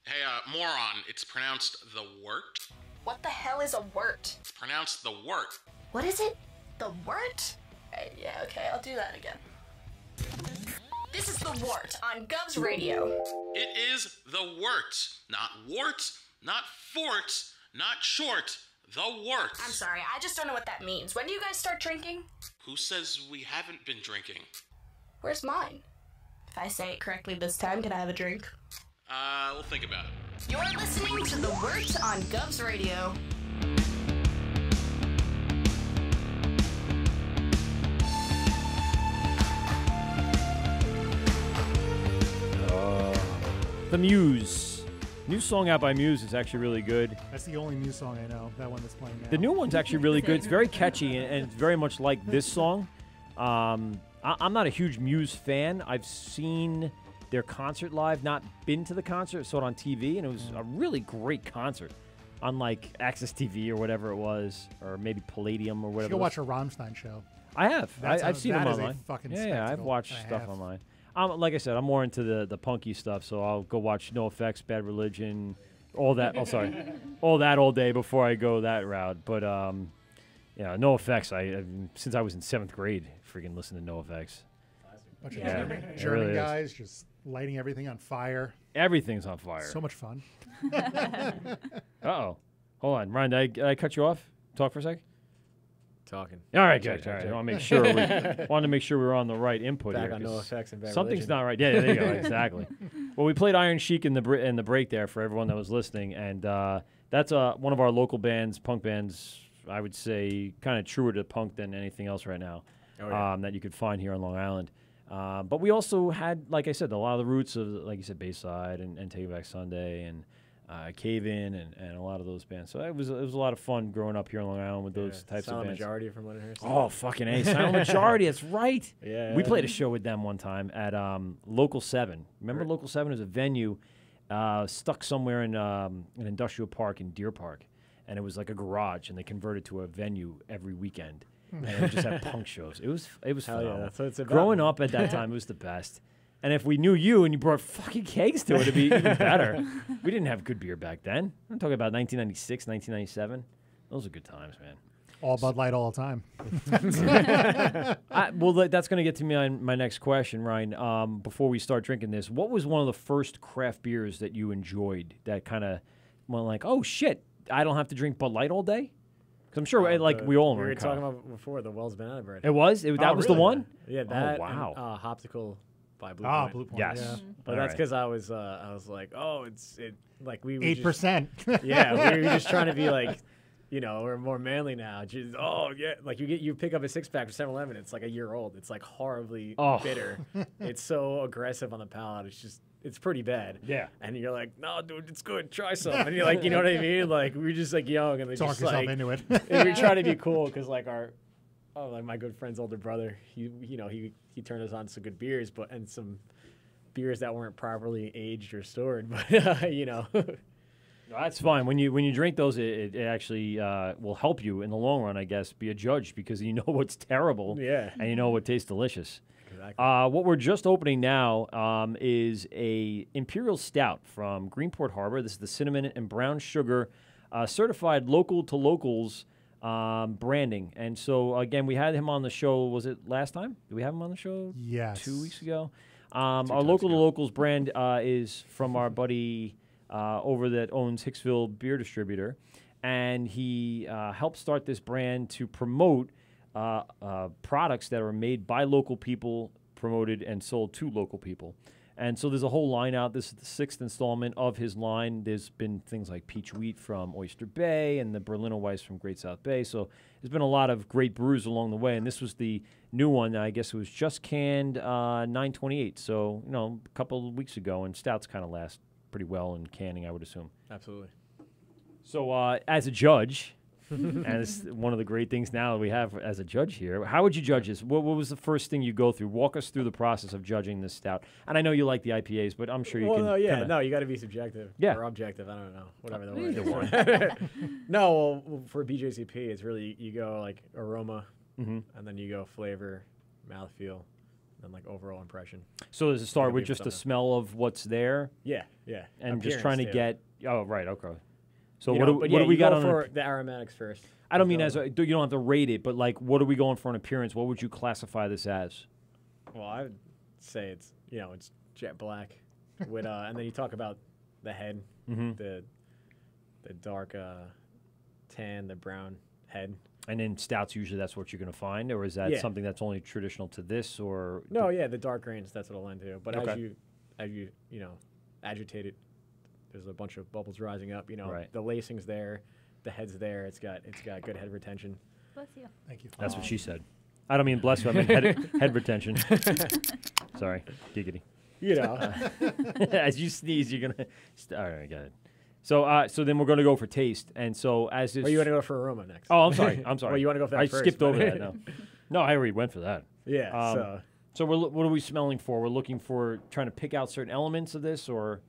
Hey, moron, it's pronounced the Wort. What the hell is a wort? It's pronounced the Wort. What is it? The wort? Yeah, okay, I'll do that again. This is the Wort on Gov's Radio. It is the Wort. Not wart, not fort, not short. The Wort. I'm sorry, I just don't know what that means. When do you guys start drinking? Who says we haven't been drinking? Where's mine? If I say it correctly this time, can I have a drink? We'll think about it. You're listening to the Wort on Gov's Radio. The Muse. New song out by Muse is actually really good. That's the only new song I know. That one that's playing now. The new one's actually really good. It's very catchy, and it's very much like this song. I'm not a huge Muse fan. I've seen their concert live, not been to the concert, saw it on TV, and it was a really great concert. Unlike Access TV or whatever it was, or maybe Palladium or whatever. You should go watch a Rammstein show. I have. I've seen them that is online. a fucking yeah, I've spectacle. watched I stuff have. online. Like I said, I'm more into the punky stuff, so I'll go watch NoFX, Bad Religion, all that. Oh, sorry, all that all day before I go that route. But yeah, NoFX. I since I was in 7th grade, freaking listen to NoFX. Bunch of it German really is. guys just lighting everything on fire. Everything's on fire. So much fun. Uh-oh. Hold on, Ryan, did I cut you off? Talk for a sec? Talking. All right, good. All right. I want to make sure wanted to make sure we were on the right input Back here. on NoFX and Bad something's Religion. not right. Yeah, there you go. Exactly. Well, we played Iron Chic in the break there for everyone that was listening, and that's one of our local bands, punk bands. I would say kind of truer to punk than anything else right now that you could find here on Long Island. But we also had, like I said, a lot of the roots of, like you said, Bayside and Take It Back Sunday and Cave In and a lot of those bands. So it was a lot of fun growing up here on Long Island with those types of Silent bands. Majority from Lindenhurst. Oh, fucking A. Silent Majority, that's right. Yeah. We played a show with them one time at Local 7. Remember Local 7 is a venue stuck somewhere in an industrial park in Deer Park. And it was like a garage, and they converted to a venue every weekend. And they would just have punk shows. It was Hell phenomenal. yeah, that's what it's about. Growing up at that time, it was the best. And if we knew you and you brought fucking kegs to it, it'd be even better. We didn't have good beer back then. I'm talking about 1996, 1997. Those are good times, man. All Bud Light all the time. Well, that's going to get to me my next question, Ryan. Before we start drinking this, what was one of the first craft beers that you enjoyed that kind of went like, oh, shit, I don't have to drink Bud Light all day? Because I'm sure, we all we were were talking about before the Wells Banana Bread. It was? That was the one? Yeah, that. Oh, wow. And, Hopsicle by Blue Ah, Point. Blue Point. Yes. Yeah. But All that's right. because I was like, oh, like we were 8%. Yeah, we were just trying to be like, we're more manly now. Just like you pick up a 6-pack for 7-Eleven, it's like a year old. It's like horribly bitter. It's so aggressive on the palate. It's pretty bad. Yeah. And you're like, no, dude, it's good. Try some. And you're like, you know what I mean? Like we're just like young and they Talk just yourself like into it. and we try to be cool because like like my good friend's older brother, he turned us on to some good beers, and some beers that weren't properly aged or stored, but That's fine. When you drink those, it actually will help you in the long run, I guess, be a judge because you know what's terrible and you know what tastes delicious. Exactly. What we're just opening now is a Imperial Stout from Greenport Harbor. This is the cinnamon and brown sugar certified local to locals branding. And so, again, we had him on the show. Was it last time? Did we have him on the show? Yes. 2 weeks ago. Our local to locals brand is from our buddy over that owns Hicksville Beer Distributor. And he helped start this brand to promote products that are made by local people, promoted and sold to local people. And so there's a whole line out. This is the 6th installment of his line. There's been things like Peach Wheat from Oyster Bay and the Berliner Weiss from Great South Bay. So there's been a lot of great brews along the way. And this was the new one. I guess it was just canned 9/28. So, a couple of weeks ago. And stouts kind of last pretty well in canning, I would assume. Absolutely. So as a judge, and it's one of the great things now that we have as a judge here, how would you judge this? What was the first thing you go through? Walk us through the process of judging this stout. And I know you like the IPAs, but I'm sure you can. No, you got to be subjective. Yeah. Or objective. I don't know. Whatever the Either word is. No, well, for BJCP, it's really, you go like aroma, and then you go flavor, mouthfeel, and like overall impression. So does it start It'll with be just the something. smell of what's there? Yeah, yeah. And just Appearance, trying to too. get. Oh, right. Okay. So You what know, do, but what yeah, do we you got go on for the aromatics first? I don't mean So- as a, you don't have to rate it, but like, what are we going for an appearance? What would you classify this as? Well, I would say it's it's jet black, with and then you talk about the head, Mhm. the dark tan, the brown head. And in stouts, usually that's what you're going to find, or is that Yeah. something that's only traditional to this, or No, yeah, the dark grains. That's what it'll lend to. But Okay. as you agitate it, there's a bunch of bubbles rising up. Right. The lacing's there, the head's there. It's got good head retention. Bless you. Thank you. That's what she said. I don't mean bless you. I mean head retention. Sorry, giggity. As you sneeze, you're gonna. All right, got it. So, so then we're gonna go for taste, and so as this. Or you want to go for aroma next? Oh, I'm sorry. I'm sorry. Well, you want to go for that I first, skipped but- over that. No, no, I already went for that. Yeah. So what are we smelling for? We're looking for trying to pick out certain elements of this, or.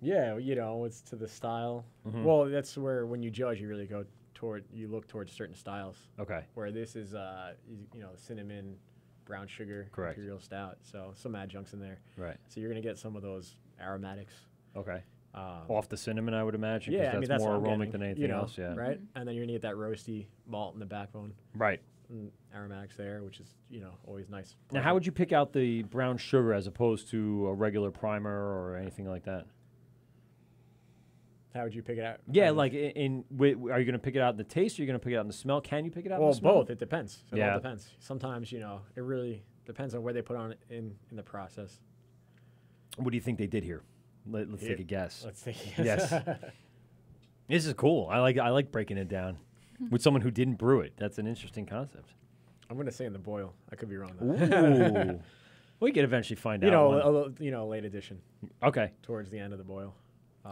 Yeah, it's to the style. Mhm. Well, that's where when you judge, you really look towards certain styles. Okay. Where this is, cinnamon, brown sugar, Correct. imperial stout. So some adjuncts in there. Right. So you're gonna get some of those aromatics. Okay. Off the cinnamon, I would imagine. 'Cause Yeah, I mean that's more what I'm aromatic getting, than anything else. Yeah. Right. And then you're gonna get that roasty malt in the backbone. Right. And aromatics there, which is always nice. Now, how would you pick out the brown sugar as opposed to a regular primer or anything like that? How would you pick it out? Yeah, like are you going to pick it out in the taste, or are you going to pick it out in the smell? Can you pick it out in the smell? Both. It depends. It Yeah. all depends. Sometimes, it really depends on where they put on it in the process. What do you think they did here? Let's Here. take a guess. Let's take a guess. Yes. This is cool. I like breaking it down with someone who didn't brew it. That's an interesting concept. I'm going to say in the boil. I could be wrong, though. Ooh. We could eventually find out. A late addition. Okay. Towards the end of the boil.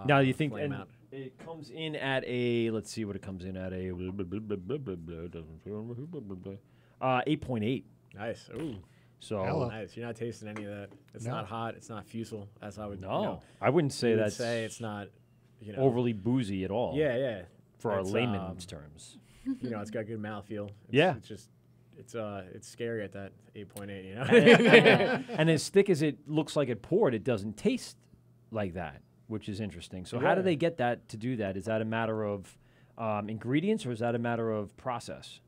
Now, you think flame and out. it comes in at a, let's see what it comes in at, a 8.8. Nice. Ooh. So nice. You're not tasting any of that. It's No. not hot. It's not fusel, as I would. No, I wouldn't say you would that's say it's not. overly boozy at all. Yeah, yeah. For our It's, layman's terms. It's got good mouthfeel. Yeah. It's just, it's scary at that 8.8. And as thick as it looks like it poured, it doesn't taste like that, which is interesting. So how do Yeah. they get that to do that? Is that a matter of ingredients, or is that a matter of process?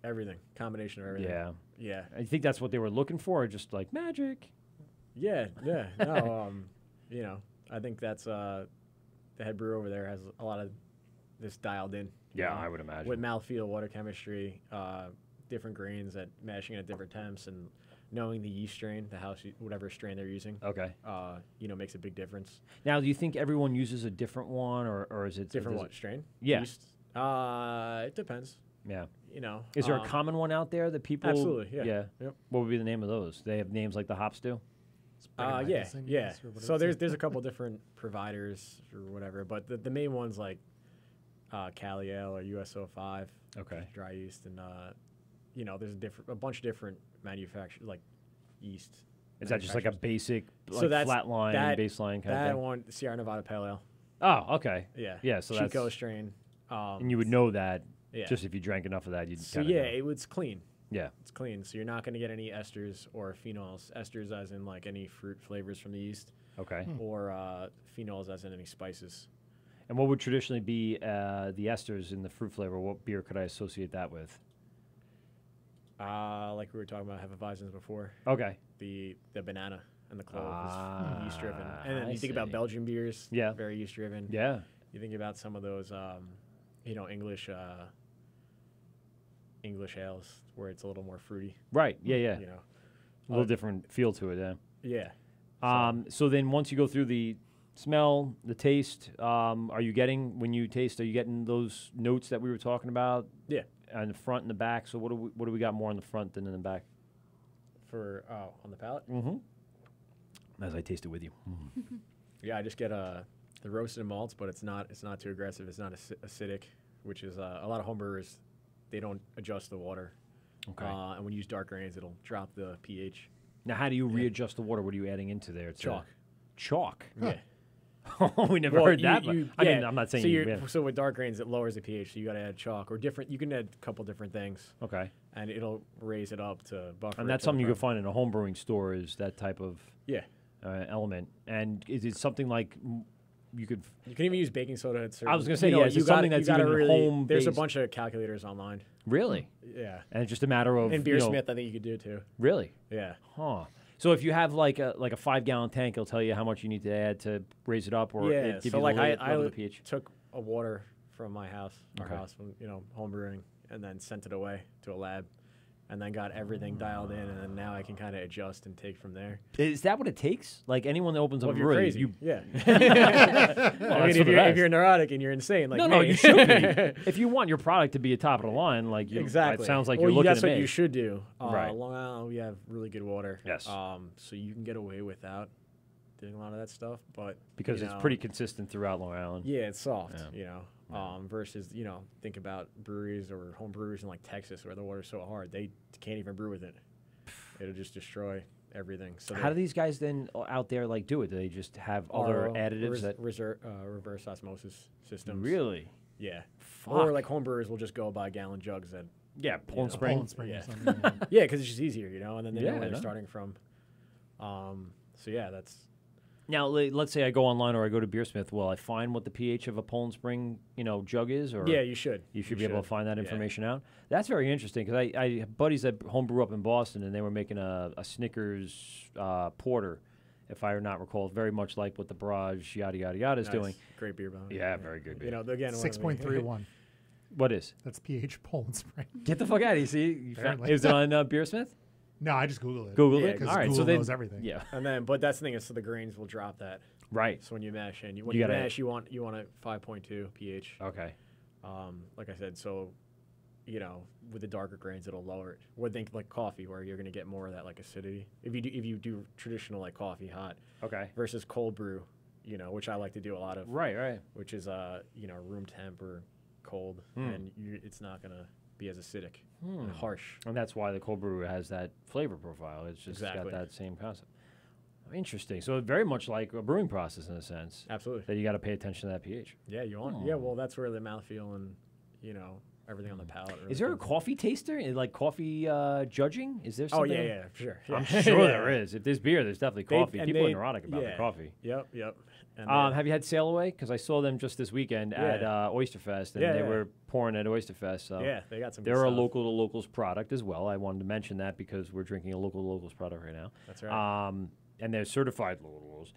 Everything. Combination of everything. Yeah. Yeah. I think that's what they were looking for, or just like magic. Yeah, yeah. No, I think that's the head brewer over there has a lot of this dialed in. Yeah, I would imagine. With mouthfeel, water chemistry, different grains at mashing at different temps, and knowing the yeast strain, whatever strain they're using. Okay. Makes a big difference. Now, do you think everyone uses a different one, or is it Different does what it- strain? Yeah. Yeast? It depends. Yeah. Is Is there a common one out there that people? Absolutely, yeah. Yeah. Yep. What would be the name of those? They have names like the hops do. Yeah. So there's a couple different providers or whatever, but the main ones like Cali-Ale or USO5. Okay. Dry yeast, and there's a bunch of different manufacturers like yeast. Is that just like a basic, like So that's flat line, baseline kind of that thing? one, Sierra Nevada Pale Ale. Oh, okay. Yeah. Yeah. So Chico that's strain. and you would know that Yeah. just if you drank enough of that, you'd. So kinda yeah, know. it's clean. Yeah. It's clean. So you're not going to get any esters or phenols. Esters as in like any fruit flavors from the yeast. Okay. Or phenols as in any spices. And what would traditionally be the esters in the fruit flavor? What beer could I associate that with? Like we were talking about Hefeweizens before. Okay. The banana and the clove is yeast driven. And then I you think about see. Belgian beers. Yeah. Very yeast driven. Yeah. You think about some of those, English ales where it's a little more fruity. Right. Yeah. Yeah. You know, a little different feel to it. Yeah. Yeah. So then once you go through the smell, the taste, are you getting those notes that we were talking about? Yeah. On the front and the back. So what do we got more on the front than in the back? For on the palate. Mm-hmm. As I taste it with you. Yeah, I just get the roasted malts, but it's not too aggressive. It's not acidic, which is a lot of homebrewers, they don't adjust the water. Okay. And when you use dark grains, it'll drop the pH. Now, how do you readjust the water? What are you adding into there? Chalk. Chalk. Yeah. We never heard that. But I mean, I'm not saying so you. So with dark grains, it lowers the pH. So you got to add chalk or different. You can add a couple different things. Okay. And it'll raise it up to buffer. And that's something you can find in a home brewing store. Is that type of element? And is it something like you can even use baking soda at certain. I was going to say, is it something that's even home? There's a bunch of calculators online. Really? Yeah. And it's just a matter of and Beersmith, I think you could do it too. Really? Yeah. Huh. So if you have like a 5-gallon tank, it'll tell you how much you need to add to raise it up, or give you the pH. Took a water from my house, our house, from home brewing, and then sent it away to a lab, and then got everything dialed in, and then now I can kind of adjust and take from there. Is that what it takes? Like anyone that opens up a brewery, crazy. yeah. I mean, if you're neurotic and you're insane, like no, you should be. If you want your product to be a top of the line, like exactly, it sounds like you're looking that's at me. what you should do. Right. Long Island, we have really good water. Yes. So you can get away without doing a lot of that stuff, but because it's pretty consistent throughout Long Island. Yeah, it's soft. Versus think about breweries or home breweries in like Texas where the water's so hard they can't even brew with it. It'll just destroy everything. So how do these guys then out there like do it? Do they just have other additives that reverse osmosis systems? Really? Yeah. Fuck. Or like home brewers will just go by gallon jugs that. Yeah, Poland Spring. Yeah, yeah, because it's just easier, and then they know where they're starting from. So yeah, that's. Now, let's say I go online or I go to Beersmith. Will I find what the pH of a Poland Spring, jug is? Or yeah, you should. You should be able to find that information out. That's very interesting because I have buddies that homebrew up in Boston, and they were making a Snickers porter, if I not recall, very much like what the Barrage yada yada yada is doing. Great beer, by the way. Yeah, very good beer. Again, 6.31. What is? That's pH Poland Spring. Get the fuck out of here! See, is it on Beersmith? No, I just Googled it. Googled it? Because All right, Google so knows everything. Yeah. But that's the thing is, so the grains will drop that. Right. So when you mash in, you mash, you want a 5.2 pH. Okay. Like I said, so, with the darker grains, it'll lower it. Or think like coffee, where you're going to get more of that like acidity. If you do traditional like coffee hot. Okay. Versus cold brew, which I like to do a lot of. Right. Which is room temp or cold, and it's not going to be as acidic and harsh. And that's why the cold brew has that flavor profile. It's just got that same concept. Interesting. So very much like a brewing process in a sense. Absolutely. That you got to pay attention to that pH. Yeah, you want. Yeah, well, that's where the mouthfeel and everything on the palate. Really is there a coffee taster, like coffee judging? Is there? Oh something? yeah, sure. I'm sure there is. If there's beer, there's definitely coffee. People are neurotic about the coffee. Yep. And have you had Sail Away? Because I saw them just this weekend at Oysterfest, and they were pouring at Oysterfest. So yeah, they got some. They're a local to locals product as well. I wanted to mention that because we're drinking a local to locals product right now. That's right. And they're certified local to locals.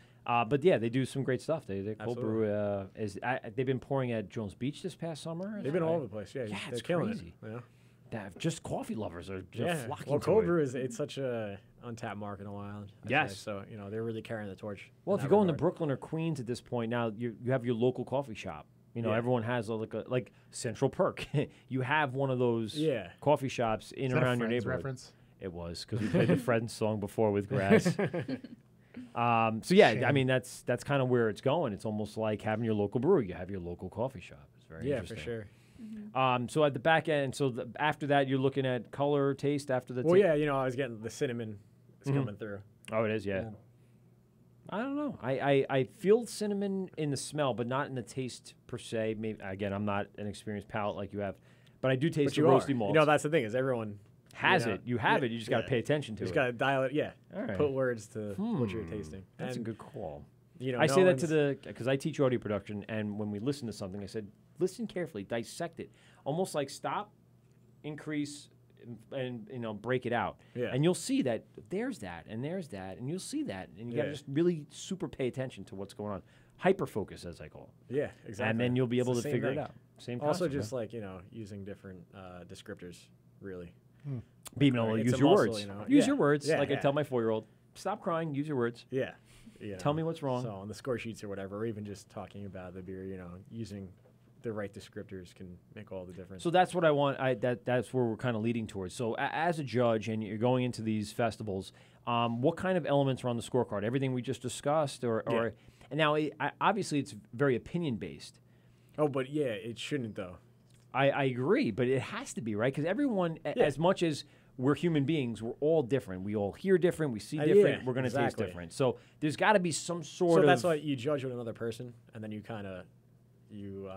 But yeah, they do some great stuff. They cold brew they've been pouring at Jones Beach this past summer. They've been all over the place. Yeah, it's killing crazy. It. Yeah. Just coffee lovers are just flocking well, to cold it. brew it's such a untapped market in Long Island. Yes. So they're really carrying the torch. Well, if you go into Brooklyn or Queens at this point now, you have your local coffee shop. Everyone has like Central Perk. You have one of those coffee shops in around your neighborhood. Reference? It was because we played the Friends song before with Graz. So yeah, Shame. I mean that's kind of where it's going. It's almost like having your local brewery. You have your local coffee shop. It's very interesting. For sure. So at the back end, after that, you're looking at color, taste after the. Well, I was getting the cinnamon is coming through. Oh, it is, yeah. I don't know. I feel cinnamon in the smell, but not in the taste per se. Maybe again, I'm not an experienced palate like you have, but I do taste the roasty malts. That's the thing is everyone has it. You have it. You just got to pay attention to it. You just got to dial it. Yeah. All right. Put words to what you're tasting. That's a good call. I say that because I teach audio production, and when we listen to something, I said, listen carefully, dissect it, almost like stop, increase, and break it out. Yeah. And you'll see that there's that, and there's that, and you'll see that, and you got to just really super pay attention to what's going on. Hyper focus, as I call it. Yeah, exactly. And then you'll be able to figure it out. Same concept. Also, just like using different descriptors, really. Being able to use your words. Use your words. Yeah, I tell my 4-year-old, stop crying, use your words. Yeah. Tell me what's wrong. So on the score sheets or whatever, or even just talking about the beer, using the right descriptors can make all the difference. So that's what I want. That's where we're kind of leading towards. So as a judge, and you're going into these festivals, what kind of elements are on the scorecard? Everything we just discussed, or and now obviously it's very opinion based. Oh, but it shouldn't though. I agree, but it has to be, right? Because everyone, as much as we're human beings. We're all different. We all hear different. We see different. Yeah, we're going to taste exactly. different. So there's got to be some sort of. So that's why you judge with another person, and then you kind of you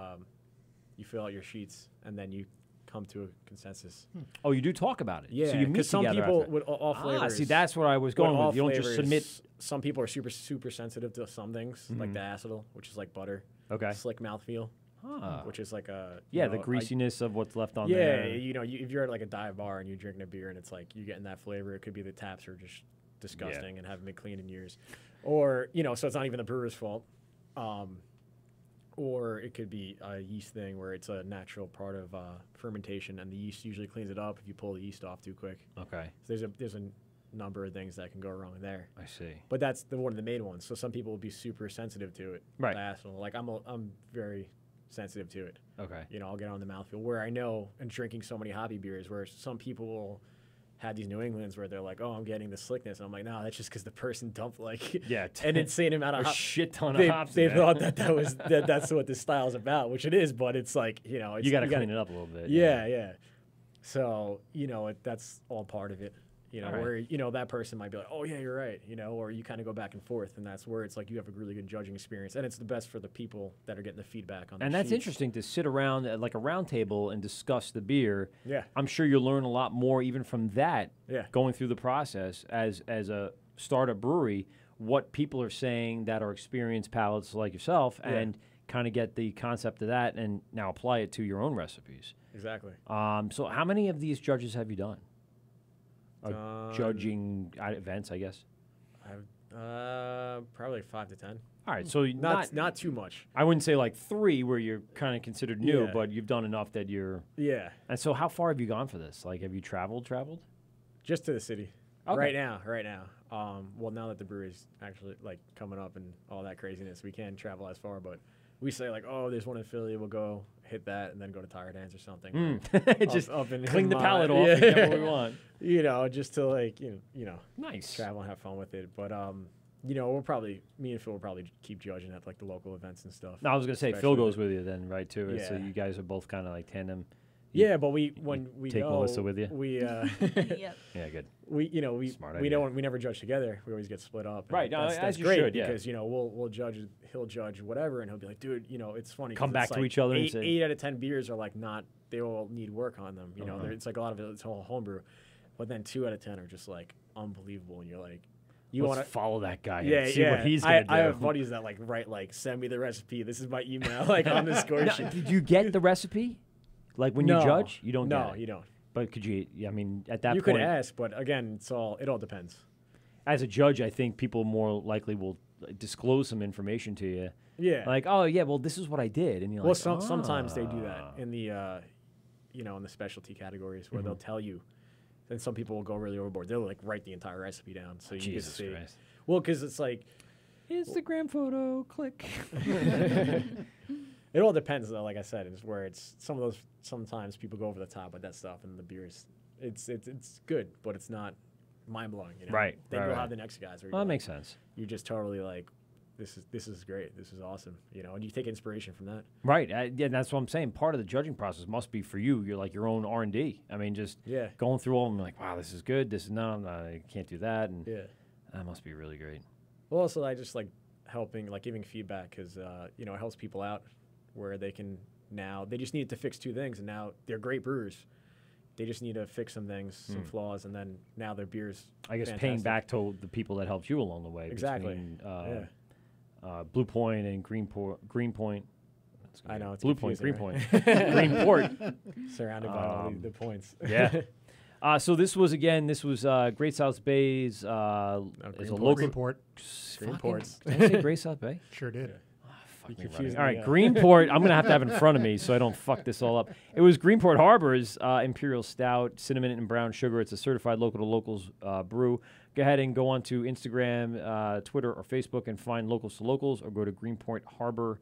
fill out your sheets, and then you come to a consensus. Oh, you do talk about it. Yeah, so you meet some together people after. with all flavors. See, that's what I was going with. You don't just submit. Some people are super sensitive to some things, like the acetal, which is like butter. Okay. Slick mouthfeel. Ah. Which is like a the greasiness of what's left on there. Yeah, if you're at like a dive bar and you're drinking a beer and it's like you're getting that flavor, it could be the taps are just disgusting and haven't been cleaned in years, or so it's not even the brewer's fault, or it could be a yeast thing where it's a natural part of fermentation and the yeast usually cleans it up if you pull the yeast off too quick. Okay. So there's a number of things that can go wrong there. I see. But that's one of the main ones. So some people will be super sensitive to it. Right. Like I'm very sensitive to it. Okay. I'll get on the mouthfeel. Where I know, and drinking so many hoppy beers, where some people will have these New Englands where they're like, "Oh, I'm getting the slickness," and I'm like, "No, that's just because the person dumped like an insane amount of a shit ton of hops. They thought that's what this style is about, which it is, but it's like you got to clean it up a little bit. Yeah. So that's all part of it. Right. Where that person might be like, "Oh yeah, you're right," or you kind of go back and forth, and that's where it's like you have a really good judging experience, and it's the best for the people that are getting the feedback on. And that's interesting to sit around at like a round table and discuss the beer. Yeah, I'm sure you'll learn a lot more even from that. Yeah, going through the process as a startup brewery, what people are saying that are experienced palates like yourself, and kind of get the concept of that, and now apply it to your own recipes. Exactly. So how many of these judges have you done? Judging events, I guess. I've probably 5 to 10. All right, so not too much. I wouldn't say like 3 where you're kind of considered new, but you've done enough that you're. Yeah. And so, how far have you gone for this? Like, have you traveled? Just to the city. Okay. Right now. Well, now that the brewery's actually like coming up and all that craziness, we can't travel as far. But we say like, oh, there's one in Philly. We'll go hit that and then go to Tire Dance or something. Just up in clean the palate off and get what we want. Just to like nice travel and have fun with it. But we'll probably me and Phil will probably keep judging at like the local events and stuff. No, I was gonna say Phil goes with you then, right? Too. Yeah. So you guys are both kind of like tandem. Yeah, but when we take go, Melissa with you. We yep. Yeah, good. We Smart we idea. don't we never judge together. We always get split up. Right, That's as you great should, because we'll judge. He'll judge whatever, and he'll be like, dude, it's funny. Come back it's to like each other and 8, say 8 out of 10 beers are like not. They all need work on them. It's like a lot of it's all homebrew, but then 2 out of 10 are just like unbelievable, and you're like. You want to follow that guy and see what he's gonna do. I have buddies that like write like send me the recipe. This is my email like on the score sheet. Did you get the recipe? Like when you judge, you don't. No, get it. you don't. But could you? I mean, at that you point, could ask, but again, it all depends. As a judge, I think people more likely will disclose some information to you. Yeah. Like, oh yeah, well this is what I did, and you're like, sometimes they do that in the in the specialty categories where they'll tell you. Then some people will go really overboard. They'll like write the entire recipe down, so you Jesus can see. Christ. Well, because it's like Instagram photo, click. It all depends, though. Like I said, it's where it's some of those. Sometimes people go over the top with that stuff, and the beers, it's good, but it's not mind blowing. Right. Then you'll have the next guys. Where Well, that makes sense. You're just totally like, this is great. This is awesome. And you take inspiration from that. Right. Yeah, that's what I'm saying. Part of the judging process must be for you. You're like your own R&D. I mean, just going through all of them, like, wow, this is good. This is no, I can't do that, and that must be really great. Well, also I just like helping, like giving feedback because it helps people out where they can now they just needed to fix 2 things, and now they're great brewers. They just need to fix some things, some flaws, and then now their beer's I guess fantastic. paying back to the people that helped you along the way. Exactly. Between, Blue Point and Green Point. I know it's Blue Point, Green right? Point, Greenport. Surrounded by all the points. Yeah. So this was Great South Bay's is a local Greenport. Greenports. Did I say Great South Bay? Sure did. All right, Greenport. I'm gonna have to have it in front of me so I don't fuck this all up. It was Greenport Harbor's Imperial Stout, cinnamon and brown sugar. It's a certified local to locals brew. Go ahead and go on to Instagram, Twitter, or Facebook and find Locals to Locals, or go to Greenport Harbor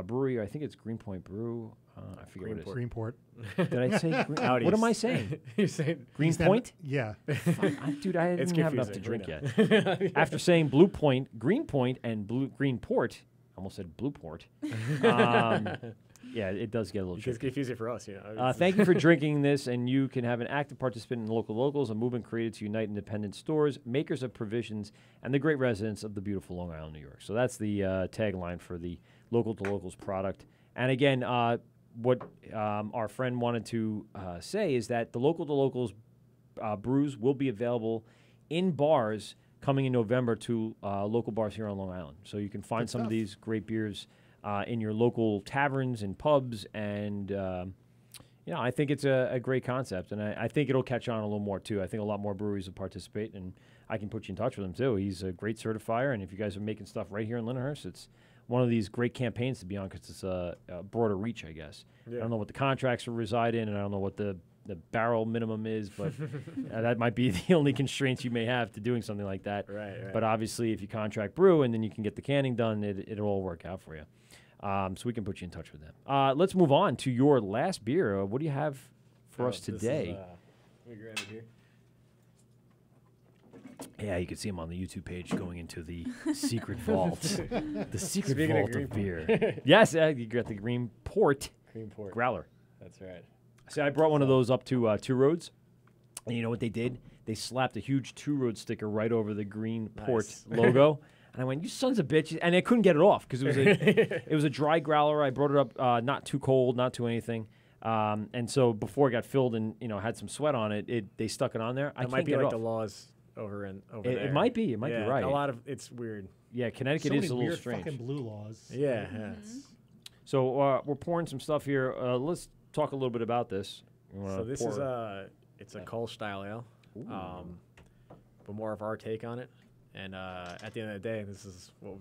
Brewery. I think it's Greenpoint Brew. I forget what it is. Greenport. Did I say? What am I saying? You're saying Greenpoint? Yeah. Dude, I didn't have enough to drink know. yet. After saying Blue Point, Greenpoint, and Greenport. Almost said Blueport. Yeah, it does get a little It's tricky. confusing for us, you know. Thank you for drinking this, and you can have an active participant in the local locals, a movement created to unite independent stores, makers of provisions, and the great residents of the beautiful Long Island, New York. So that's the tagline for the local to locals product. And again, what our friend wanted to say is that the local to locals brews will be available in bars coming in November to local bars here on Long Island. So you can find some of these great beers in your local taverns and pubs, and I think it's a great concept, and I think it'll catch on a little more too. I think a lot more breweries will participate, and I can put you in touch with him too. He's a great certifier, and if you guys are making stuff right here in Lindenhurst, it's one of these great campaigns to be on because it's a broader reach, I guess. Yeah. I don't know what the contracts will reside in, and I don't know what the barrel minimum is, but that might be the only constraints you may have to doing something like that. Right. But obviously, if you contract brew and then you can get the canning done, it'll all work out for you. So we can put you in touch with them. Let's move on to your last beer. What do you have for us today? Let me grab it here. Yeah, you can see him on the YouTube page going into the secret vault. The secret Speaking vault of of green beer. Yes, you got the green port. Green port. Growler. That's right. See, I brought one of those up to Two Roads, and you know what they did? They slapped a huge Two Road sticker right over the green port logo. And I went, you sons of bitches. And I couldn't get it off because it was a dry growler. I brought it up not too cold, not too anything. And so before it got filled and had some sweat on it, they stuck it on there. I That can't might be get like it the off. laws over there. It might be. It might be right. A lot of it's weird. Yeah, Connecticut So is many a little weird strange. fucking blue laws. Yeah. So we're pouring some stuff here. Let's talk a little bit about this. So this is it's a Kolsch style ale, but more of our take on it. And at the end of the day, this is what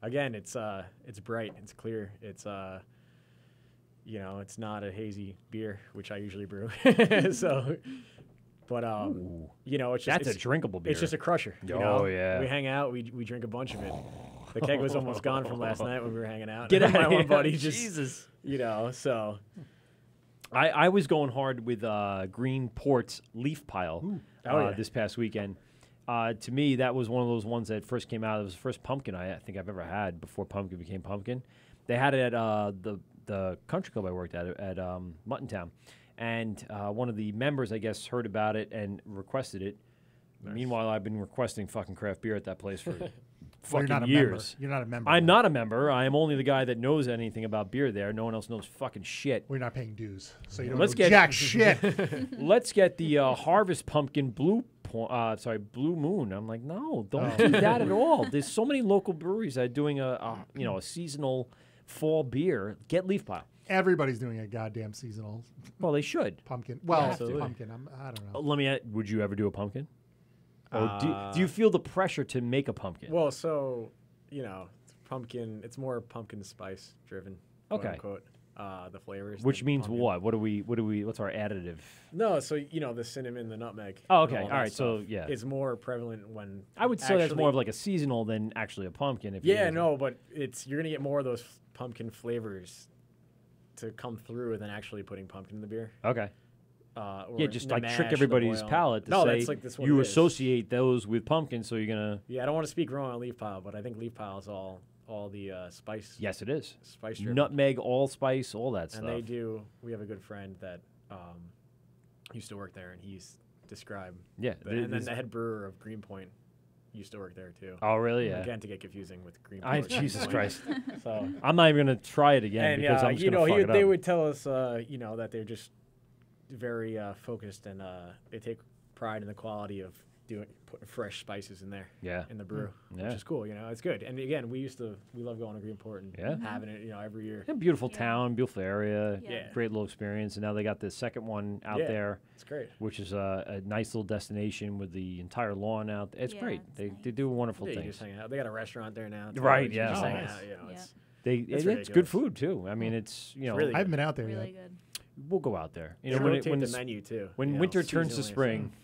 again, it's bright, it's clear, it's it's not a hazy beer, which I usually brew. So, but it's just, that's a drinkable beer. It's just a crusher. Oh yeah. We hang out, we drink a bunch of it. The keg was almost gone from last night when we were hanging out. Get out my of one here. buddy just Jesus. So. I was going hard with Green Port's Leaf Pile this past weekend. To me, that was one of those ones that first came out. It was the first pumpkin I think I've ever had before pumpkin became pumpkin. They had it at the country club I worked at Muttontown. And one of the members, I guess, heard about it and requested it. Nice. Meanwhile, I've been requesting fucking craft beer at that place for fucking years. You're not a member. I'm not a member. I am only the guy that knows anything about beer there. No one else knows fucking shit. We're not paying dues, so you don't Let's know jack shit. Let's get the Harvest Pumpkin Blue Moon. I'm like, no, don't do that at all. There's so many local breweries that are doing a seasonal fall beer. Get Leaf Pile. Everybody's doing a goddamn seasonal. Well, they should. Pumpkin. Well, absolutely. pumpkin. I don't know. Let me. Would you ever do a pumpkin? Or do you feel the pressure to make a pumpkin? Well, so pumpkin. It's more pumpkin spice driven. Okay. Quote, unquote, the flavors. Which means pumpkin. what? What do we? What's our additive? No, so the cinnamon, the nutmeg. Oh, okay. and All that right. So stuff yeah, is more prevalent when. I would say that's more of like a seasonal than actually a pumpkin. If Yeah, no, but you're gonna get more of those pumpkin flavors to come through than actually putting pumpkin in the beer. Okay. Or just the like mash, trick the everybody's boil. palate to No, say that's like this one you it is. associate those with pumpkin, so you're gonna. Yeah, I don't want to speak wrong on Leaf Pile, but I think Leaf Pile is all the spice. Yes, it is. Spice driven. Nutmeg, allspice, all that stuff. And they do. We have a good friend that used to work there, and he's described. Yeah, And then the head brewer of Greenpoint used to work there too. Oh, really? Yeah. Again, to get confusing with Greenpoint. Jesus Christ. So I'm not even gonna try it again and because I'm just gonna fuck it up. they would tell us, that they're just very focused and they take pride in the quality of putting fresh spices in there. Yeah. In the brew, Yeah. which is cool. It's good. And again, we love going to Greenport and having it, every year. Yeah, beautiful town, beautiful area. Yeah. Great little experience. And now they got the second one out there. It's great. Which is a nice little destination with the entire lawn out there. It's great. They do wonderful Yeah, you things. just hang out. They got a restaurant there now. Too, Right, which yeah. Just Oh, hang nice. out, It's it's good food too. I mean, it's really I haven't been out there Really yet. good. We'll go out there. They rotate the menu too. When winter turns to spring, seasonally,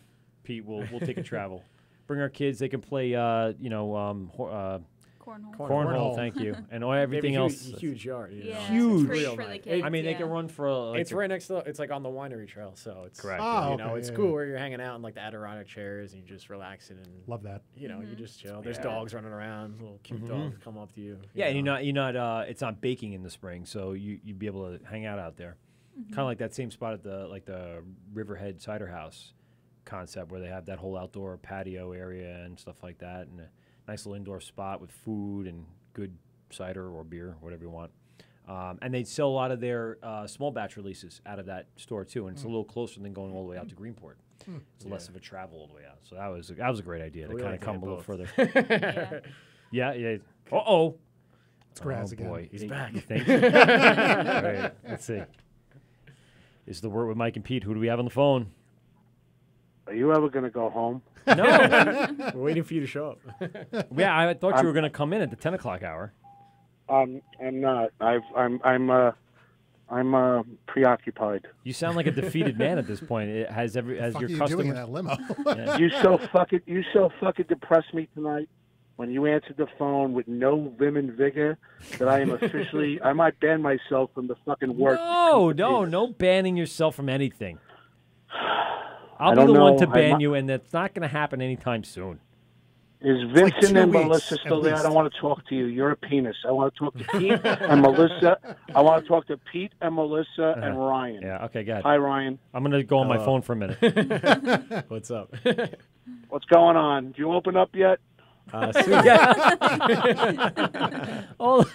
Pete, we'll take a travel. Bring our kids. They can play, cornhole. Cornhole, thank you. And everything They have a else. huge yard. You know? Huge. It's real for the nice. kids, I mean, they can run for like it's right next to. It's like on the winery trail, so it's correct. Oh, you know, okay, it's yeah, cool yeah. where you're hanging out in like the Adirondack chairs and you're just relaxing and Love that. you know, you just chill. There's Yeah. dogs running around, little cute dogs come up to you. Yeah, and you're not. It's not baking in the spring, so you'd be able to hang out there. Kind of like that same spot at the Riverhead Cider House concept, where they have that whole outdoor patio area and stuff like that, and a nice little indoor spot with food and good cider or beer, whatever you want. And they sell a lot of their small batch releases out of that store too, and it's a little closer than going all the way out to Greenport. It's less of a travel all the way out. So that was a great idea to We kind like of to come hit a little both. further. Yeah. Uh-oh. It's Graz again. Boy. He's back. You think? Right. Let's see. This is the Wort with Mike and Pete. Who do we have on the phone? Are you ever going to go home? No. We're waiting for you to show up. Yeah, I thought you were going to come in at the 10 o'clock hour. I'm not. I'm preoccupied. You sound like a defeated man at this point. Has What your are you customers? doing in that limo? Yeah. You so fucking depressed me tonight when you answered the phone with no vim and vigor that I am officially. I might ban myself from the fucking work. No banning yourself from anything. I'll be don't the one know. to ban you, and that's not going to happen anytime soon. Is like Vincent 2 and weeks, Melissa at still there? I least. don't want to talk to you. You're a penis. I want to talk to Pete and Melissa. I want to talk to Pete and Melissa and Ryan. Yeah, okay, go ahead. Hi, Ryan. I'm going to go on my phone for a minute. What's up? What's going on? Did you open up yet? Oh,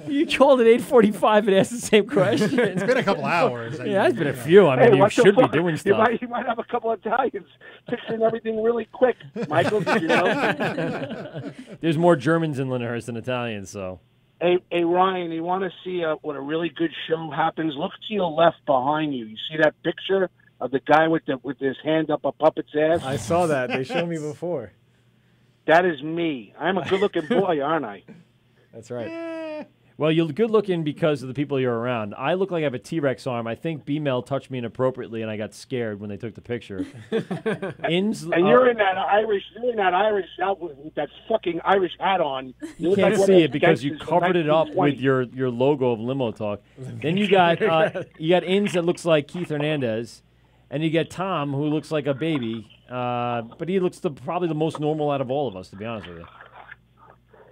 you called at 8:45 and asked the same question. It's been a couple hours. Yeah, it's been a few. I mean, Hey, you what the should be fuck? doing stuff. You might have a couple of Italians fixing everything really quick. Michael, did you know? There's more Germans in Lindenhurst than Italians, so. Hey, Ryan, you want to see what a really good show happens? Look to your left behind you. You see that picture of the guy with his hand up a puppet's ass? I saw that. They showed me before. That is me. I'm a good-looking boy, aren't I? That's right. Well, you're good looking because of the people you're around. I look like I have a T-Rex arm. I think B-Mel touched me inappropriately, and I got scared when they took the picture. And you're in that Irish outfit with that fucking Irish hat on. You look can't like one see of it because you those gangsters from covered it up 1920. with your logo of Limo Talk. Then you got Inns that looks like Keith Hernandez, and you get Tom who looks like a baby, but he looks probably the most normal out of all of us, to be honest with you.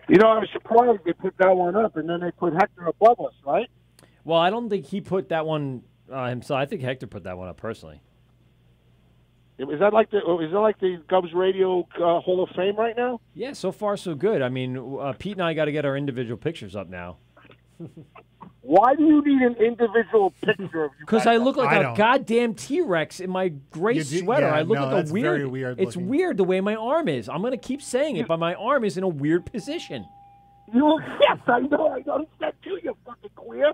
You know, I was surprised they put that one up, and then they put Hector above us, right? Well, I don't think he put that one himself. I think Hector put that one up personally. Is that like the Gubs Radio Hall of Fame right now? Yeah, so far so good. I mean, Pete and I got to get our individual pictures up now. Why do you need an individual picture of you? Because I look like I a don't. goddamn T-Rex in my gray You do- sweater. yeah, I look no, like that's a weird. very weird It's looking. weird the way my arm is. I'm gonna keep saying it, but my arm is in a weird position. Yes, I know. I noticed that too, you fucking queer.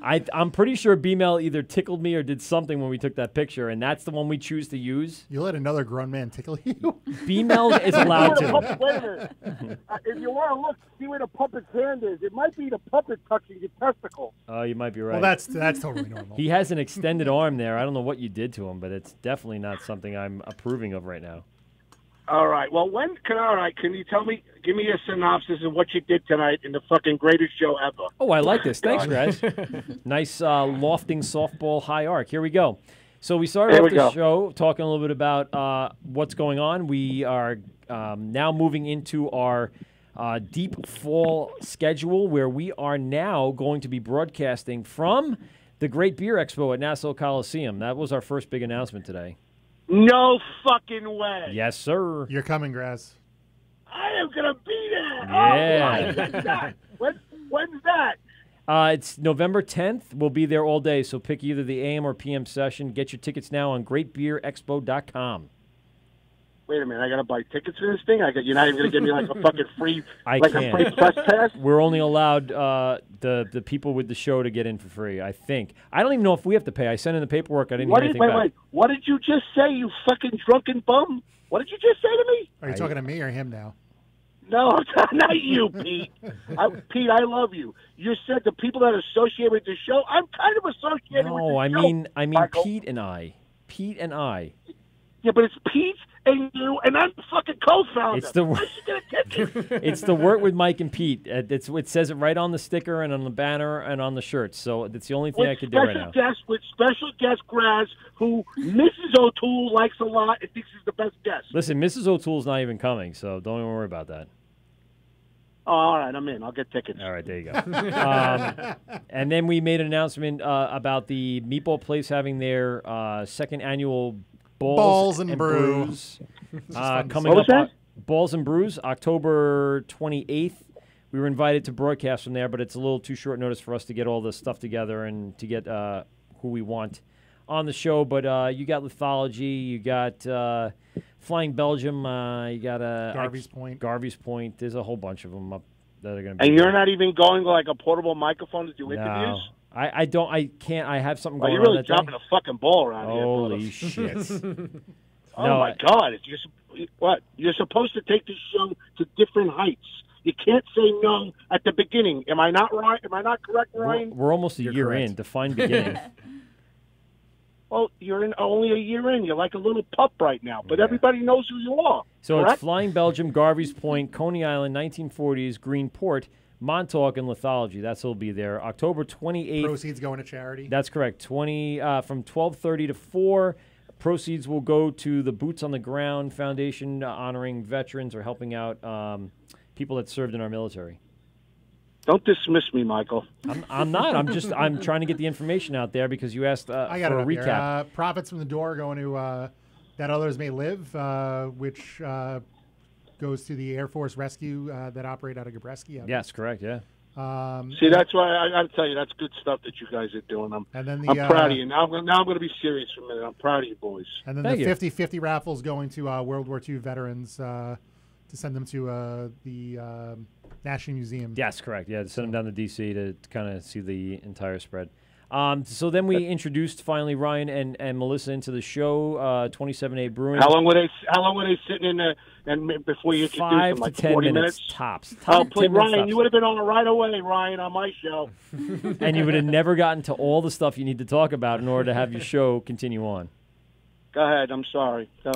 I'm pretty sure B-Mel either tickled me or did something when we took that picture, and that's the one we choose to use. You let another grown man tickle you? B-Mel is allowed to. Wait a minute. If you want to look, see where the puppet's hand is. It might be the puppet touching your testicles. Oh, you might be right. Well, that's totally normal. He has an extended arm there. I don't know what you did to him, but it's definitely not something I'm approving of right now. All right. Well, can you tell me, give me a synopsis of what you did tonight in the fucking greatest show ever? Oh, I like this. Thanks, Graz. Nice lofting softball high arc. Here we go. So we started off the show talking a little bit about what's going on. We are now moving into our deep fall schedule where we are now going to be broadcasting from the Great Beer Expo at Nassau Coliseum. That was our first big announcement today. No fucking way. Yes, sir. You're coming, Graz. I am going to be there. Yeah. Oh, when's that? When's that? It's November 10th. We'll be there all day, so pick either the AM or PM session. Get your tickets now on greatbeerexpo.com. Wait a minute, I gotta buy tickets for this thing. You're not even gonna give me like a fucking free, I like can't. a free press pass. We're only allowed the people with the show to get in for free. I think. I don't even know if we have to pay. I sent in the paperwork. I didn't hear anything back. Wait. What did you just say, you fucking drunken bum? What did you just say to me? Are you talking to me or him now? No, not you, Pete. Pete, I love you. You said the people that are associated with the show. I'm kind of associated with the show. No, I mean Michael. Pete and I. Yeah, but it's Pete and you, and I'm the fucking co-founder. It's the How's she gonna get this? it's the Wort with Mike and Pete. It says it right on the sticker and on the banner and on the shirt. So it's the only thing I could do right now. With special guest Graz, who Mrs. O'Toole likes a lot and thinks is the best guest. Listen, Mrs. O'Toole's not even coming, so don't even worry about that. Oh, all right, I'm in. I'll get tickets. All right, there you go. And then we made an announcement about the Meatball Place having their second annual Balls and Brews coming up. Balls and Brews, October 28th. We were invited to broadcast from there, but it's a little too short notice for us to get all the stuff together and to get who we want on the show. But you got Lithology, you got Flying Belgium, you got Garvey's Point. There's a whole bunch of them up that are going to be. And you're not even going like a portable microphone to do interviews? I don't. I can't. I have something going you're really on that dropping day. a fucking ball around here. Holy shit. Oh, my God. You're supposed to take this show to different heights. You can't say no at the beginning. Am I not right? Am I not correct, Ryan? We're almost a year in. Define beginning. Well, you're only a year in. You're like a little pup right now, but everybody knows who you are. So correct? It's Flying Belgium, Garvey's Point, Coney Island, 1940s, Greenport, Montauk, and Lithology. That's who'll be there. October 28th. Proceeds going to charity. That's correct. From 12:30 to 4. Proceeds will go to the Boots on the Ground Foundation, honoring veterans or helping out people that served in our military. Don't dismiss me, Michael. I'm not. I'm trying to get the information out there because you asked I got for a it up recap. here. Profits from the door going to That Others May Live, which goes to the Air Force Rescue that operate out of Gabreski. Yes, correct. Yeah. See, that's why I got to tell you, that's good stuff that you guys are doing. And then I'm proud of you. Now I'm going to be serious for a minute. I'm proud of you, boys. And then the 50-50 raffles going to World War II veterans to send them to the National Museum. Yes, correct. Yeah, to send them down to D.C. to kind of see the entire spread. So then we introduced finally Ryan and Melissa into the show. 27A Brewing. How long were they sitting in there? And before you introduced 5 them, like to 10 40 minutes tops. Oh, please, 10 minutes Ryan, tops. you would have been on right away, Ryan, on my show. And you would have never gotten to all the stuff you need to talk about in order to have your show continue on. Go ahead. I'm sorry. Go.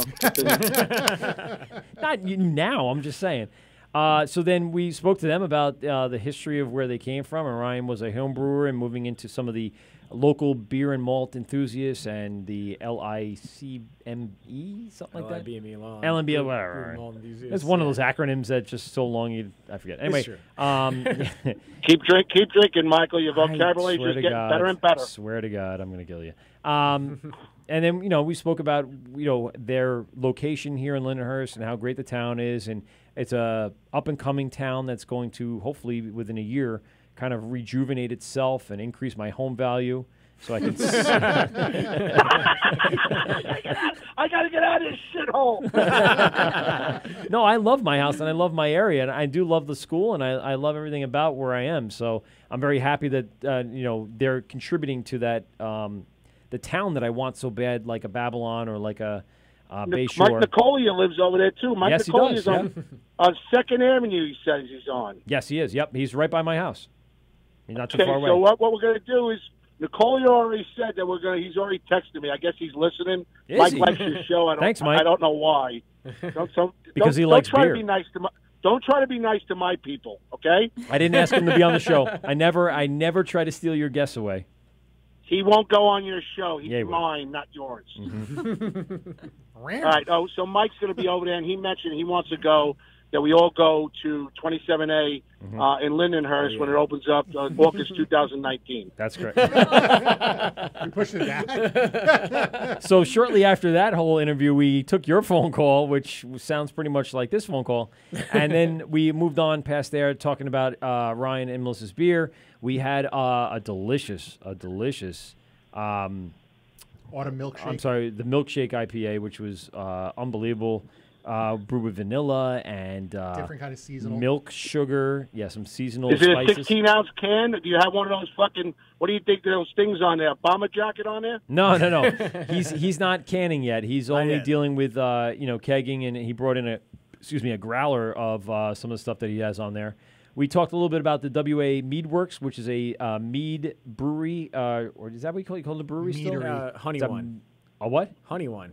Not you now. I'm just saying. So then we spoke to them about the history of where they came from. And Ryan was a home brewer and moving into some of the local beer and malt enthusiasts and the LICME, something like that. LMB, whatever. It's one of those acronyms that just so long I forget. Anyway, keep drinking, Michael. Your vocabulary is getting better and better. Swear to God, I'm going to kill you. And then, we spoke about, their location here in Lindenhurst and how great the town is. And it's a up-and-coming town that's going to, hopefully, within a year, kind of rejuvenate itself and increase my home value so I can... I got to get out of this shithole. No, I love my house and I love my area. And I do love the school and I love everything about where I am. So I'm very happy that, they're contributing to that... the town that I want so bad, like a Babylon or like a Bayshore. Mike Nicolia lives over there, too. Mike Yes, Nicolia's he does, on 2nd Avenue, he says he's on. Yes, he is. Yep, he's right by my house. He's not too Okay, far away. so what we're going to do is, Nicolia already said that he's already texted me. I guess he's listening. Is Mike he? likes your show. Thanks, Mike. I don't know why. Because he likes try beer. To be nice to don't try to be nice to my people, okay? I didn't ask him to be on the show. I never try to steal your guests away. He won't go on your show. He's Yeah, he will. mine, not yours. Mm-hmm. All right. Oh, so Mike's going to be over there, and he mentioned he wants to go, that we all go to 27A in Lindenhurst when it opens up August 2019. That's correct. You pushed it back. So shortly after that whole interview, we took your phone call, which sounds pretty much like this phone call, and then we moved on past there talking about Ryan and Melissa's beer. We had a delicious Autumn milkshake. I'm sorry, the milkshake IPA, which was unbelievable. Brewed with vanilla and different kind of seasonal milk, sugar, some seasonal Is it spices. a 16-ounce can? Do you have one of those fucking, what do you think those things on there, bomber jacket on there? No. He's not canning yet. He's only dealing with kegging, and he brought in a growler of some of the stuff that he has on there. We talked a little bit about the WA Mead Works, which is a mead brewery, or is that what you call it? You call it a brewery still? Honey Is that One. A what? Honey One.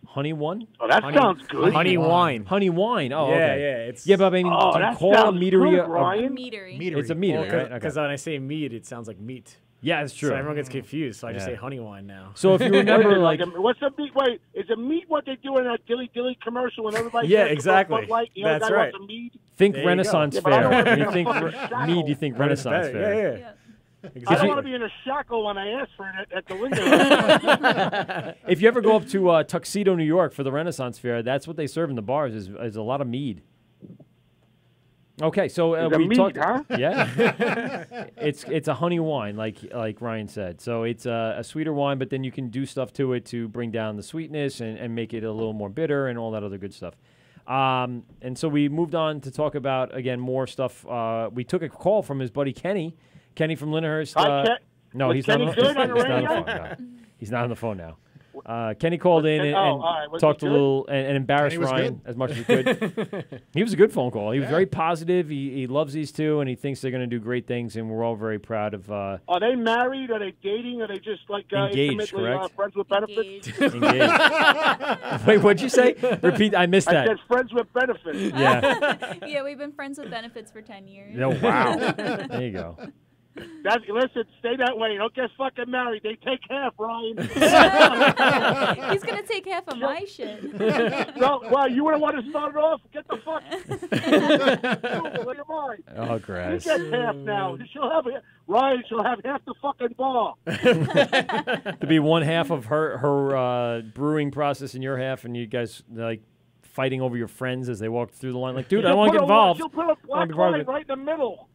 Honey one? Oh, that sounds good. Honey wine. Honey wine. Oh, Yeah, okay. yeah, it's- yeah, but I mean, Oh, do you that call a sounds meadery good, a Ryan. Meadery. It's a meadery, right? Because when I say mead, it sounds like meat. Yeah, it's true. So everyone gets confused. So I just Yeah. say honey wine now. So if you remember, like, what's the meat? Wait, is a meat what they do in that Dilly Dilly commercial when everybody? Yeah, says exactly. Bud Light, the other That's guy right. wants a mead? think There you Renaissance go. Yeah, but I don't Fair. wanna When be you in a think fucking shackle. mead, you think But it's Renaissance better. Fair. Yeah. I Exactly. don't want to be in a shackle when I ask for it at the window. If you ever go up to Tuxedo, New York for the Renaissance Fair, that's what they serve in the bars is a lot of mead. Okay, so It's a we mead, talked. huh? Yeah, it's a honey wine, like Ryan said. So it's a sweeter wine, but then you can do stuff to it to bring down the sweetness and make it a little more bitter and all that other good stuff. And so we moved on to talk about again more stuff. We took a call from his buddy Kenny from Lindenhurst. Hi, Ken. No, Was he's Kenny not. good on the He's not on the radio? phone. No. He's not on the phone now. Kenny called in and, all right. Was talked he a good? little and embarrassed Kenny was Ryan good. as much as he could. He was a good phone call. He was very positive. He loves these two, and he thinks they're going to do great things, and we're all very proud of Are they married? Are they dating? Are they just like Engaged, intimately, correct? friends with benefits? engaged. Wait, what'd you say? Repeat. I missed I that. said friends with benefits. Yeah. Yeah, we've been friends with benefits for 10 years. Oh, wow. There you go. Listen, stay that way. Don't get fucking married. They take half, Ryan. He's going to take half of my shit. No, well, you wouldn't want to start it off? Get the fuck. What am I? Oh, He Graz. gets half now. Ryan, she'll have half the fucking bar. To be one half of her brewing process and your half, and you guys like fighting over your friends as they walk through the line. Like, dude, I don't want to get involved. She'll put a I wanna black be part of line it. right in the middle.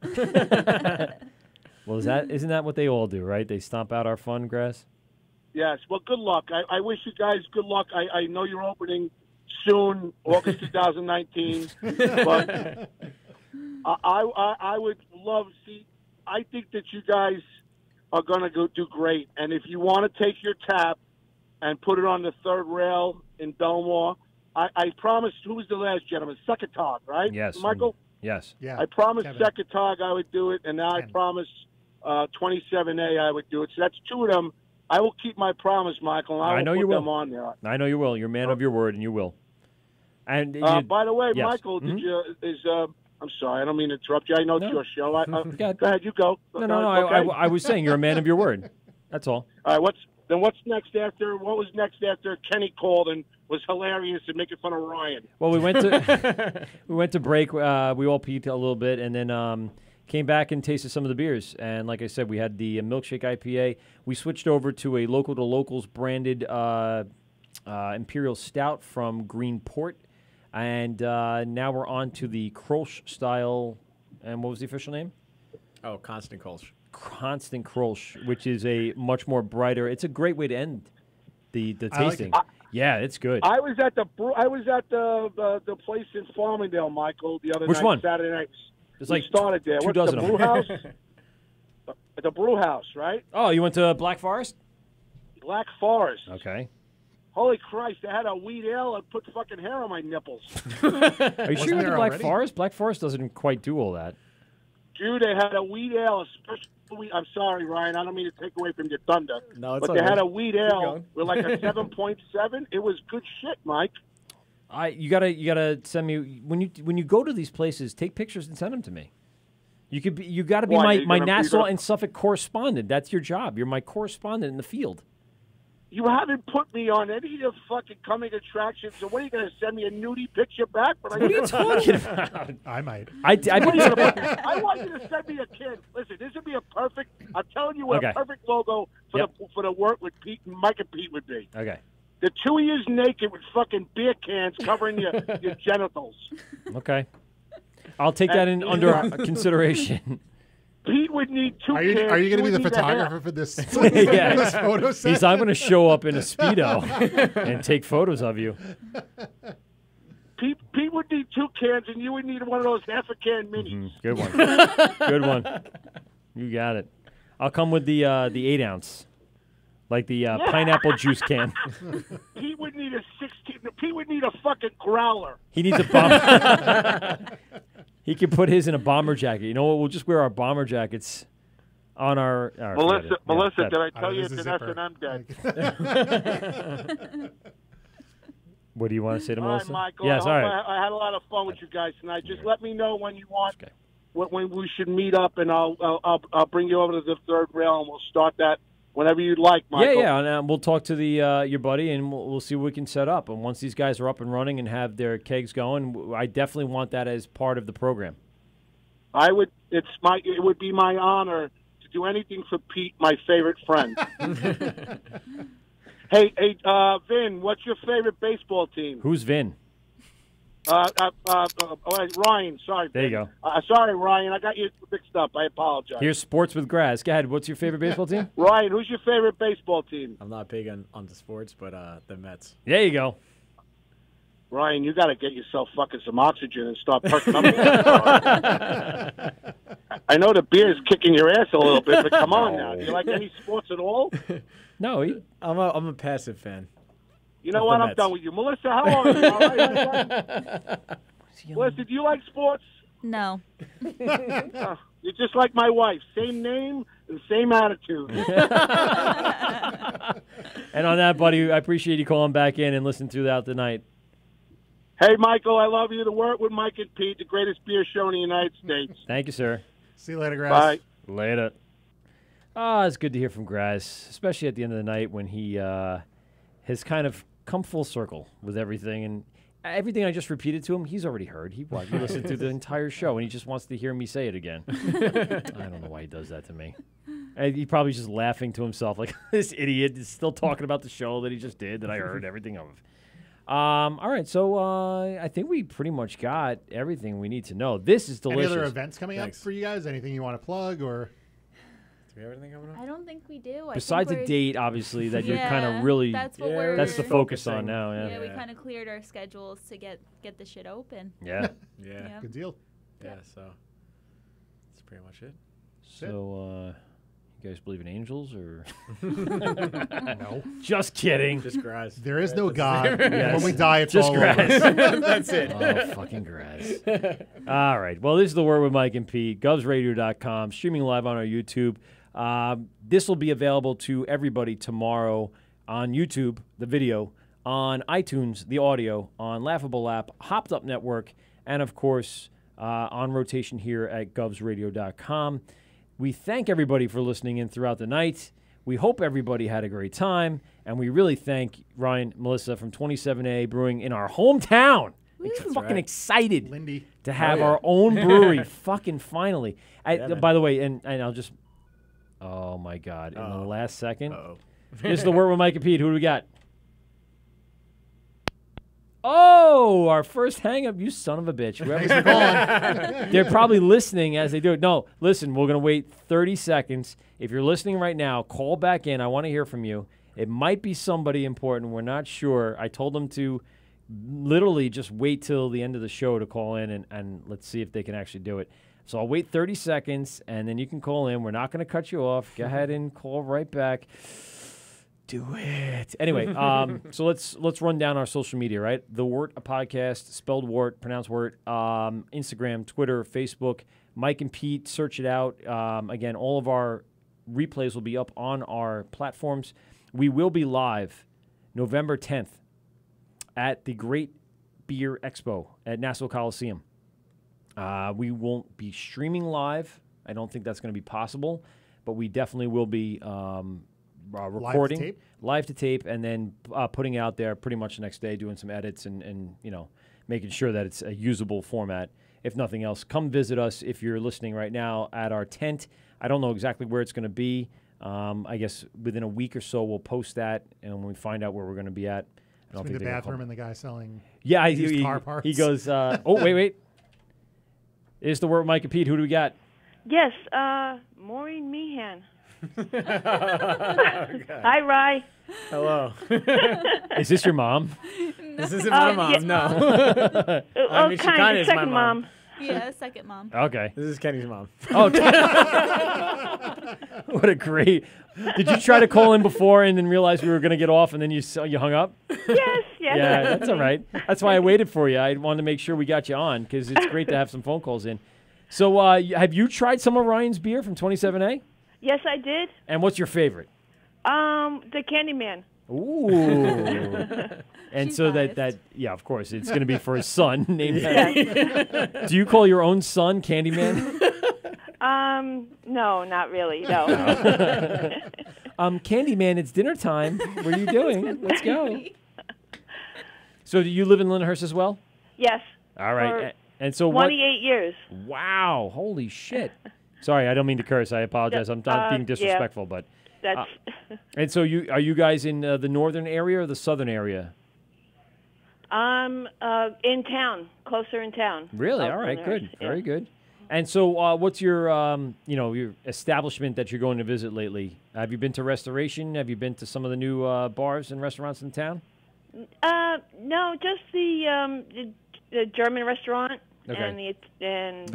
Well, isn't that what they all do, right? They stomp out our fun, Graz. Yes. Well, good luck. I wish you guys good luck. I know you're opening soon, August 2019. But I would love to see. I think that you guys are going to go do great. And if you want to take your tap and put it on the third rail in Belmore, I promised. Who was the last gentleman? Secretog, right? Yes, Michael. Yes. Yeah. I promised Kevin. Secretog I would do it, and now I promise 27A I would do it. So that's two of them. I will keep my promise, Michael. And I know will you put will. them on there. I know you will. You're a man of your word, and you will. And By the way, yes. Michael, Mhm. I'm sorry, I don't mean to interrupt you. I know it's your show. Go ahead, you go. No. Okay? I was saying you're a man of your word. That's all. All right, what's next after? What was next after Kenny called and was hilarious and making fun of Ryan? Well, we went to break. We all peed a little bit, and then came back and tasted some of the beers. And like I said, we had the milkshake IPA. We switched over to a local to locals branded Imperial Stout from Greenport, and now we're on to the Kolsch style. And what was the official name? Oh, Constant Kolsch. Constant Kolsch, which is a much more brighter. It's a great way to end the I like tasting. it. Yeah, it's good. I was at the place in Farmingdale, Michael, the other Which night, one? Saturday night. There's We like started there. two What's dozen the of brew them. house? The brew house, right? Oh, you went to Black Forest? Black Forest. Okay. Holy Christ! They had a wheat ale and put fucking hair on my nipples. Are you sure you went to there Black already? Forest? Black Forest doesn't quite do all that. Dude, they had a wheat ale, a special wheat. I'm sorry, Ryan. I don't mean to take away from your thunder. No, it's but all they good. had a wheat Keep ale going. with like a 7.7. It was good shit, Mike. You gotta send me when you go to these places. Take pictures and send them to me. You got to be Why, my you're gonna- Nassau you're gonna- and Suffolk correspondent. That's your job. You're my correspondent in the field. You haven't put me on any of the fucking coming attractions. So what are you going to send me a nudie picture back? What are you talking about? I might. I want you to send me a kid. Listen, this would be a perfect. I'm telling you what Okay. a perfect logo for Yep. the work with Pete, Mike and Pete would be. Okay. The two of yous naked with fucking beer cans covering your genitals. Okay. I'll take that in under consideration. Pete would need two cans. Are you going to be would the need a photographer half. for this, Yeah. this photo set? I'm going to show up in a Speedo and take photos of you. Pete would need two cans, and you would need one of those half a can minis. Good one. Good one. You got it. I'll come with the 8 ounce, like the pineapple juice can. Pete would need a 16. Pete would need a fucking growler. He needs a bomber. He can put his in a bomber jacket. You know what? We'll just wear our bomber jackets on our. Melissa, did I Oh, tell you there's it's a an zipper. S&M dead? What do you want to say to All right, Melissa? Michael. Yes, I all hope right. I had a lot of fun with you guys tonight. Just let me know when you want, when we should meet up, and I'll bring you over to the third rail, and we'll start that whenever you'd like, Michael. Yeah, and we'll talk to the your buddy, and we'll see what we can set up. And once these guys are up and running and have their kegs going, I definitely want that as part of the program. It would be my honor to do anything for Pete, my favorite friend. Hey, Vin, what's your favorite baseball team? Who's Vin? Ryan, sorry. There you go. Sorry, Ryan, I got you mixed up. I apologize. Here's Sports with Graz. Go ahead. What's your favorite baseball team? Ryan, who's your favorite baseball team? I'm not big on the sports, but the Mets. There you go. Ryan, you got to get yourself fucking some oxygen and start perking up. I know the beer's kicking your ass a little bit, but come on now. Do you like any sports at all? No, I'm a passive fan. You know what? I'm done with you. Melissa, how are you? All right? Melissa, do you like sports? No. You're just like my wife. Same name and same attitude. And on that, buddy, I appreciate you calling back in and listening throughout the night. Hey, Michael, I love you. The Wort with Mike and Pete, the greatest beer show in the United States. Thank you, sir. See you later, Graz. Bye. Later. It's good to hear from Graz, especially at the end of the night when he has kind of come full circle with everything. And everything I just repeated to him, he's already heard. He listened to the entire show, and he just wants to hear me say it again. I don't know why he does that to me. He probably just laughing to himself like, this idiot is still talking about the show that he just did that I heard everything of. All right, so I think we pretty much got everything we need to know. This is delicious. Any other events coming up for you guys? Anything you want to plug or? Do we have anything coming up? I don't think we do. Besides a date, obviously, that you're kind of really. That's what we're. That's the focus on now. Yeah. We kind of cleared our schedules to get the shit open. Yeah. Yeah. Good deal. Yeah. So that's pretty much it. So, you guys believe in angels or? No. Just kidding. Just Graz. There is no God. Yes. When we die, it's just all Graz. over. That's it. Oh, fucking Graz. All right. Well, this is The Wort with Mike and Pete. GovsRadio.com. Streaming live on our YouTube. This will be available to everybody tomorrow on YouTube, the video, on iTunes, the audio, on Laughable App, Hopped Up Network, and, of course, on rotation here at GovsRadio.com. We thank everybody for listening in throughout the night. We hope everybody had a great time, and we really thank Ryan, Melissa from 27A Brewing in our hometown. Fucking excited Lindy. to have our own brewery. Fucking finally. By the way, and I'll just. Oh my God! In the last second, this is The Wort with Mike and Pete. Who do we got? Oh, our first hang-up, you son of a bitch. Thanks for calling. They're probably listening as they do it. No, listen, we're going to wait 30 seconds. If you're listening right now, call back in. I want to hear from you. It might be somebody important. We're not sure. I told them to literally just wait till the end of the show to call in, and let's see if they can actually do it. So I'll wait 30 seconds, and then you can call in. We're not going to cut you off. Go ahead and call right back. Do it. Anyway, so let's run down our social media, right? The Wort, a podcast, spelled Wort, pronounced Wort, Instagram, Twitter, Facebook, Mike and Pete, search it out. Again, all of our replays will be up on our platforms. We will be live November 10th at the Great Beer Expo at Nassau Coliseum. We won't be streaming live. I don't think that's going to be possible, but we definitely will be recording live to tape and then putting out there pretty much the next day, doing some edits and making sure that it's a usable format. If nothing else, come visit us if you're listening right now at our tent. I don't know exactly where it's going to be. I guess within a week or so we'll post that, and when we find out where we're going to be at, I don't think the bathroom and the guy selling used car parts. He goes, oh wait. It's The Wort with Mike and Pete. Who do we got? Yes, Maureen Meehan. Hi, Rye. Hello. Is this your mom? This isn't my mom, yeah. no. I mean, she kind of is my second mom. Yeah, second mom. Okay. This is Kenny's mom. Oh, what a great. Did you try to call in before and then realize we were going to get off and then you hung up? Yes. Yeah, that's all right. That's why I waited for you. I wanted to make sure we got you on because it's great to have some phone calls in. So have you tried some of Ryan's beer from 27A? Yes, I did. And what's your favorite? The Candyman. Ooh. And so that yeah, of course, it's going to be for his son named. Do you call your own son Candyman? No, not really. No. Candyman, it's dinner time. What are you doing? Let's go. So do you live in Lindenhurst as well? Yes. All right. And so 28 years. Wow, holy shit. Sorry, I don't mean to curse. I apologize. I'm not being disrespectful, but that's. And so are you guys in the northern area or the southern area? In town, closer in town. Really? All right, good. Very good. And so what's your your establishment that you're going to visit lately? Have you been to Restoration? Have you been to some of the new bars and restaurants in town? No, just the German restaurant and the Italian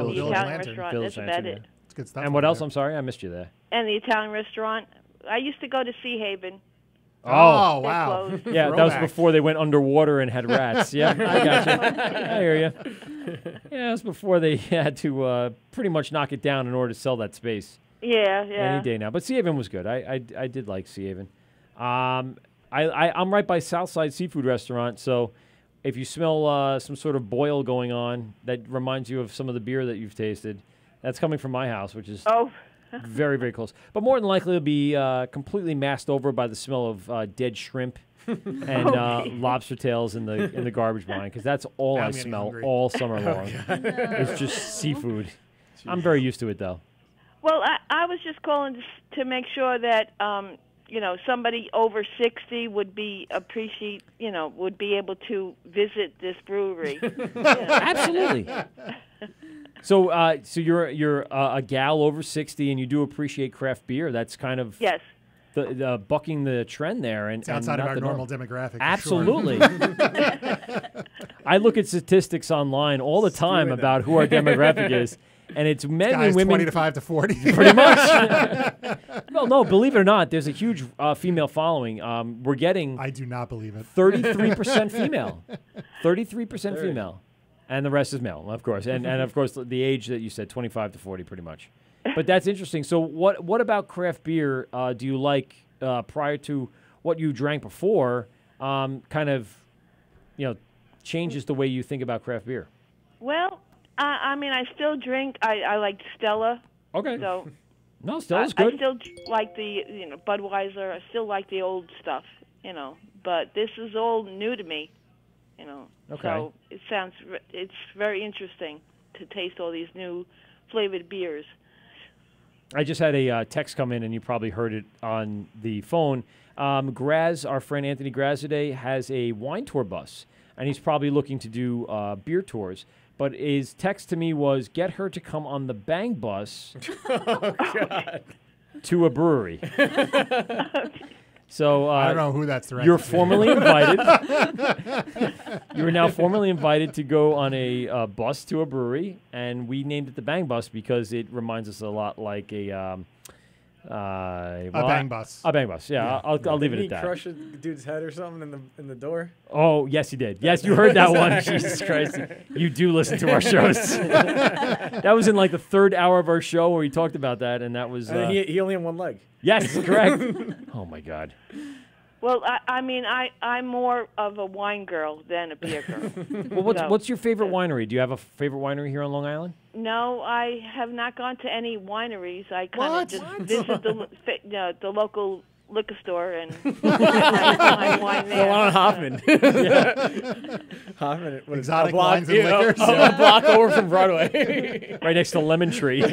restaurant. That's about it. It's good stuff. And what else? I'm sorry, I missed you there. And the Italian restaurant. I used to go to Sea Haven. Oh, wow. Yeah, that was before they went underwater and had rats. Yeah, I got you. I hear you. Yeah, it was before they had to pretty much knock it down in order to sell that space. Yeah. Any day now. But Sea Haven was good. I did like Sea Haven. I'm right by Southside Seafood Restaurant, so if you smell some sort of boil going on that reminds you of some of the beer that you've tasted, that's coming from my house, which is very, very close. But more than likely, it'll be completely masked over by the smell of dead shrimp and lobster tails in the garbage mine, because that's all I smell all summer long. It's just seafood. Jeez. I'm very used to it, though. Well, I was just calling to make sure that somebody over 60 would be would be able to visit this brewery. Absolutely. So you're a gal over 60 and you do appreciate craft beer. That's kind of the bucking the trend there, and it's outside and of our normal demographic. Absolutely. Sure. I look at statistics online all the time about who our demographic is. And it's men and women 25 to 40. Pretty much. Well, no, believe it or not, there's a huge female following. We're getting I do not believe it. 33% female. 33% female. And the rest is male, of course. And of course the age that you said, 25 to 40 pretty much. But that's interesting. So what about craft beer do you like prior to what you drank before kind of changes the way you think about craft beer? Well, I mean, I still drink. I like Stella. Okay. So no, Stella's good. I still like the Budweiser. I still like the old stuff. But this is all new to me. Okay. So it's very interesting to taste all these new flavored beers. I just had a text come in, and you probably heard it on the phone. Graz, our friend Anthony Graz today, has a wine tour bus, and he's probably looking to do beer tours. But his text to me was, get her to come on the Bang Bus to a brewery. So I don't know who that's directed. You're formally invited. You are now formally invited to go on a bus to a brewery, and we named it the Bang Bus because it reminds us a lot like a bang bus. A bang bus. Yeah. I'll leave it at that. Did he crush a dude's head or something in the door? Oh yes, he did. Yes, you heard that one. Jesus Christ, you do listen to our shows. That was in like the third hour of our show where we talked about that, and that was. He only had one leg. Yes, correct. Oh my God. Well, I'm more of a wine girl than a beer girl. Well, what's your favorite winery? Do you have a favorite winery here on Long Island? No, I have not gone to any wineries. I kind of just visit the local liquor store and find wine there. Go on Hoffman. Hoffman. What is Exotic a block, wines and liquors. A block over from Broadway. Right next to Lemon Tree.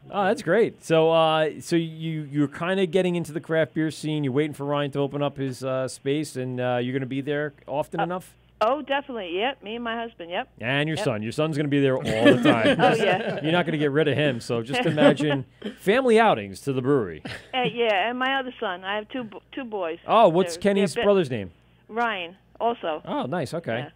Oh, that's great. So you're kind of getting into the craft beer scene. You're waiting for Ryan to open up his space, and you're going to be there often enough? Oh, definitely. Yep, me and my husband, yep. And your son. Your son's going to be there all the time. Oh, yeah. You're not going to get rid of him, so just imagine family outings to the brewery. Yeah, and my other son. I have two boys. Oh, what's Kenny's brother's name? Ryan, also. Oh, nice. Okay.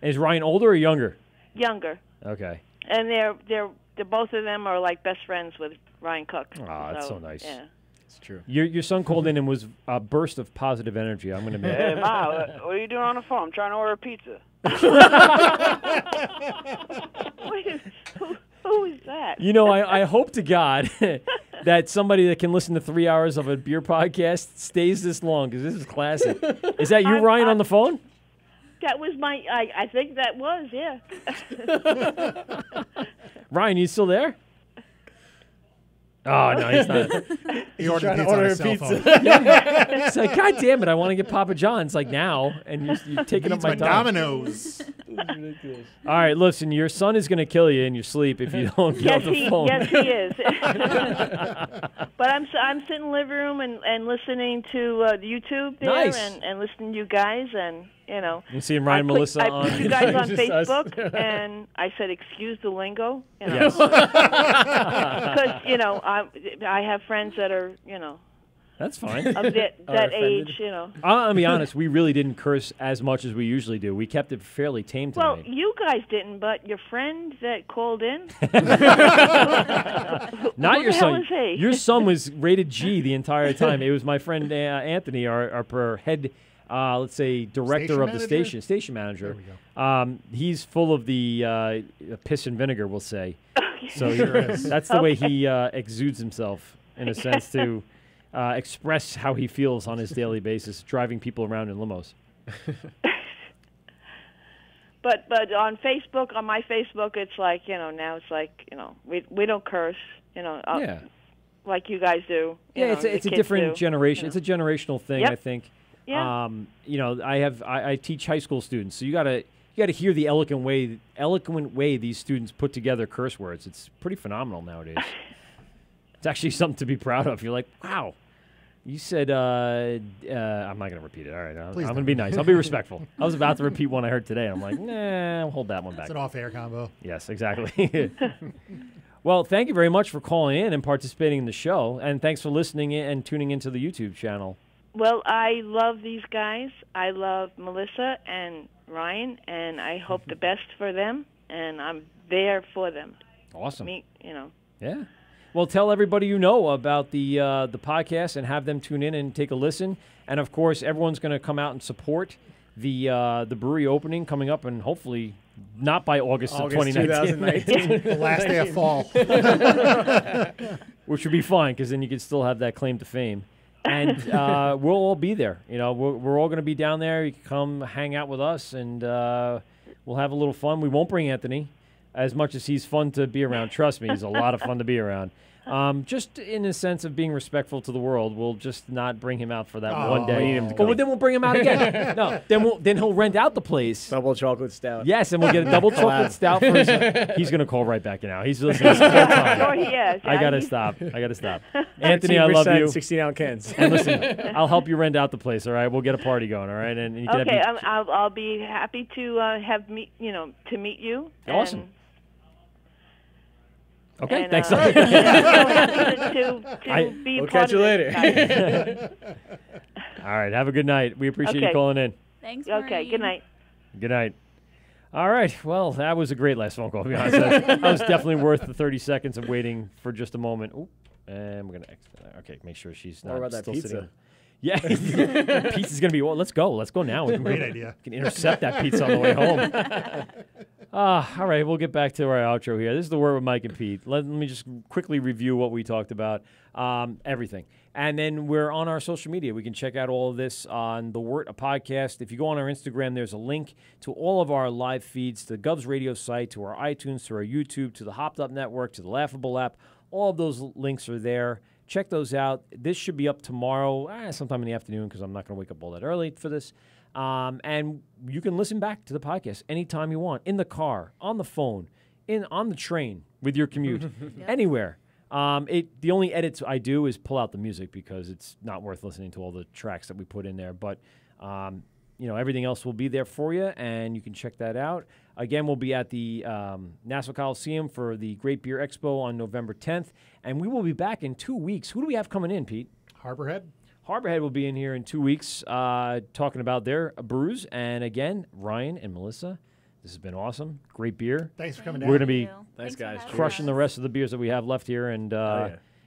Yeah. Is Ryan older or younger? Younger. Okay. And they're both of them are like best friends with Ryan Cook. Oh, that's so nice. Yeah. It's true. Your son called in and was a burst of positive energy. I'm going to make Hey, Ma, what are you doing on the phone? I'm trying to order a pizza. Wait, who is that? I hope to God that somebody that can listen to 3 hours of a beer podcast stays this long, because this is classic. Is that you, Ryan, on the phone? That was my. I think that was, yeah. Ryan, you still there? Oh, no, he's not. He ordered trying to pizza on order his a cell pizza. phone. Yeah. It's like, God damn it, I want to get Papa John's like now, and you're taking up Needs my my time. Domino's. All right, listen, your son is going to kill you in your sleep if you don't get off the phone. Yes, he is. But I'm sitting in the living room and listening to YouTube there Nice. and listeting to you guys and You seeing Ryan and Melissa I on put you guys on Just us. Facebook and I said excuse the lingo. Yes. Because I have friends that are That's fine. of that age. I'll be honest, we really didn't curse as much as we usually do. We kept it fairly tame Well, tonight. you guys didn't, but your friend that called in. Not Who your the hell son. is he? Your son was rated G the entire time. It was my friend Anthony, our head, let's say, director of the station manager. There we go. He's full of the piss and vinegar, we'll say. So Sure is. that's the way he exudes himself, in a sense, to express how he feels on his daily basis, driving people around in limos. But on Facebook, on my Facebook, it's like now it's like we don't curse, Yeah. like you guys do. Yeah, it's a the different kids do, generation. It's a generational thing, Yep. I think. Yeah. I teach high school students, so you gotta hear the eloquent way these students put together curse words. It's pretty phenomenal nowadays. It's actually something to be proud of. You're like, wow. You said, I'm not going to repeat it. All right, I'm going to be nice. I'll be respectful. I was about to repeat one I heard today. I'm like, nah, I'll hold that one back. It's an off-air combo. Yes, exactly. Well, thank you very much for calling in and participating in the show. And thanks for listening in and tuning into the YouTube channel. Well, I love these guys. I love Melissa and Ryan, and I hope the best for them. And I'm there for them. Awesome. Yeah. Well, tell everybody you know about the podcast and have them tune in and take a listen. And, of course, everyone's going to come out and support the brewery opening coming up, and hopefully not by August of 2019. The last day of fall. Which would be fine, because then you could still have that claim to fame. And we'll all be there. We're all going to be down there. You can come hang out with us, and we'll have a little fun. We won't bring Anthony. As much as he's fun to be around, trust me, he's a lot of fun to be around. Just in a sense of being respectful to the world, we'll just not bring him out for that one day. we need him to But come. then we'll bring him out again. No, then he'll rent out the place. Double chocolate stout. Yes, and we'll get a double chocolate stout for his. He's gonna call right back now. He's listening the whole time. Sure he is. I gotta stop. Anthony, I love you. 16-ounce cans. And listen, I'll help you rent out the place. All right, we'll get a party going. All right, and you can Okay, have I'll be happy to meet you. Awesome. Okay, And, thanks. so happy to be We'll part catch you of later. it. All right, have a good night. We appreciate you Okay. calling in. Thanks. Okay, good night. Good night. All right. Well, that was a great last phone call, to be honest. That was definitely worth the 30 seconds of waiting for just a moment. Ooh, and we're going to exit that. Okay, make sure she's What not about that still pizza? sitting. Yeah. Pizza's going to be, well, let's go. Let's go now. We can, Great idea. We can intercept that pizza on the way home. All right, we'll get back to our outro here. This is The Word with Mike and Pete. Let me just quickly review what we talked about, everything. And then we're on our social media. We can check out all of this on The Wort, a podcast. If you go on our Instagram, there's a link to all of our live feeds, to the Govs Radio site, to our iTunes, to our YouTube, to the Hopped Up Network, to the Laughable app. All of those links are there. Check those out. This should be up tomorrow, sometime in the afternoon, because I'm not going to wake up all that early for this. And you can listen back to the podcast anytime you want, in the car, on the phone, on the train, with your commute, anywhere. The only edits I do is pull out the music, because it's not worth listening to all the tracks that we put in there. But everything else will be there for you, and you can check that out. Again, we'll be at the Nassau Coliseum for the Great Beer Expo on November 10th, and we will be back in 2 weeks. Who do we have coming in, Pete? Harborhead. Harborhead will be in here in 2 weeks talking about their brews. And again, Ryan and Melissa, this has been awesome. Great beer. Thanks for coming We're down. going to be Thanks, guys. crushing the rest of the beers that we have left here and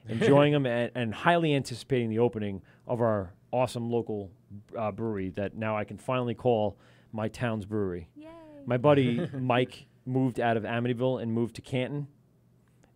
enjoying them and highly anticipating the opening of our awesome local brewery that now I can finally call my town's brewery. Yay. My buddy Mike moved out of Amityville and moved to Canton.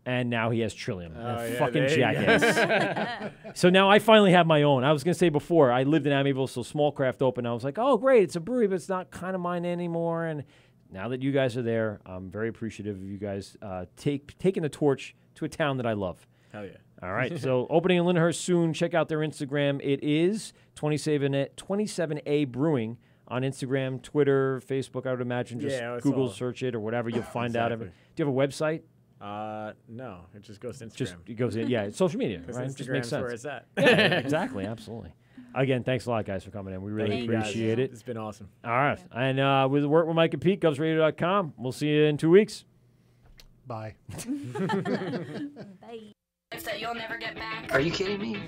and now he has Trillium. Oh, That yeah, fucking there you go. jackass. So now I finally have my own. I was going to say before, I lived in Amityville, so Small Craft opened. I was like, oh, great, it's a brewery, but it's not kind of mine anymore. And now that you guys are there, I'm very appreciative of you guys taking the torch to a town that I love. Hell yeah. All right, so opening in Lindenhurst soon. Check out their Instagram. It is 27A Brewing on Instagram, Twitter, Facebook, I would imagine. Just Google search it or whatever. You'll find out. Do you have a website? No, it just goes to Instagram. It goes in, it's social media, right? Instagram's Just makes sense. where it's at. Yeah, exactly, absolutely. Again, thanks a lot, guys, for coming in. We really appreciate it. It's been awesome. All right, and with Work with Mike and Pete, GovsRadio.com. We'll see you in 2 weeks. Bye. That you'll never get back. Are you kidding me?